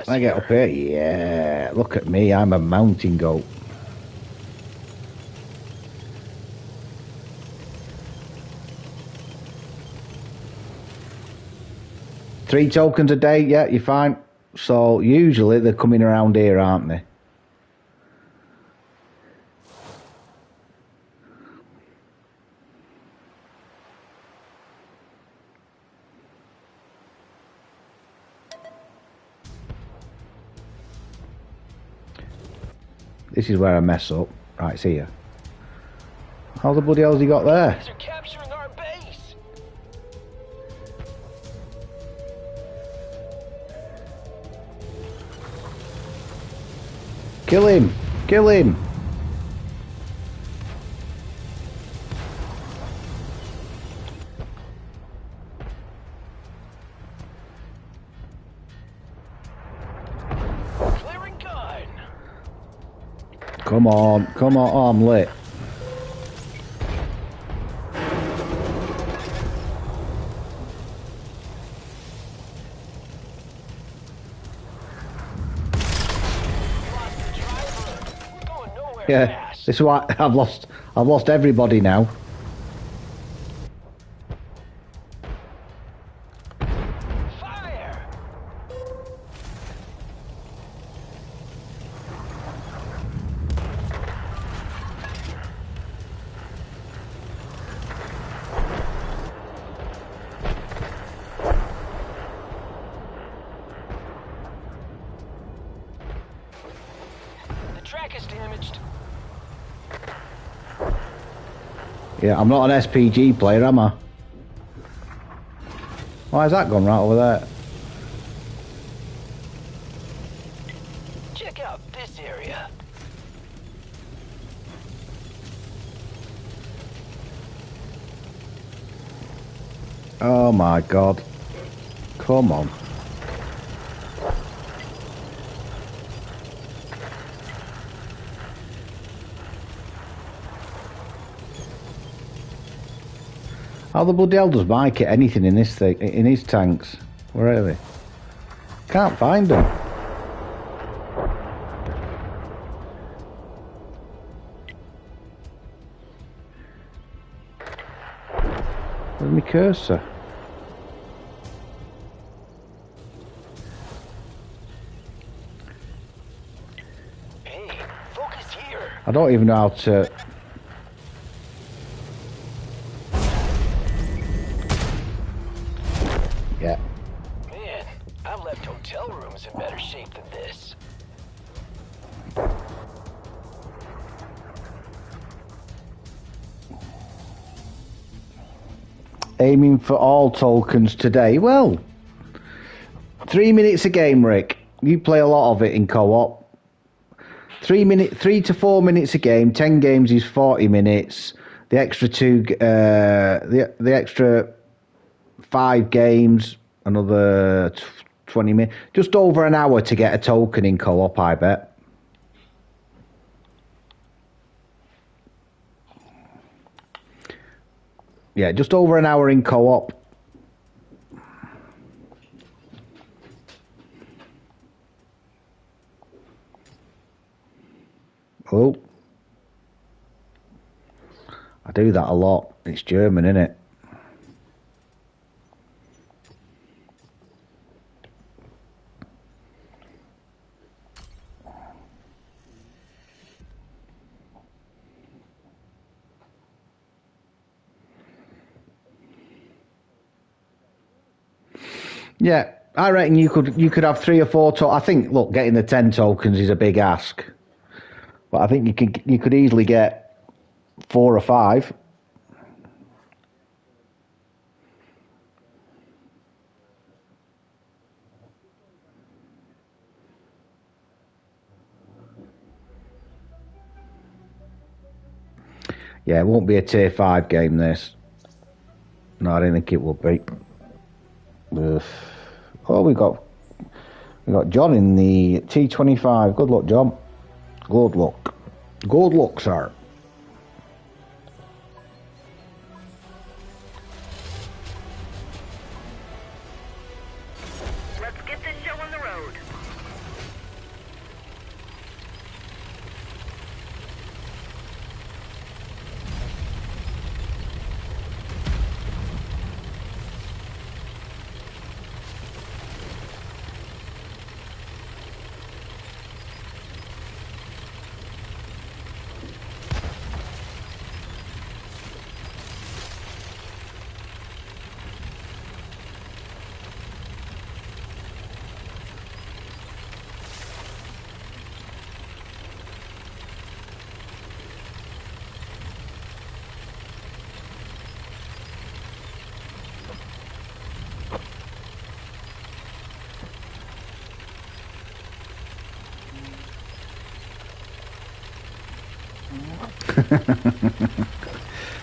Can I get up here? Yeah, look at me, I'm a mountain goat. Three tokens a day, yeah, you're fine. So usually they're coming around here, aren't they? This is where I mess up. Right, see ya. How the bloody hell's he got there? They're capturing our base. Kill him! Kill him! Clearing gun. Come on, come on, oh, I'm lit. Yeah, fast. this is why I've lost everybody now. Fire! The track is damaged. Yeah, I'm not an SPG player, am I? Why has that gone right over there? Check out this area. Oh my god. Come on. How the bloody hell does Mike get anything in this thing, in his tanks? Where are they? Can't find them. Where's my cursor? Hey, focus here. I don't even know how to... Yeah. Man, I've left hotel rooms in better shape than this. Aiming for all tokens today. Well, 3 minutes a game, Rick. You play a lot of it in co-op. 3 to 4 minutes a game. 10 games is 40 minutes. The extra the extra 5 games, another 20 minutes. Just over an hour to get a token in co-op, I bet. Yeah, just over an hour in co-op. Oh. I do that a lot. It's German, isn't it? Yeah, I reckon you could have 3 or 4 I think, look, getting the 10 tokens is a big ask. But I think you could easily get 4 or 5. Yeah, it won't be a tier 5 game, this. No, I don't think it will be. Ugh. Oh, we got John in the T25. Good luck, John. Good luck. Good luck, sir. Let's get this show on the road.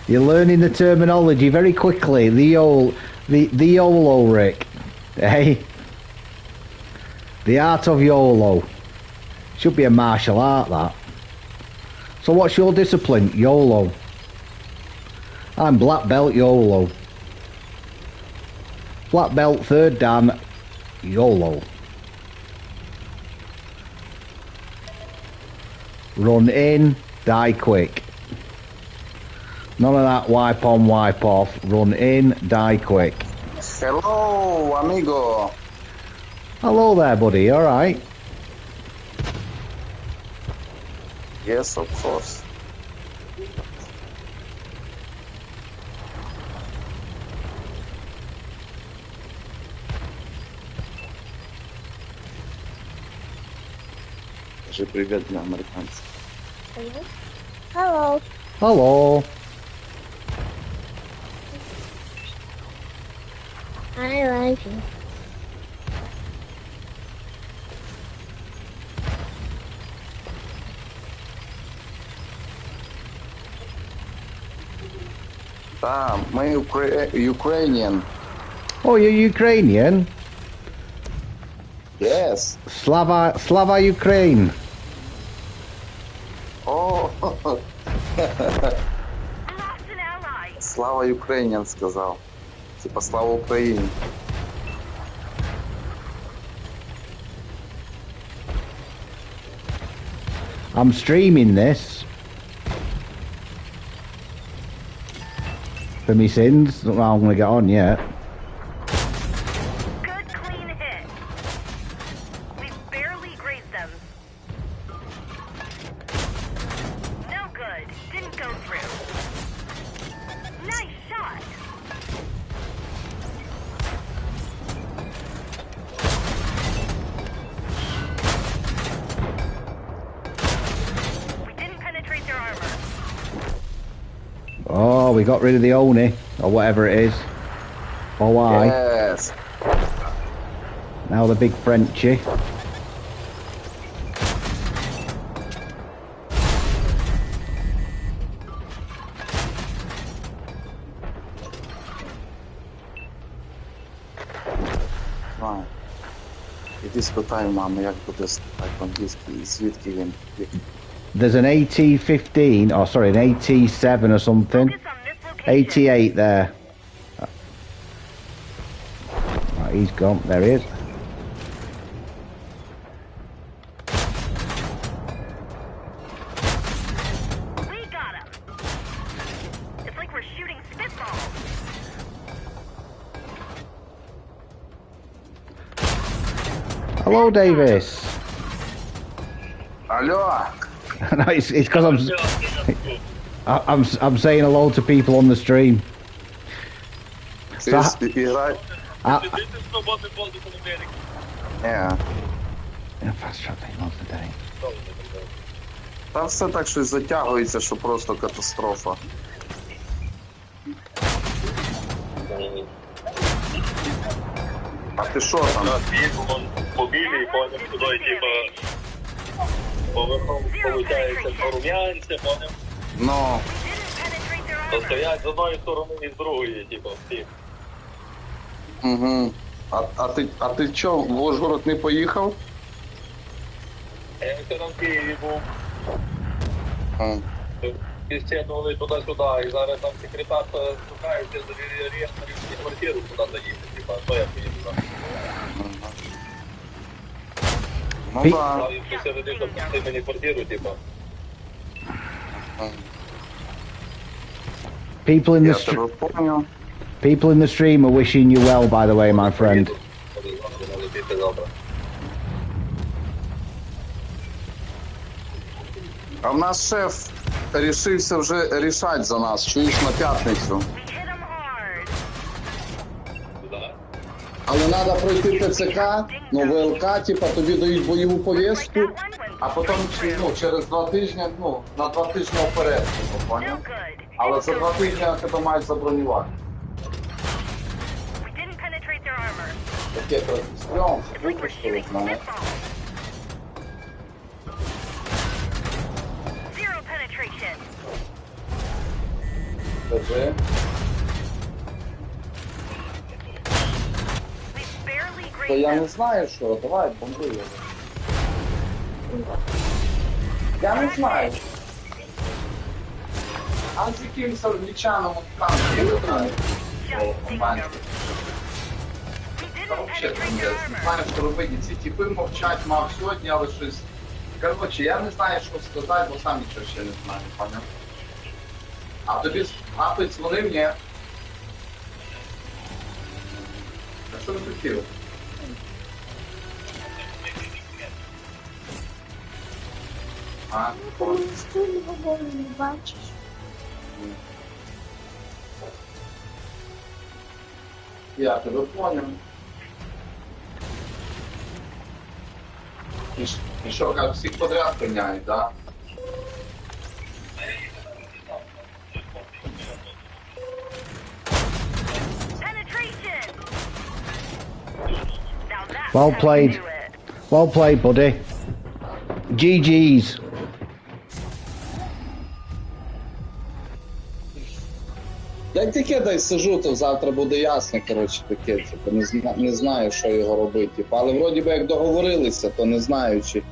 You're learning the terminology very quickly. The YOLO, Rick. Hey? The art of YOLO. Should be a martial art, that. So what's your discipline? YOLO. I'm black belt YOLO. Black belt 3rd dan YOLO. Run in, Die quick. None of that wipe on, wipe off. Run in, die quick. Hello, amigo. Hello there, buddy. All right. Yes, of course. Скажи привет для американцев. Hello. Hello. I like you. Да, мы Ukrainian. Oh, you're Ukrainian? Yes. Slava Ukraine. О, Lost an ally. слава Ukrainian сказал. Типа слава Украине. I'm streaming this. For me sins. Not that I'm going to get on yet. Good clean hit. We barely grazed them. No good. Didn't go through. Nice shot. We didn't penetrate their armor. Oh, we got rid of the Oni. Or whatever it is. Or why. Yes. Now the big Frenchie. Знаю. Іди спитай у мами, як буде так по-англійськи, і звідки він. There's an AT-15, or sorry, an AT-7 or something. Focus on this location. 88 there. Right, he's gone. There he is. We got him. It's like we're shooting spitballs. Hello, Davis. Алло! No, it's because I'm saying hello to people on the stream. Ти So, грай? I, Ні. fast traveling lots a day. Та все так щось затягується, що просто катастрофа. А ти що там? Побили, понял, туди, типа, поверхом, получається, по рум'янці, понял, Ну, Didn't penetrate their то armor. стоять з одної сторони і з другої, типа, всі. угу. А ти чо, в Ужгород не поїхав? Я вчора в Києві був, М. підстягнули туди-сюди, і зараз там секретар шукається за рієстрів і квартиру туди заїхати, типа, то я поїду, так. Ну Пі- так. Славі посередині, щоб пустити мені квартиру, типа. People in the Я тебе поняв. people in the stream are wishing you well, by the way, my friend. Летіти завтра. А в нас шеф рішився вже рішати за нас, чуєш, на п'ятницю. We hit them hard. Туди. Але треба пройти ТЦК, ну ВЛК, типа тобі дають бойову повістку, а потім через 2 тижні, на 2 тижні вперед, No поняв? good. Але за 2 тижні тебе мають забронювати. We didn't penetrate their armor. Таке трохи стрьом, It's like we're shooting мене. spitballs. Zero penetration. Скажи. We barely То grazed я them. не знаю, що, давай, бомби його. Я не знаю. А з якимось англічаном там, я не знаю. Just dinged them. We Та didn't взагалі, penetrate я their не armor. знаю, що робити. Ці тіпи мовчать, мав сьогодні, але щось Коротше, я не знаю, що сказати, бо сам нічого ще не знаю, поняв? А тобі хлопець дзвонив, ні? А що ти хотів? А? Ти його не бачиш. Я тебе понял. І що, як всіх подряд прийняють, да? Penetration! Now that's Well how you played. do it. Well played, buddy. GG's. Я тільки дай сижу, то завтра буде ясно, коротше, таке, типу, не знаю, що його робити, типу, але вроді би як договорилися, то не знаю, чи...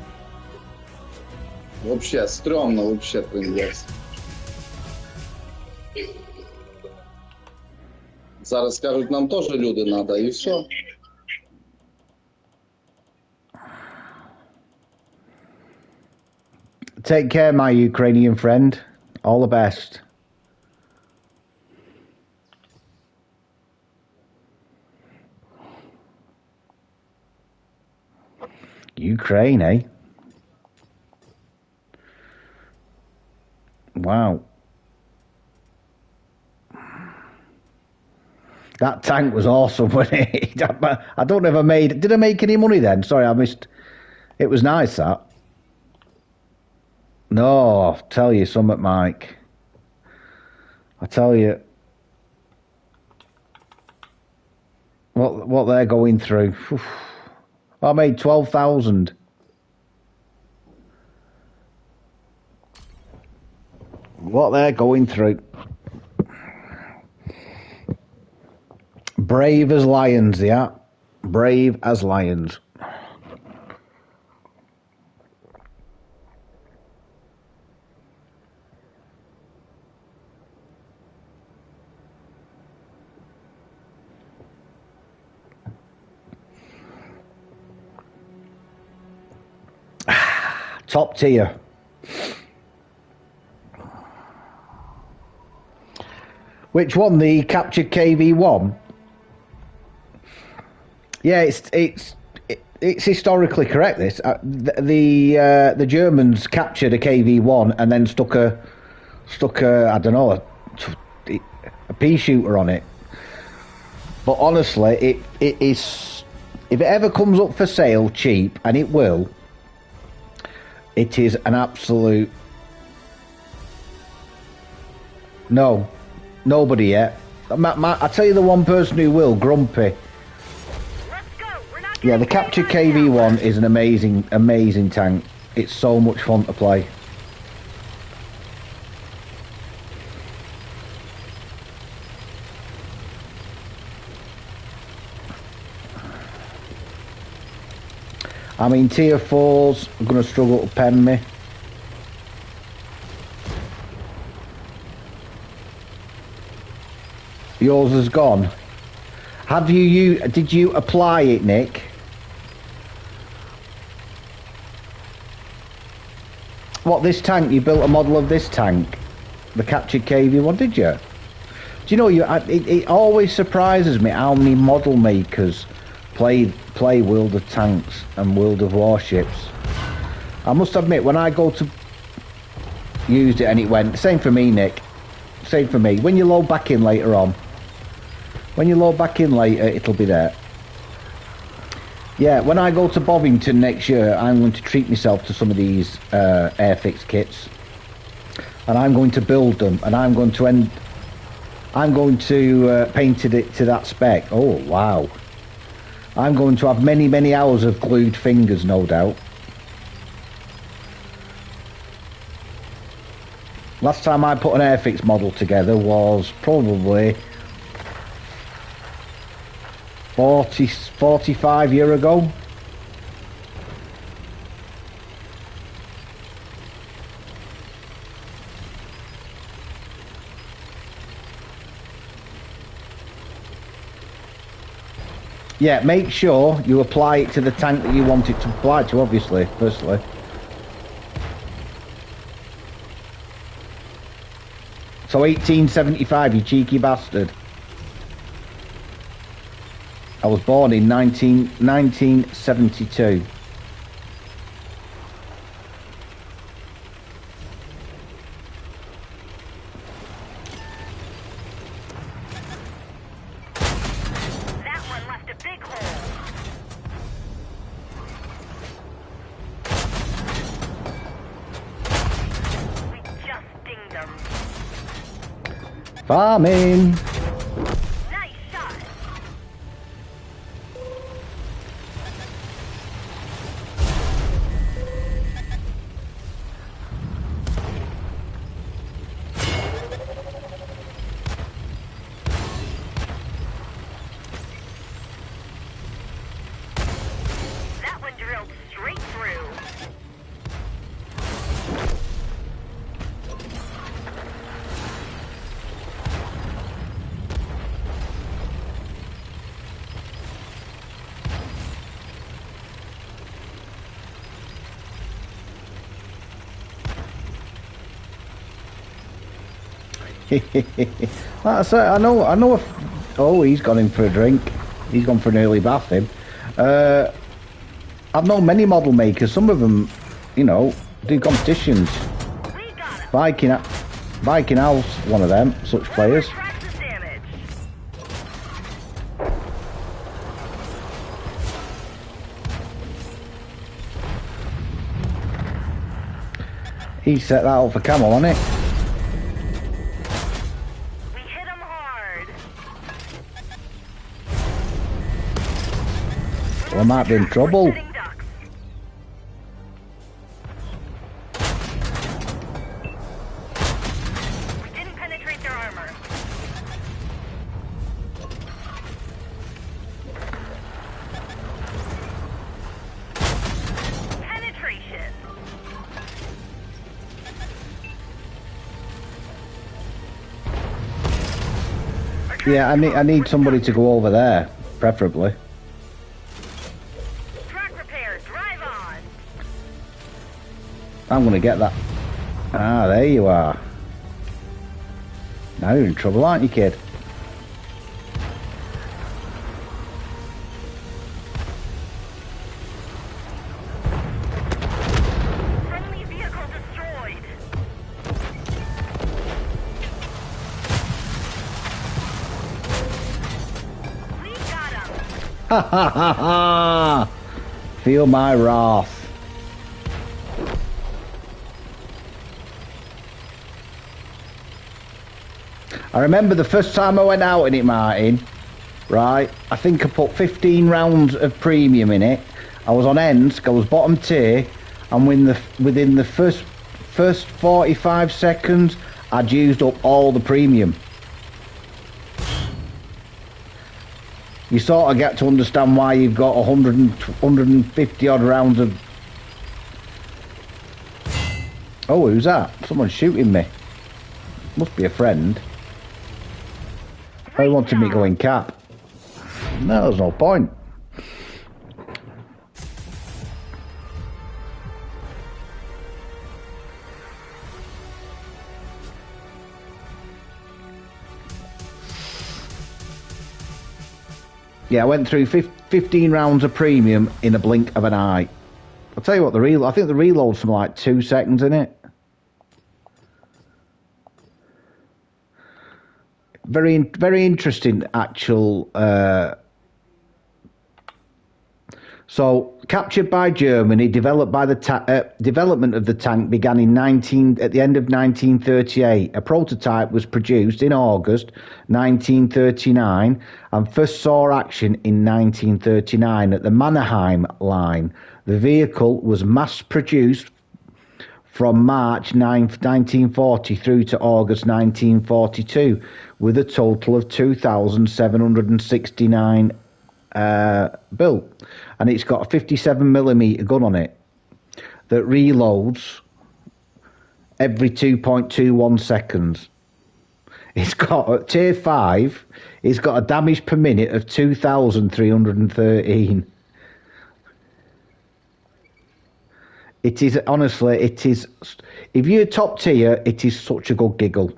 Вообще, стрьомно, вообще, трендець. Зараз скажуть, нам теж люди треба, і все. Take care, my Ukrainian friend. All the best. Ukraine, eh? Wow. That tank was awesome, wasn't it? I don't know if I made... Did I make any money then? Sorry, I missed... It was nice, that. No, I'll tell you something, Mike. I tell you... What they're going through. I made 12,000. What they're going through. Brave as lions, yeah. Brave as lions. Top tier. Which one? The captured KV-1? Yeah, it's historically correct. This the Germans captured a KV-1 and then stuck a I don't know a pea shooter on it. But honestly, it is, if it ever comes up for sale cheap, and it will, it is an absolute... No, nobody yet. I tell you the one person who will, Grumpy. Yeah, the Capture KV-1 is an amazing tank. It's so much fun to play. I mean, tier 4s are going to struggle to pen me. Yours has gone. Have did you apply it, Nick? What, this tank? You built a model of this tank? The Captured KV-1, did you? Do you know, it always surprises me how many model makers play World of Tanks and World of Warships. I must admit, when I go to use it and it went, same for me, Nick, same for me. When you load back in later on, it'll be there. Yeah, when I go to Bovington next year, I'm going to treat myself to some of these Airfix kits, and I'm going to build them, and I'm going to paint it to that spec. Oh wow! I'm going to have many hours of glued fingers, no doubt. Last time I put an Airfix model together was probably 45 years ago. Yeah, make sure you apply it to the tank that you want it to apply to, obviously, firstly. So 1875, you cheeky bastard. I was born in 1972. That one left a big hole. We just dinged them. Farming. Nice shot. That one drilled straight through. Like I say, I know. Oh, he's gone in for a drink. He's gone for an early bath. Him. I've known many model makers. Some of them, you know, do competitions. We got him. Viking House, one of them. Such players. Tracks is damaged. He set that up for Camel, on it. We hit him hard. Well, I might be in trouble. Setting ducks. We didn't penetrate their armor. Penetration. Yeah, I need somebody to go over there, preferably. Track repair. Drive on. I'm gonna get that. Ah, there you are. Now you're in trouble, aren't you, kid? Friendly vehicle destroyed. We got him. Ha ha ha ha! Feel my wrath. I remember the first time I went out in it, Martin, right? I think I put 15 rounds of premium in it. I was on Ensk, I was bottom tier, and within the first 45 seconds, I'd used up all the premium. You sort of get to understand why you've got 150 odd rounds of... Oh, who's that? Someone's shooting me. Must be a friend. They wanted me going cap. No, there's no point. Yeah, I went through 15 rounds of premium in a blink of an eye. I'll tell you what, I think the reload's from like 2 seconds in it. Very interesting actual. So, captured by Germany, developed by the development of the tank began at the end of 1938. A prototype was produced in August 1939 and first saw action in 1939 at the Mannerheim line. The vehicle was mass-produced from March 9th, 1940 through to August 1942, with a total of 2,769 built. And it's got a 57mm gun on it that reloads every 2.21 seconds. It's got, at tier 5, it's got a damage per minute of 2,313. It is, honestly, it is, if you're top tier, it is such a good giggle.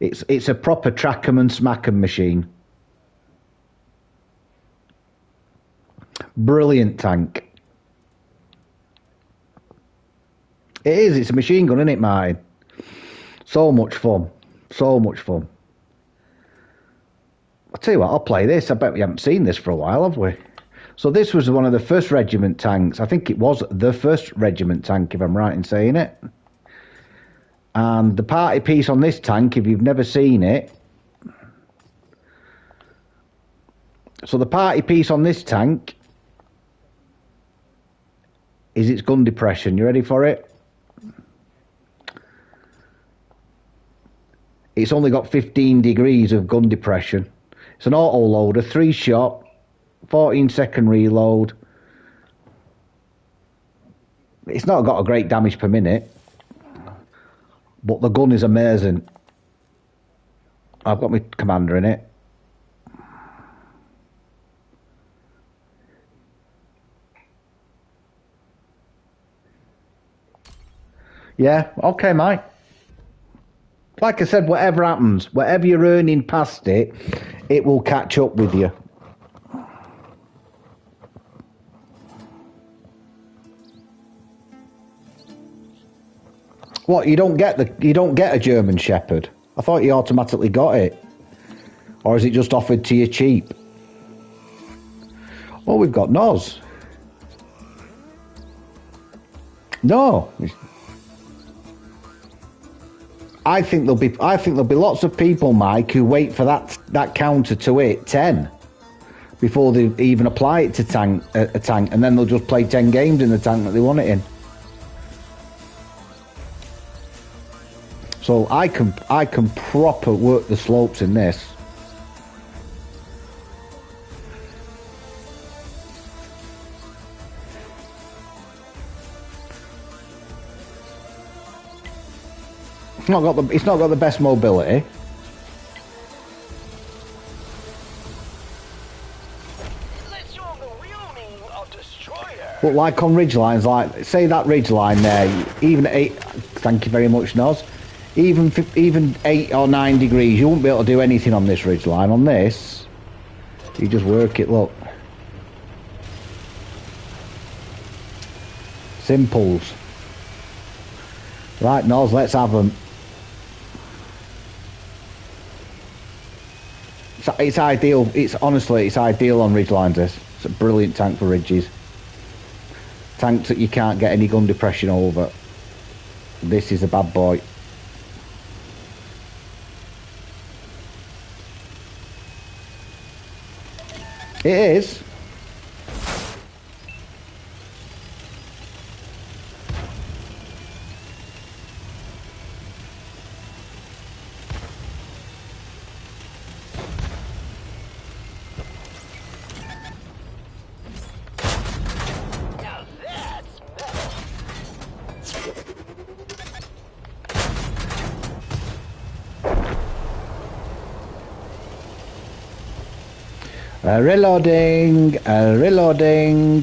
It's a proper track 'em and smack 'em machine. Brilliant tank. It is. It's a machine gun, isn't it, Martin? So much fun. So much fun. I'll tell you what, I'll play this. I bet we haven't seen this for a while, have we? So this was one of the first regiment tanks. I think it was the first regiment tank, if I'm right in saying it. And the party piece on this tank, if you've never seen it... So the party piece on this tank is its gun depression. You ready for it? It's only got 15 degrees of gun depression. It's an auto loader, 3-shot, 14-second reload. It's not got a great damage per minute, but the gun is amazing. I've got my commander in it. Yeah, okay, mate. Like I said, whatever happens, whatever you're earning past it, it will catch up with you. What, you don't get a German Shepherd? I thought you automatically got it. Or is it just offered to you cheap? Oh, we've got Noz. No. I think there'll be lots of people, Mike, who wait for that counter to hit 10 before they even apply it to a tank, and then they'll just play 10 games in the tank that they want it in. So I can proper work the slopes in this. It's not got the best mobility. Let's show 'em the real meaning of destroyer. But like on ridgelines, like say that ridgeline there, even 8. Thank you very much, Noz. Even 8 or 9 degrees, you won't be able to do anything on this ridgeline. On this, you just work it. Look, simples. Right, Noz, let's have them. It's ideal. Honestly, it's ideal on ridgelines. It's a brilliant tank for ridges. Tanks that you can't get any gun depression over. This is a bad boy. It is. Now that's metal. Reloading. Reloading.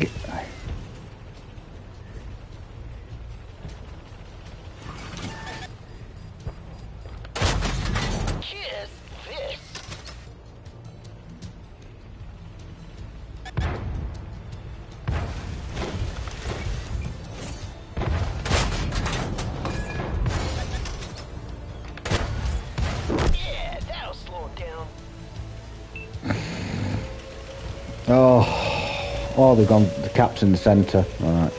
Kiss this. Yeah, that'll slow him down. Oh, they've gone. The cap's in the centre. All right.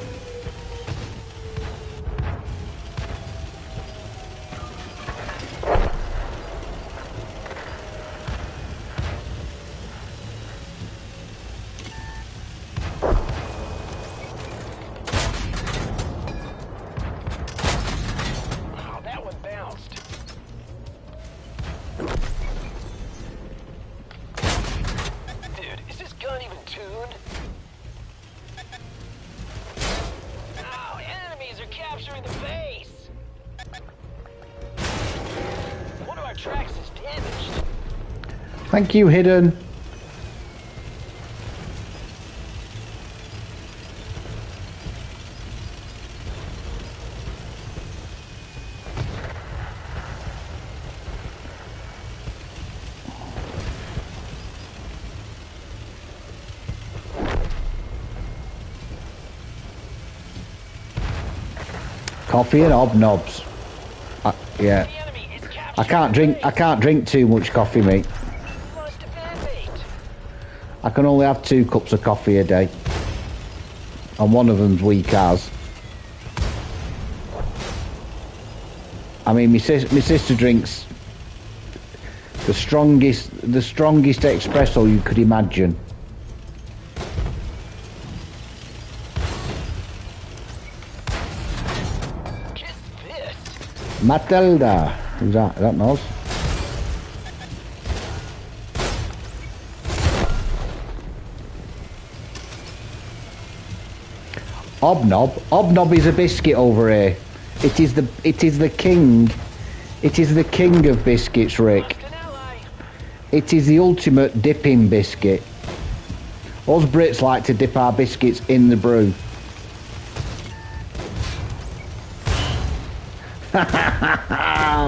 Oh, that one bounced. Dude, is this gun even tuned? Oh, enemies are capturing the base. One of our tracks is damaged. Thank you, Hidden. Coffee and hobnobs. Yeah. The enemy is I capturing can't drink too much coffee, mate. Lost a bandmate. I can only have 2 cups of coffee a day. And one of them's weak as. I mean, my sister drinks the strongest espresso you could imagine. Get this. Matilda. Who's that? Is that Noz? Hobnob is a biscuit over here. It is the king. It is the king of biscuits, Rick. Lost an ally. It is the ultimate dipping biscuit. Us Brits like to dip our biscuits in the brew.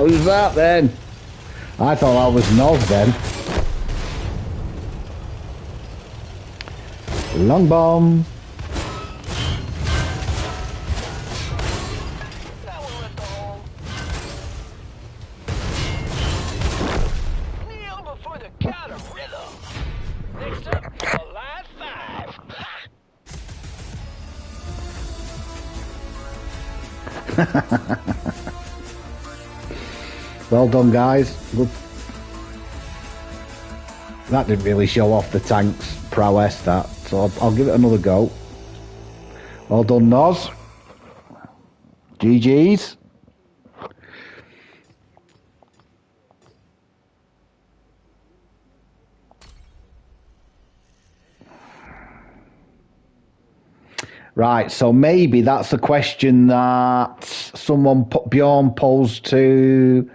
Who's that then? I thought that was Noz then. Long bomb. That one left the hole. Kneel before the god of rhythm. Next up, a live 5. Well done, guys. Good. That didn't really show off the tank's prowess, that. So I'll give it another go. Well done, Noz. GG's. Right, so maybe that's the question that someone Bjorn posed to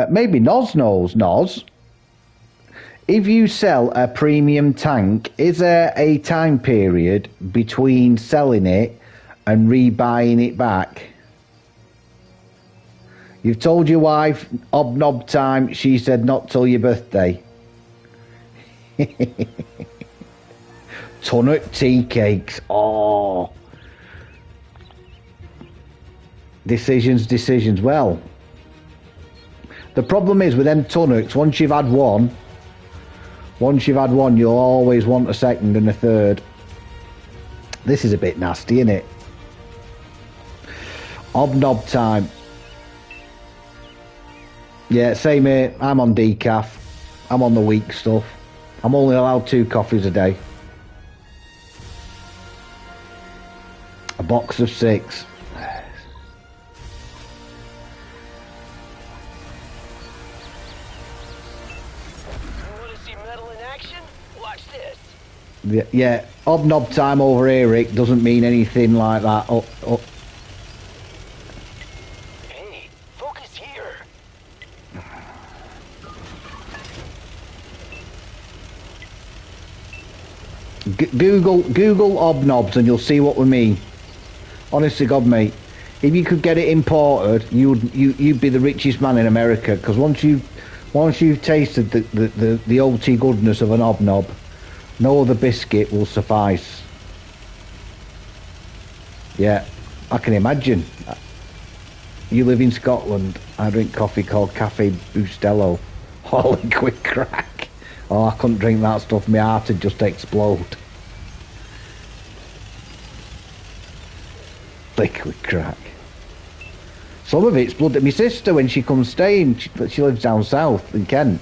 maybe Noz knows. Noz, if you sell a premium tank, is there a time period between selling it and rebuying it back? You've told your wife hobnob time, she said not till your birthday. Tunnock tea cakes. Oh. Decisions. Well, the problem is with them Tunnocks, once you've had one, you'll always want a second and a third. This is a bit nasty, isn't it? Hobnob time. Yeah, same here. I'm on decaf. I'm on the weak stuff. I'm only allowed 2 coffees a day. A box of 6. Want to see metal in action? Watch this. Yeah, hobnob time over here, Rick, doesn't mean anything like that. Hey, focus here. Google hobnobs and you'll see what we mean. Honest to God, mate. If you could get it imported, you'd be the richest man in America. Because once you've tasted the OT goodness of an hobnob, no other biscuit will suffice. Yeah, I can imagine. You live in Scotland. I drink coffee called Cafe Bustelo. Holy quick crack. Oh, I couldn't drink that stuff. My heart would just explode. Liquid crack. Some of it's blood. My sister, when she comes staying, she lives down south in Kent.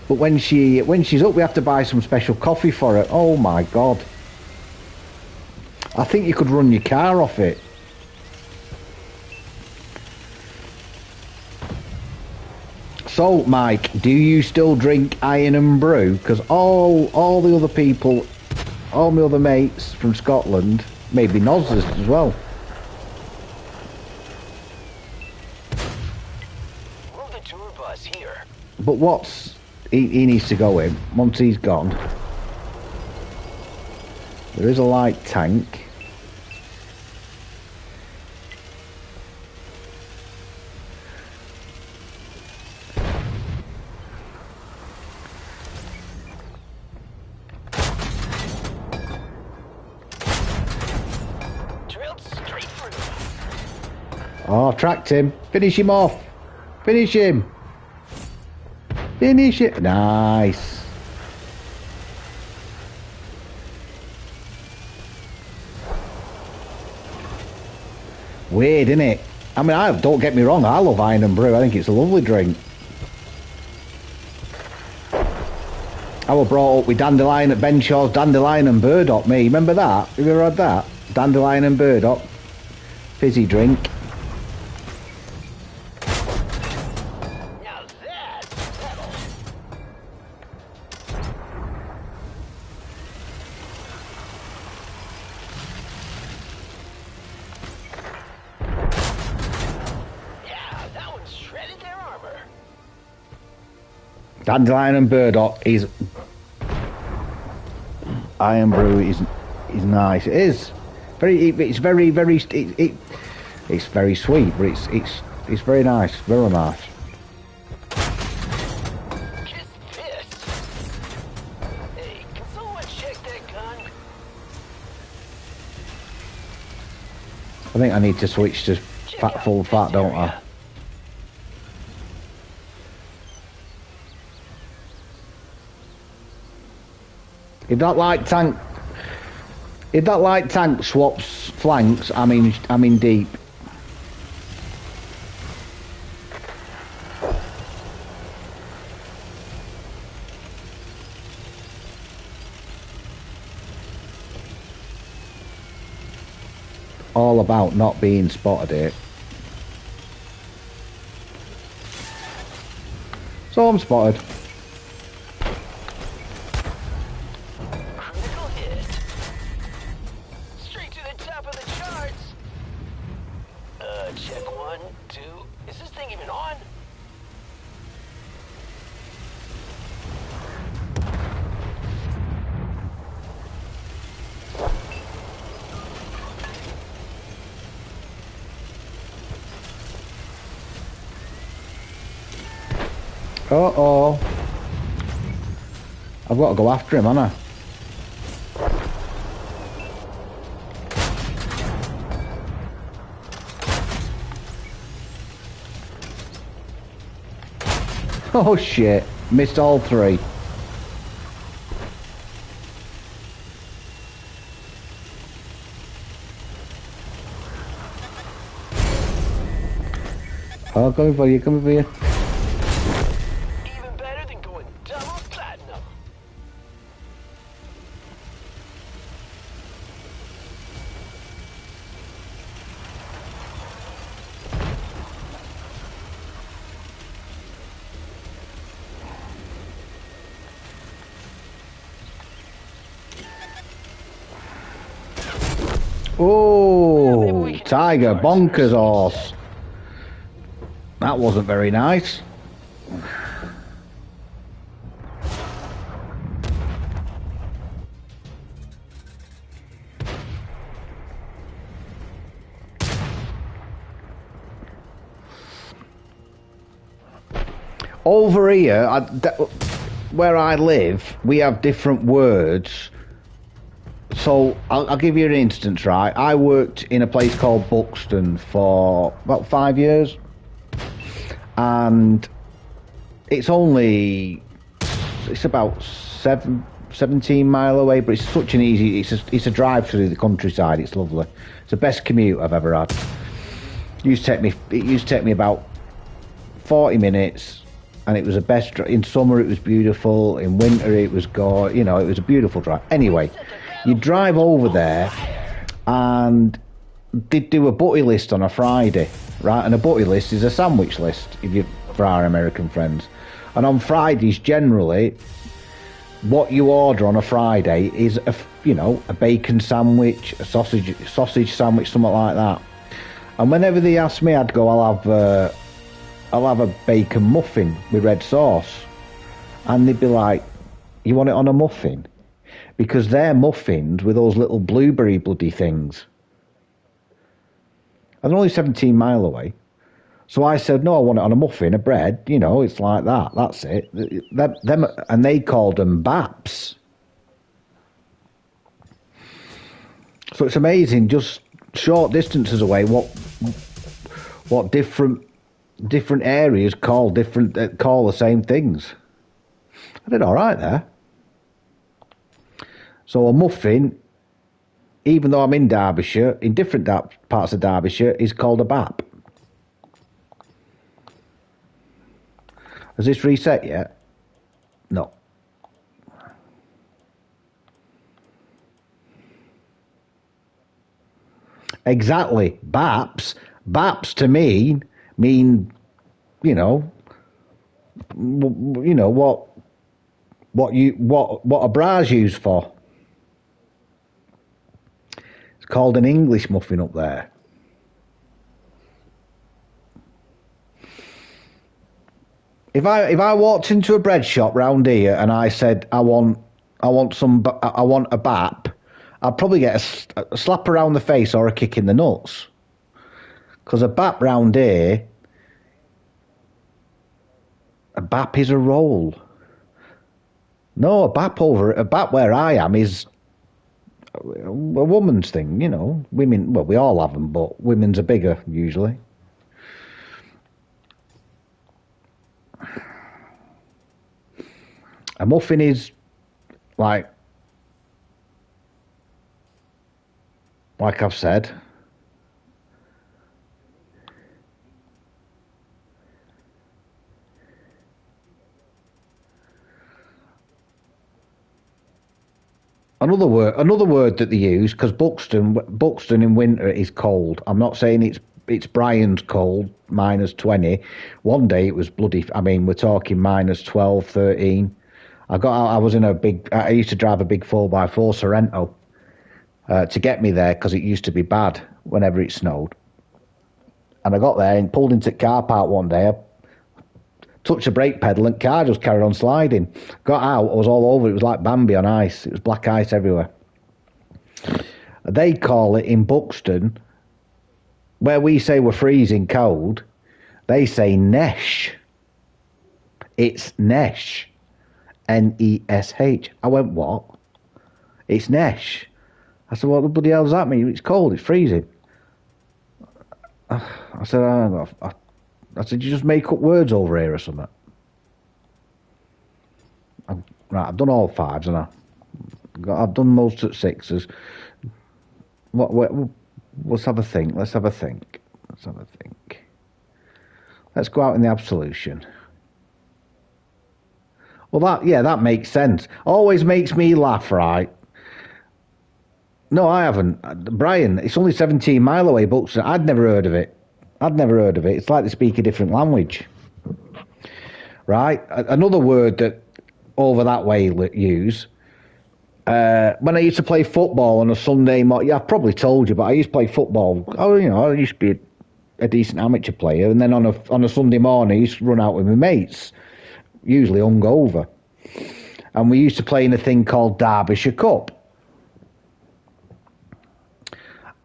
But when she's up, we have to buy some special coffee for her. Oh my God. I think you could run your car off it. So, Mike, do you still drink iron and brew? Because all the other people, all my other mates from Scotland, maybe Nozzers as well. Move the tour bus here. But he needs to go in. Once he's gone, there is a light tank. Oh, I've tracked him. Finish him off. Finish him. Finish it. Nice. Weird, isn't it? I mean, don't get me wrong, I love Iron and Brew. I think it's a lovely drink. I was brought up with dandelion at Ben Shaw's Dandelion and Burdock, me. Remember that? Have you ever had that? Dandelion and Burdock. Fizzy drink. Now that's metal. Yeah, that one shredded their armor. Dandelion and Burdock is... Iron Brew is nice. It is. It's very sweet, but it's very nice. Very nice. Just pissed. Hey, can someone check that gun? I think I need to switch to full fat, don't I? If that light tank swaps flanks, I'm in deep. All about not being spotted here. So I'm spotted. Critical hit. Straight to the top of the charts. Check 1, 2. Is this thing even on? Uh-oh. I've got to go after him, haven't I? Oh shit, missed all three. Oh, coming for you, coming for you. Even better than going double platinum. Oh, tiger, bonkers horse. That wasn't very nice. Over here, where I live, we have different words. So I'll give you an instance, right? I worked in a place called Buxton for about 5 years, and it's about 17 mile away, but it's such an easy, it's a drive through the countryside. It's lovely. It's the best commute I've ever had. It used to take me about 40 minutes, and it was the best. In summer it was beautiful, in winter it was it was a beautiful drive. Anyway, you drive over there, and they'd do a butty list on a Friday, right? And a butty list is a sandwich list, for our American friends. And on Fridays, generally, what you order on a Friday is a bacon sandwich, a sausage sandwich, something like that. And whenever they ask me, I'd go, I'll have a bacon muffin with red sauce. And they'd be like, you want it on a muffin? Because they're muffins with those little blueberry bloody things. And they're only 17 mile away. So I said, no, I want it on a muffin, a bread, it's like that. That's it. And they called them baps. So it's amazing, just short distances away, what different areas call call the same things. I did all right there. So a muffin, even though I'm in Derbyshire, in different parts of Derbyshire, is called a bap. Has this reset yet? No. Exactly. Baps to me mean, you know what a bra's used for. It's called an English muffin up there. If I walked into a bread shop round here and I said I want a bap, I'd probably get a slap around the face or a kick in the nuts. Because a bap round here, a bap is a roll. No, a bap where I am is a woman's thing, you know. Women, well, we all have them, but women's are bigger usually. A muffin is like I've said. Another word that they use, because Buxton in winter is cold. I'm not saying it's Brian's cold, -20. One day it was bloody. I mean, we're talking -12, 13. I used to drive a big 4x4 Sorrento to get me there because it used to be bad whenever it snowed. And I got there and pulled into the car park one day. I touched the brake pedal and car just carried on sliding. Got out, I was all over. It was like Bambi on ice. It was black ice everywhere. They call it in Buxton, where we say we're freezing cold, they say nesh. It's nesh. Nesh. I went, what? It's nesh. I said, what the bloody hell does that mean? It's cold, it's freezing. I said, I said, you just make up words over here or something. I've done all fives, and I've done most at sixes. Let's have a think. Let's go out in the absolution. Well, that makes sense. Always makes me laugh, right? No, I haven't. Brian, it's only 17 mile away, Buxton. I'd never heard of it. It's like they speak a different language. Right? Another word that over that way use, when I used to play football on a Sunday morning, I've probably told you, but I used to play football. I used to be a decent amateur player, and then on a Sunday morning, I used to run out with my mates, usually hungover. And we used to play in a thing called Derbyshire Cup.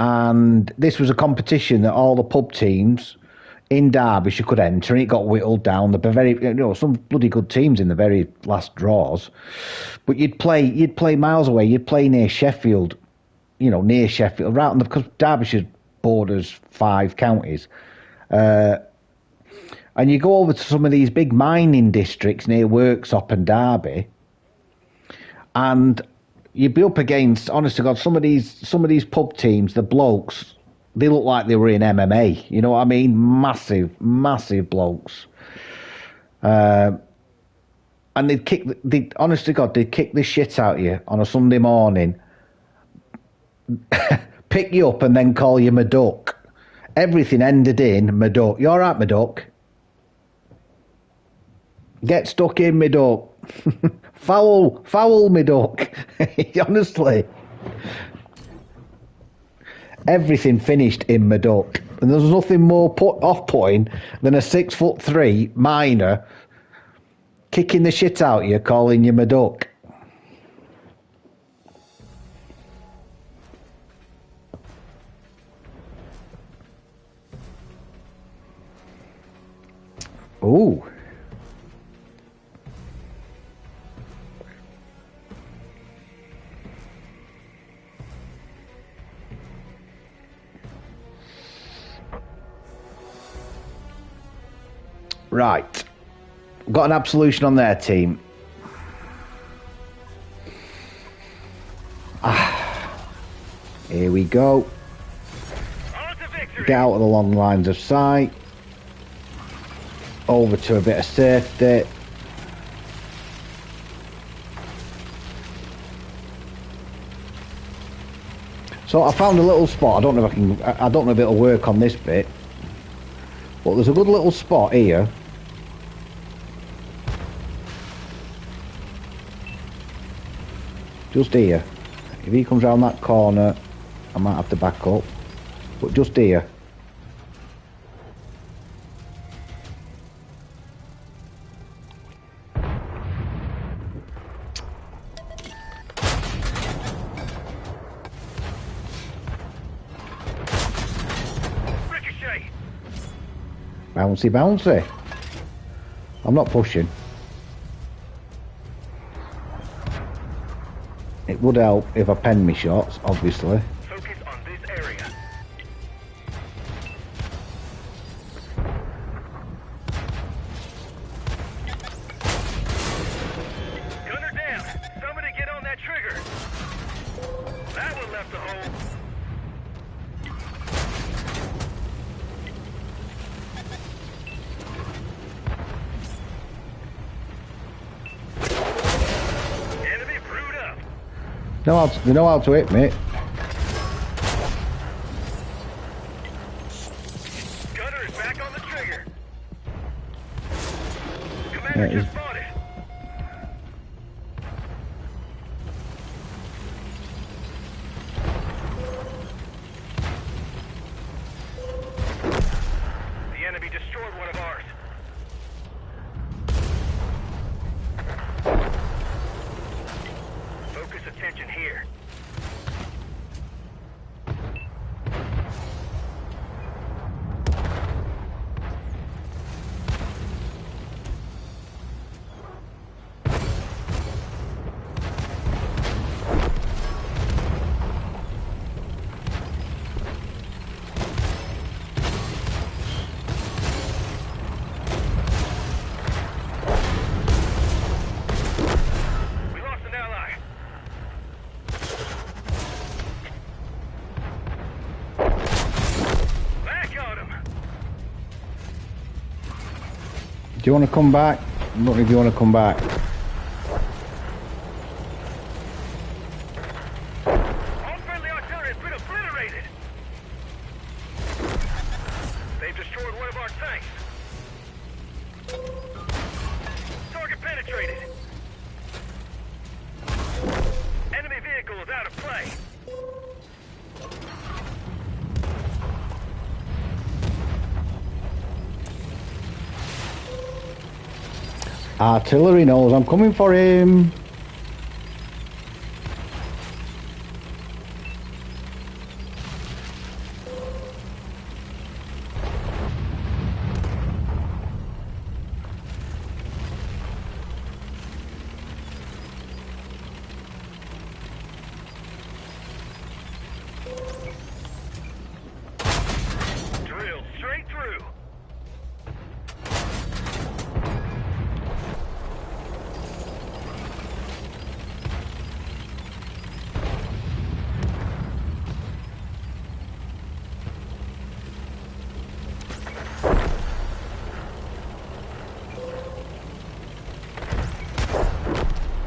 And this was a competition that all the pub teams in Derbyshire could enter, and it got whittled down. There were some bloody good teams in the very last draws. But you'd play miles away. You'd play near Sheffield, right because Derbyshire borders 5 counties. And you go over to some of these big mining districts near Worksop and Derby, and you'd be up against, honest to God, some of these pub teams, the blokes, they look like they were in MMA. You know what I mean? Massive blokes. And honest to God, they'd kick the shit out of you on a Sunday morning, pick you up and then call you Maduck. Everything ended in Maduck. You all right, Maduck? Get stuck in, Maduck. Foul, Maduck. Honestly. Everything finished in Maduck. And there's nothing more off-putting than a 6'3" miner kicking the shit out of you, calling you Maduck. Ooh. Right. Got an absolution on their team. Here we go. On to victory. Get out of the long lines of sight. Over to a bit of safety. So I found a little spot. I don't know if I can. I don't know if it'll work on this bit. But there's a good little spot here. Just here. If he comes around that corner, I might have to back up. But just here. Ricochet. Bouncy, bouncy. I'm not pushing. It would help if I penned me shots, obviously. Focus on this area. Gunner down. Somebody get on that trigger. That one left the hole. Enemy brewed up. They know how to hit me. Gunner is back on the trigger. Yeah, Commander he's- just spotted. The enemy destroyed one of ours. Focus attention here. We lost an ally. Back on him. Do you want to come back? I don't know if you want to come back. All friendly artillery has been obliterated. They've destroyed one of our tanks. Target penetrated. Enemy vehicle is out of play. Artillery knows I'm coming for him. Drilled straight through.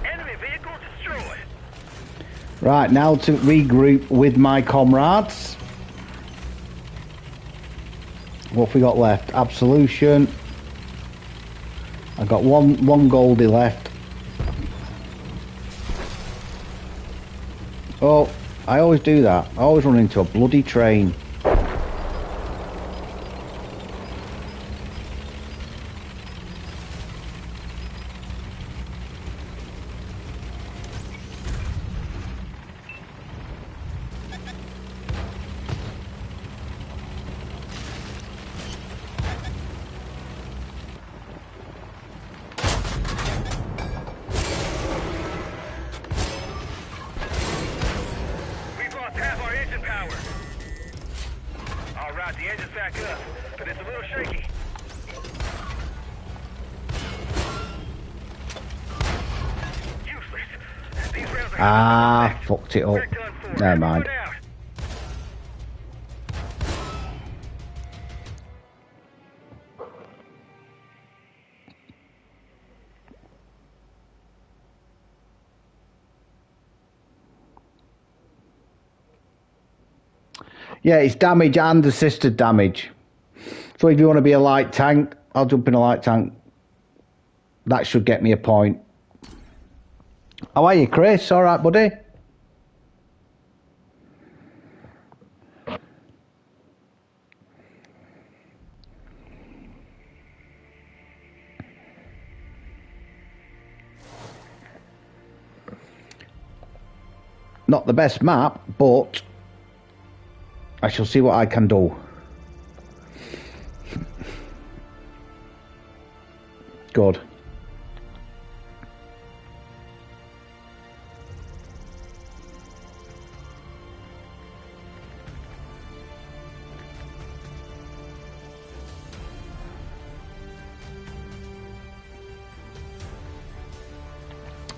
Enemy vehicle destroyed. Right, now to regroup with my comrades. What have we got left? Absolution. I've got one Goldie left. Oh, I always do that. I always run into a bloody train. We've lost half our engine power. All right, the engine's back up, but it's a little shaky. Ah, fucked it up. We're done for. Never mind. Everyone out. Yeah, it's damage and assisted damage. So if you want to be a light tank, I'll jump in a light tank. That should get me a point. How are you, Chris? All right, buddy? Not the best map, but I shall see what I can do. Good.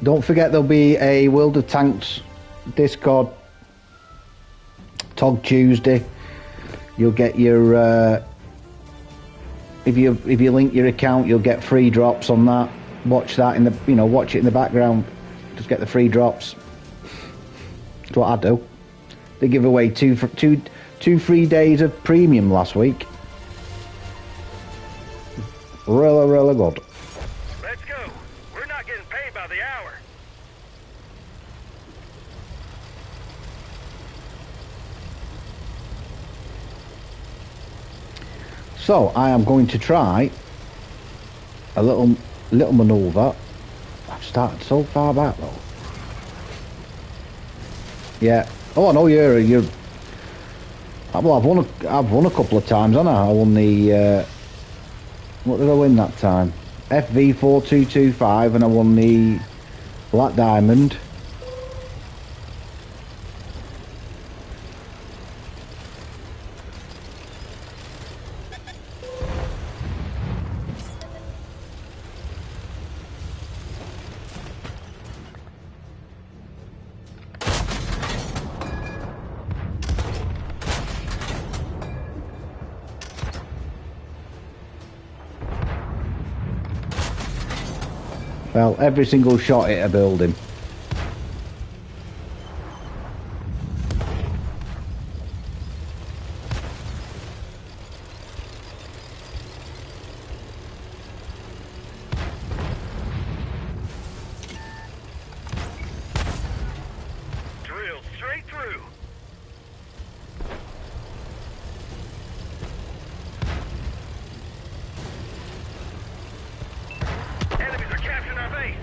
Don't forget there'll be a World of Tanks Discord Tog Tuesday. You'll get your if you link your account, you'll get free drops on that. Watch that in the watch it in the background. Just get the free drops. That's what I do. They give away two free days of premium last week. Really good. Let's go. We're not getting paid by the hour. So I am going to try a little maneuver. I've started so far back though. Yeah. Oh, I know you're. Well, I've won a couple of times, haven't I? I won the. What did I win that time? FV4225, and I won the Black Diamond. Well, every single shot hit a building. Drilled straight through. Enemies are capturing our base.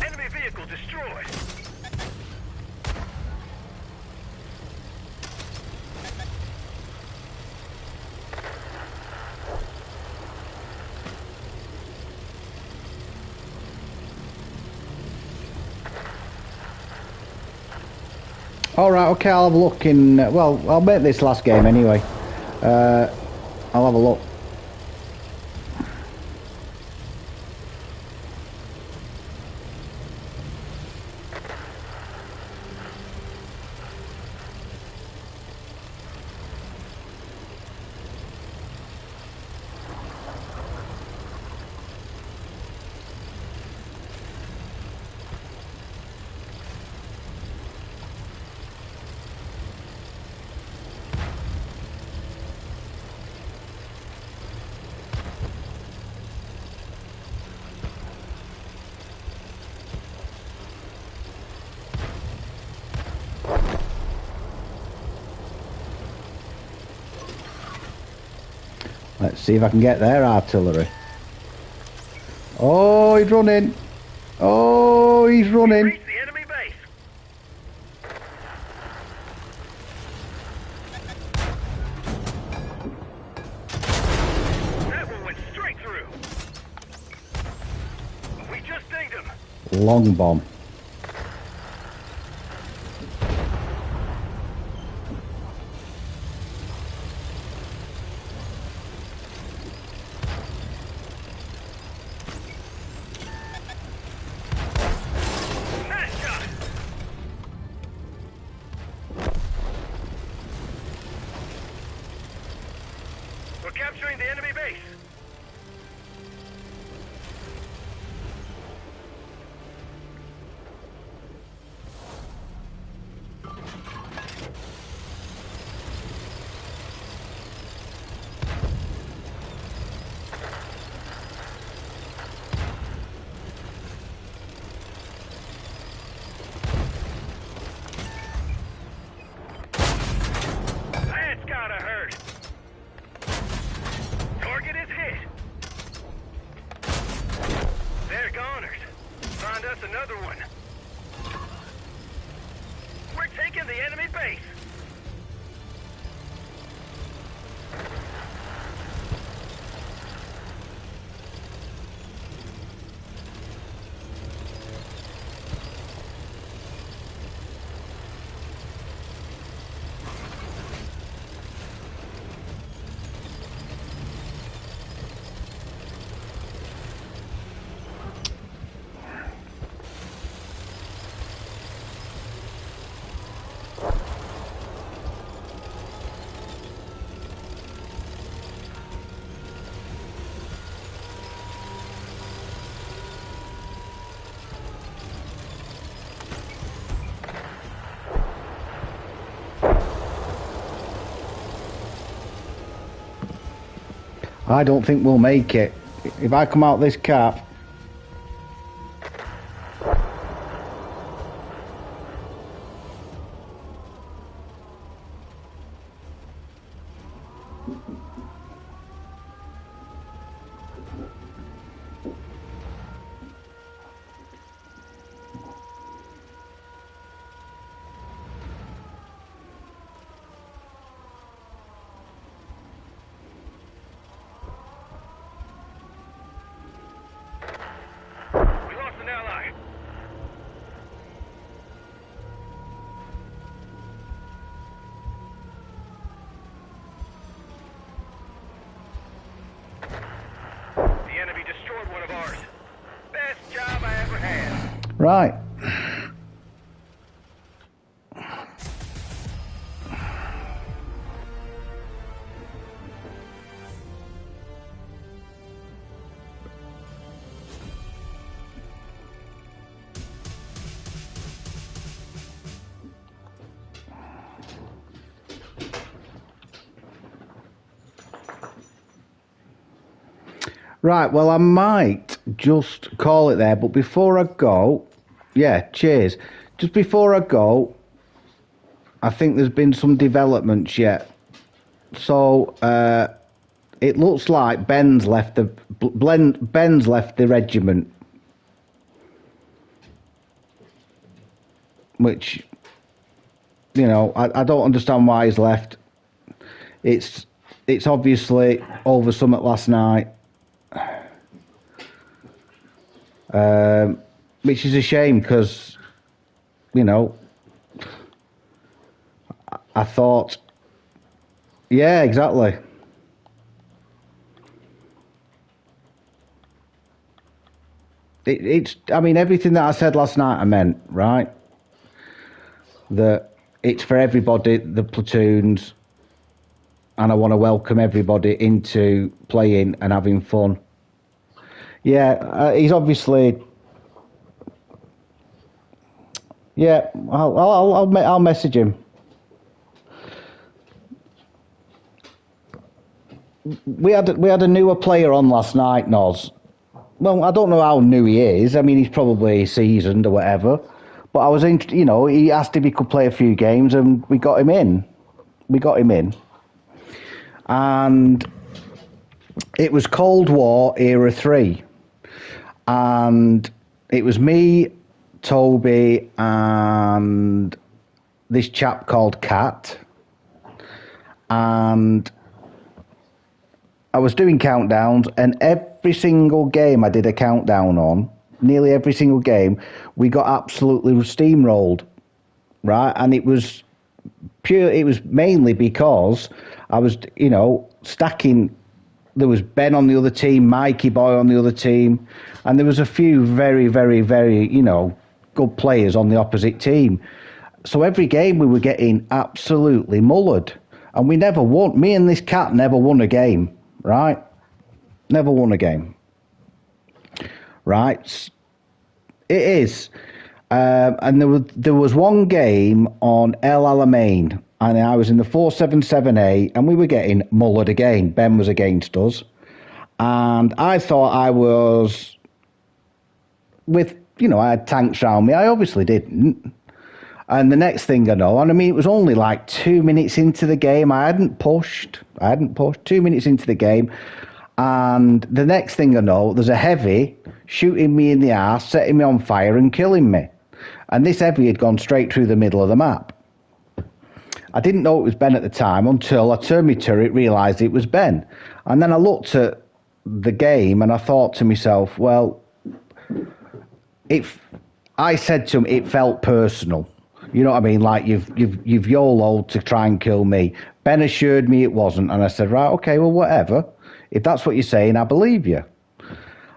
Enemy vehicle destroyed. All right, okay. I'll have a look in. Well, I'll make this last game anyway. I'll have a look. Let's see if I can get their artillery. Oh, he's running. Oh, he's running. Reach the enemy base. Long bomb. Nice shot. We're capturing the enemy base. That's gotta hurt. Target is hit. They're goners. Find us another one. We're taking the enemy base. I don't think we'll make it. If I come out this cap, We lost an ally. The enemy destroyed one of ours. Best job I ever had. right. Right, well, I might just call it there, but before I go, yeah, cheers. Just before I go, I think there's been some developments yet. So, it looks like Ben's left the regiment, which, you know, I don't understand why he's left. It's obviously over something last night. Which is a shame because, you know, I thought, yeah, exactly. I mean, everything that I said last night I meant, right? That it's for everybody, the platoons, and I want to welcome everybody into playing and having fun. Yeah, he's obviously. Yeah, I'll message him. We had a newer player on last night, Noz. Well, I don't know how new he is. I mean, he's probably seasoned or whatever. But I was you know, he asked if he could play a few games, and we got him in. And it was Cold War Era 3. And it was me, Toby, and this chap called Kat. And I was doing countdowns, and every single game I did a countdown on, nearly every single game, we got absolutely steamrolled, right? And it was mainly because I was, stacking. There was Ben on the other team, Mikey Boy on the other team, and there was a few very, very, very, good players on the opposite team. So every game we were getting absolutely mullered, and we never won. Me and this cat never won a game, right? Never won a game, right? It is. And there was one game on El Alamein, and I was in the 477A, and we were getting mullered again. Ben was against us, and I thought I was I had tanks around me. I obviously didn't. And the next thing I know, and I mean, it was only like 2 minutes into the game. I hadn't pushed. 2 minutes into the game. And the next thing I know, there's a heavy shooting me in the arse, setting me on fire and killing me. And this heavy had gone straight through the middle of the map. I didn't know it was Ben at the time until I turned my turret, realised it was Ben. And then I looked at the game and I thought to myself, well, I said to him, it felt personal. You know what I mean? Like you've YOLO'd to try and kill me. Ben assured me it wasn't, and I said, right, okay, well, whatever. If that's what you're saying, I believe you.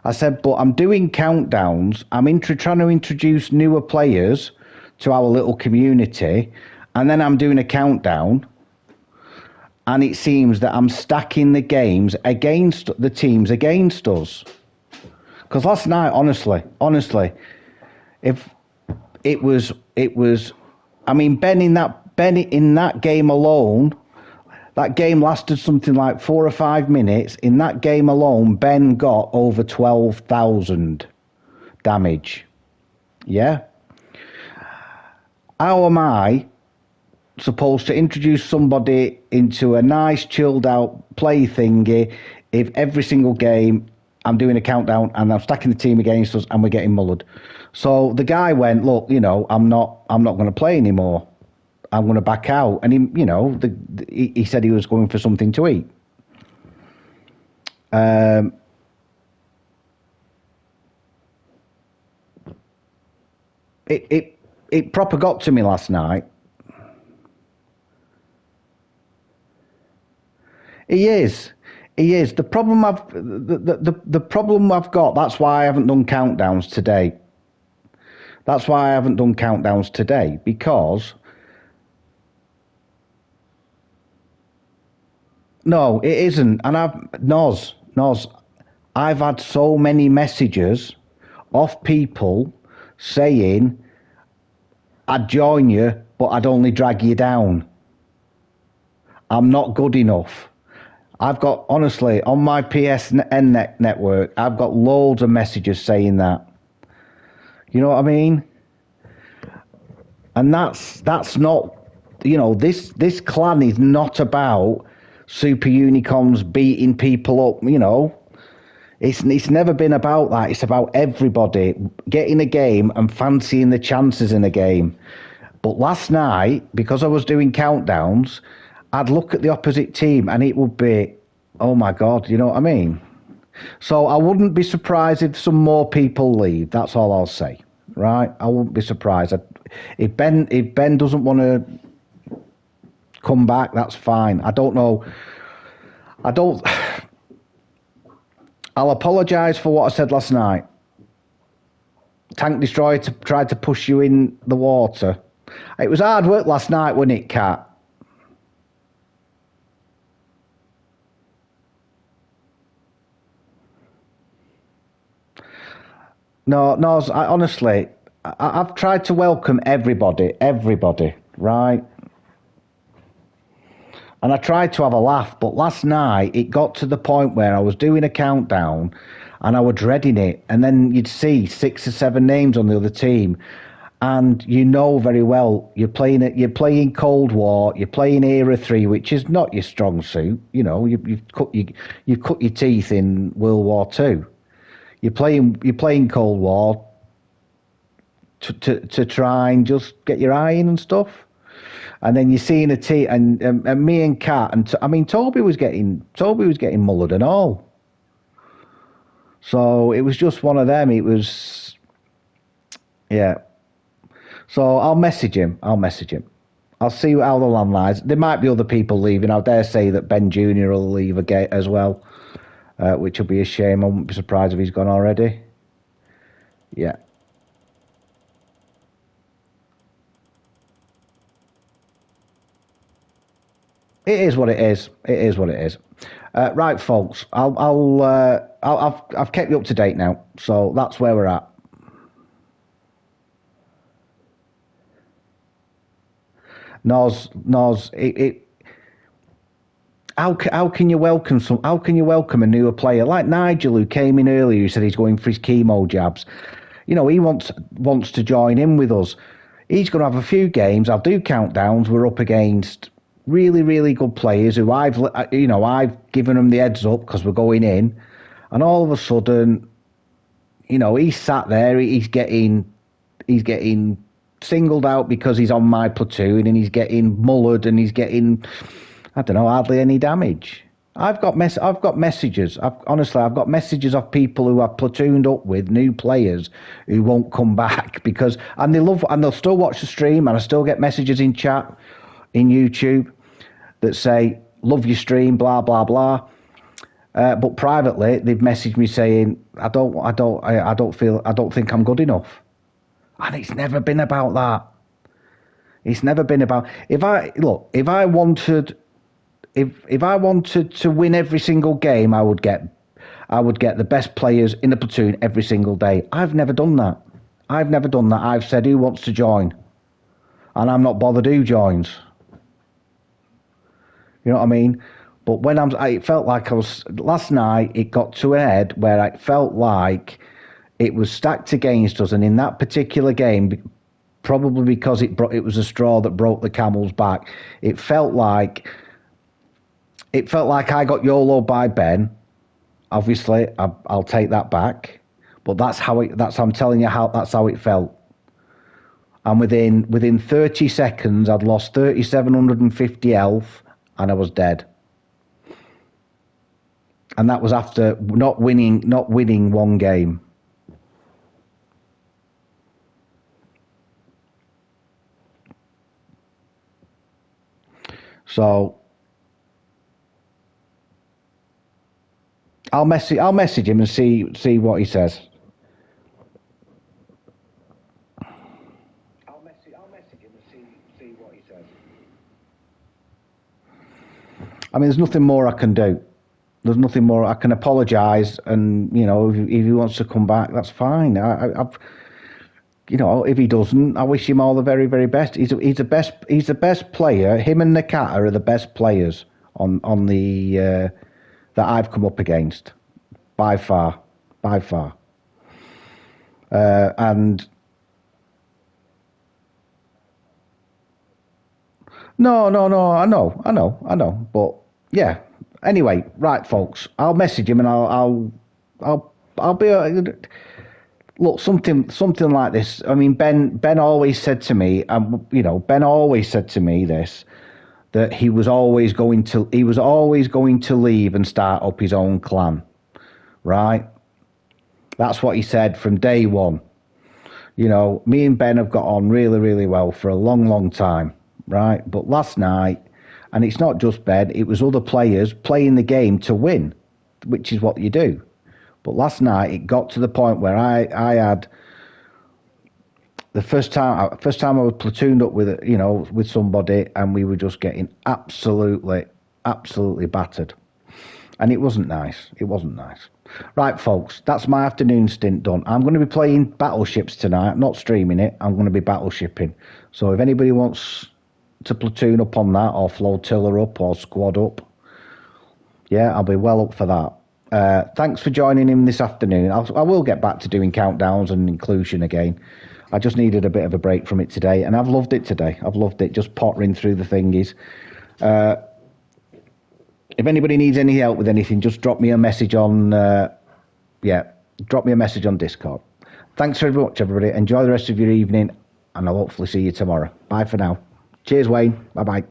I said, but I'm doing countdowns. I'm trying to introduce newer players to our little community, and then I'm doing a countdown, and it seems that I'm stacking the games against the teams against us. Because last night, honestly, if it was, I mean, Ben in that game alone, that game lasted something like 4 or 5 minutes. In that game alone, Ben got over 12,000 damage. Yeah? How am I supposed to introduce somebody into a nice, chilled out play thingy if every single game I'm doing a countdown and I'm stacking the team against us and we're getting mullered? So the guy went, look, I'm not going to play anymore. I'm going to back out. And he said he was going for something to eat. It proper got to me last night. He is. The problem the problem I've got. That's why I haven't done countdowns today. Because no, it isn't. And I've had so many messages off people saying I'd join you, but I'd only drag you down. I'm not good enough. I've got, honestly, on my PSN network, I've got loads of messages saying that. You know what I mean? And that's not, this clan is not about super unicorns beating people up, It's never been about that. It's about everybody getting a game and fancying the chances in a game. But last night, because I was doing countdowns, I'd look at the opposite team and it would be, oh my God, you know what I mean? So I wouldn't be surprised if some more people leave. That's all I'll say, right? I wouldn't be surprised. If Ben doesn't want to come back, that's fine. I don't know. I'll apologise for what I said last night. Tank Destroyer tried to push you in the water. It was hard work last night, wasn't it, Kat? No, honestly, I've tried to welcome everybody, right? And I tried to have a laugh, but last night it got to the point where I was doing a countdown and I was dreading it. And then you'd see 6 or 7 names on the other team. And very well, you're playing Cold War, you're playing Era 3, which is not your strong suit. You've cut your teeth in World War II. You're playing Cold War to try and just get your eye in and stuff. And then you're seeing a team, and me and Kat, and Toby was getting mullered and all. So it was just one of them. It was, yeah. So I'll message him. I'll see how the land lies. There might be other people leaving. I dare say that Ben Jr. will leave again as well, which will be a shame. I wouldn't be surprised if he's gone already. Yeah. It is what it is. It is what it is. Right, folks. I've kept you up to date now, so that's where we're at. Nos, how can you welcome a newer player like Nigel, who came in earlier, who said he's going for his chemo jabs? You know, he wants to join in with us. He's going to have a few games. I'll do countdowns. We're up against really, really good players who I've given them the heads up because we're going in, and all of a sudden, you know, he's sat there. He's getting singled out because he's on my platoon, and he's getting mullered, and he's getting, I don't know, hardly any damage. I've got messages. Honestly, I've got messages of people who I've platooned up with, new players who won't come back and they'll still watch the stream, and I still get messages in chat, in YouTube, that say, love your stream, blah, blah, blah. But privately, they've messaged me saying, I don't think I'm good enough. And it's never been about that. It's never been about, if I wanted to win every single game, I would get the best players in the platoon every single day. I've never done that. I've said who wants to join, and I'm not bothered who joins. You know what I mean? But it felt like last night, it got to a head where I felt like it was stacked against us, and in that particular game, probably because it was a straw that broke the camel's back, it felt like I got YOLO'd by Ben. Obviously, I'll take that back, but I'm telling you that's how it felt. And within 30 seconds, I'd lost 3,750 health, and I was dead. And that was after not winning one game. So I'll message him and see what he says. I'll message him and see what he says. I mean, there's nothing more I can do. There's nothing more. I can apologise, and you know, if he wants to come back, that's fine. I've you know, if he doesn't, I wish him all the very, very best. He's the best player. Him and Nakata are the best players on the that I've come up against, by far. And no, I know, but yeah. Anyway, right, folks, I'll message him, and I'll be. Look, something like this. I mean, Ben always said to me, Ben always said to me this, that he was always going to leave and start up his own clan, right? That's what he said from day one. You know, me and Ben have got on really, really well for a long, long time, right? But last night, and it's not just Ben, it was other players playing the game to win, which is what you do. But last night, it got to the point where I had the first time I was platooned up with somebody, and we were just getting absolutely battered, and it wasn't nice. Right, folks, that's my afternoon stint done. I'm going to be playing battleships tonight. I'm not streaming it. I'm going to be battleshipping. So if anybody wants to platoon up on that, or flotilla up, or squad up, yeah, I'll be well up for that. Thanks for joining in this afternoon. I will get back to doing countdowns and inclusion again. I just needed a bit of a break from it today, and I've loved it today. I've loved it, just pottering through the thingies. If anybody needs any help with anything, just drop me a message on Discord. Thanks very much, everybody. Enjoy the rest of your evening, and I'll hopefully see you tomorrow. Bye for now. Cheers, Wayne. Bye-bye.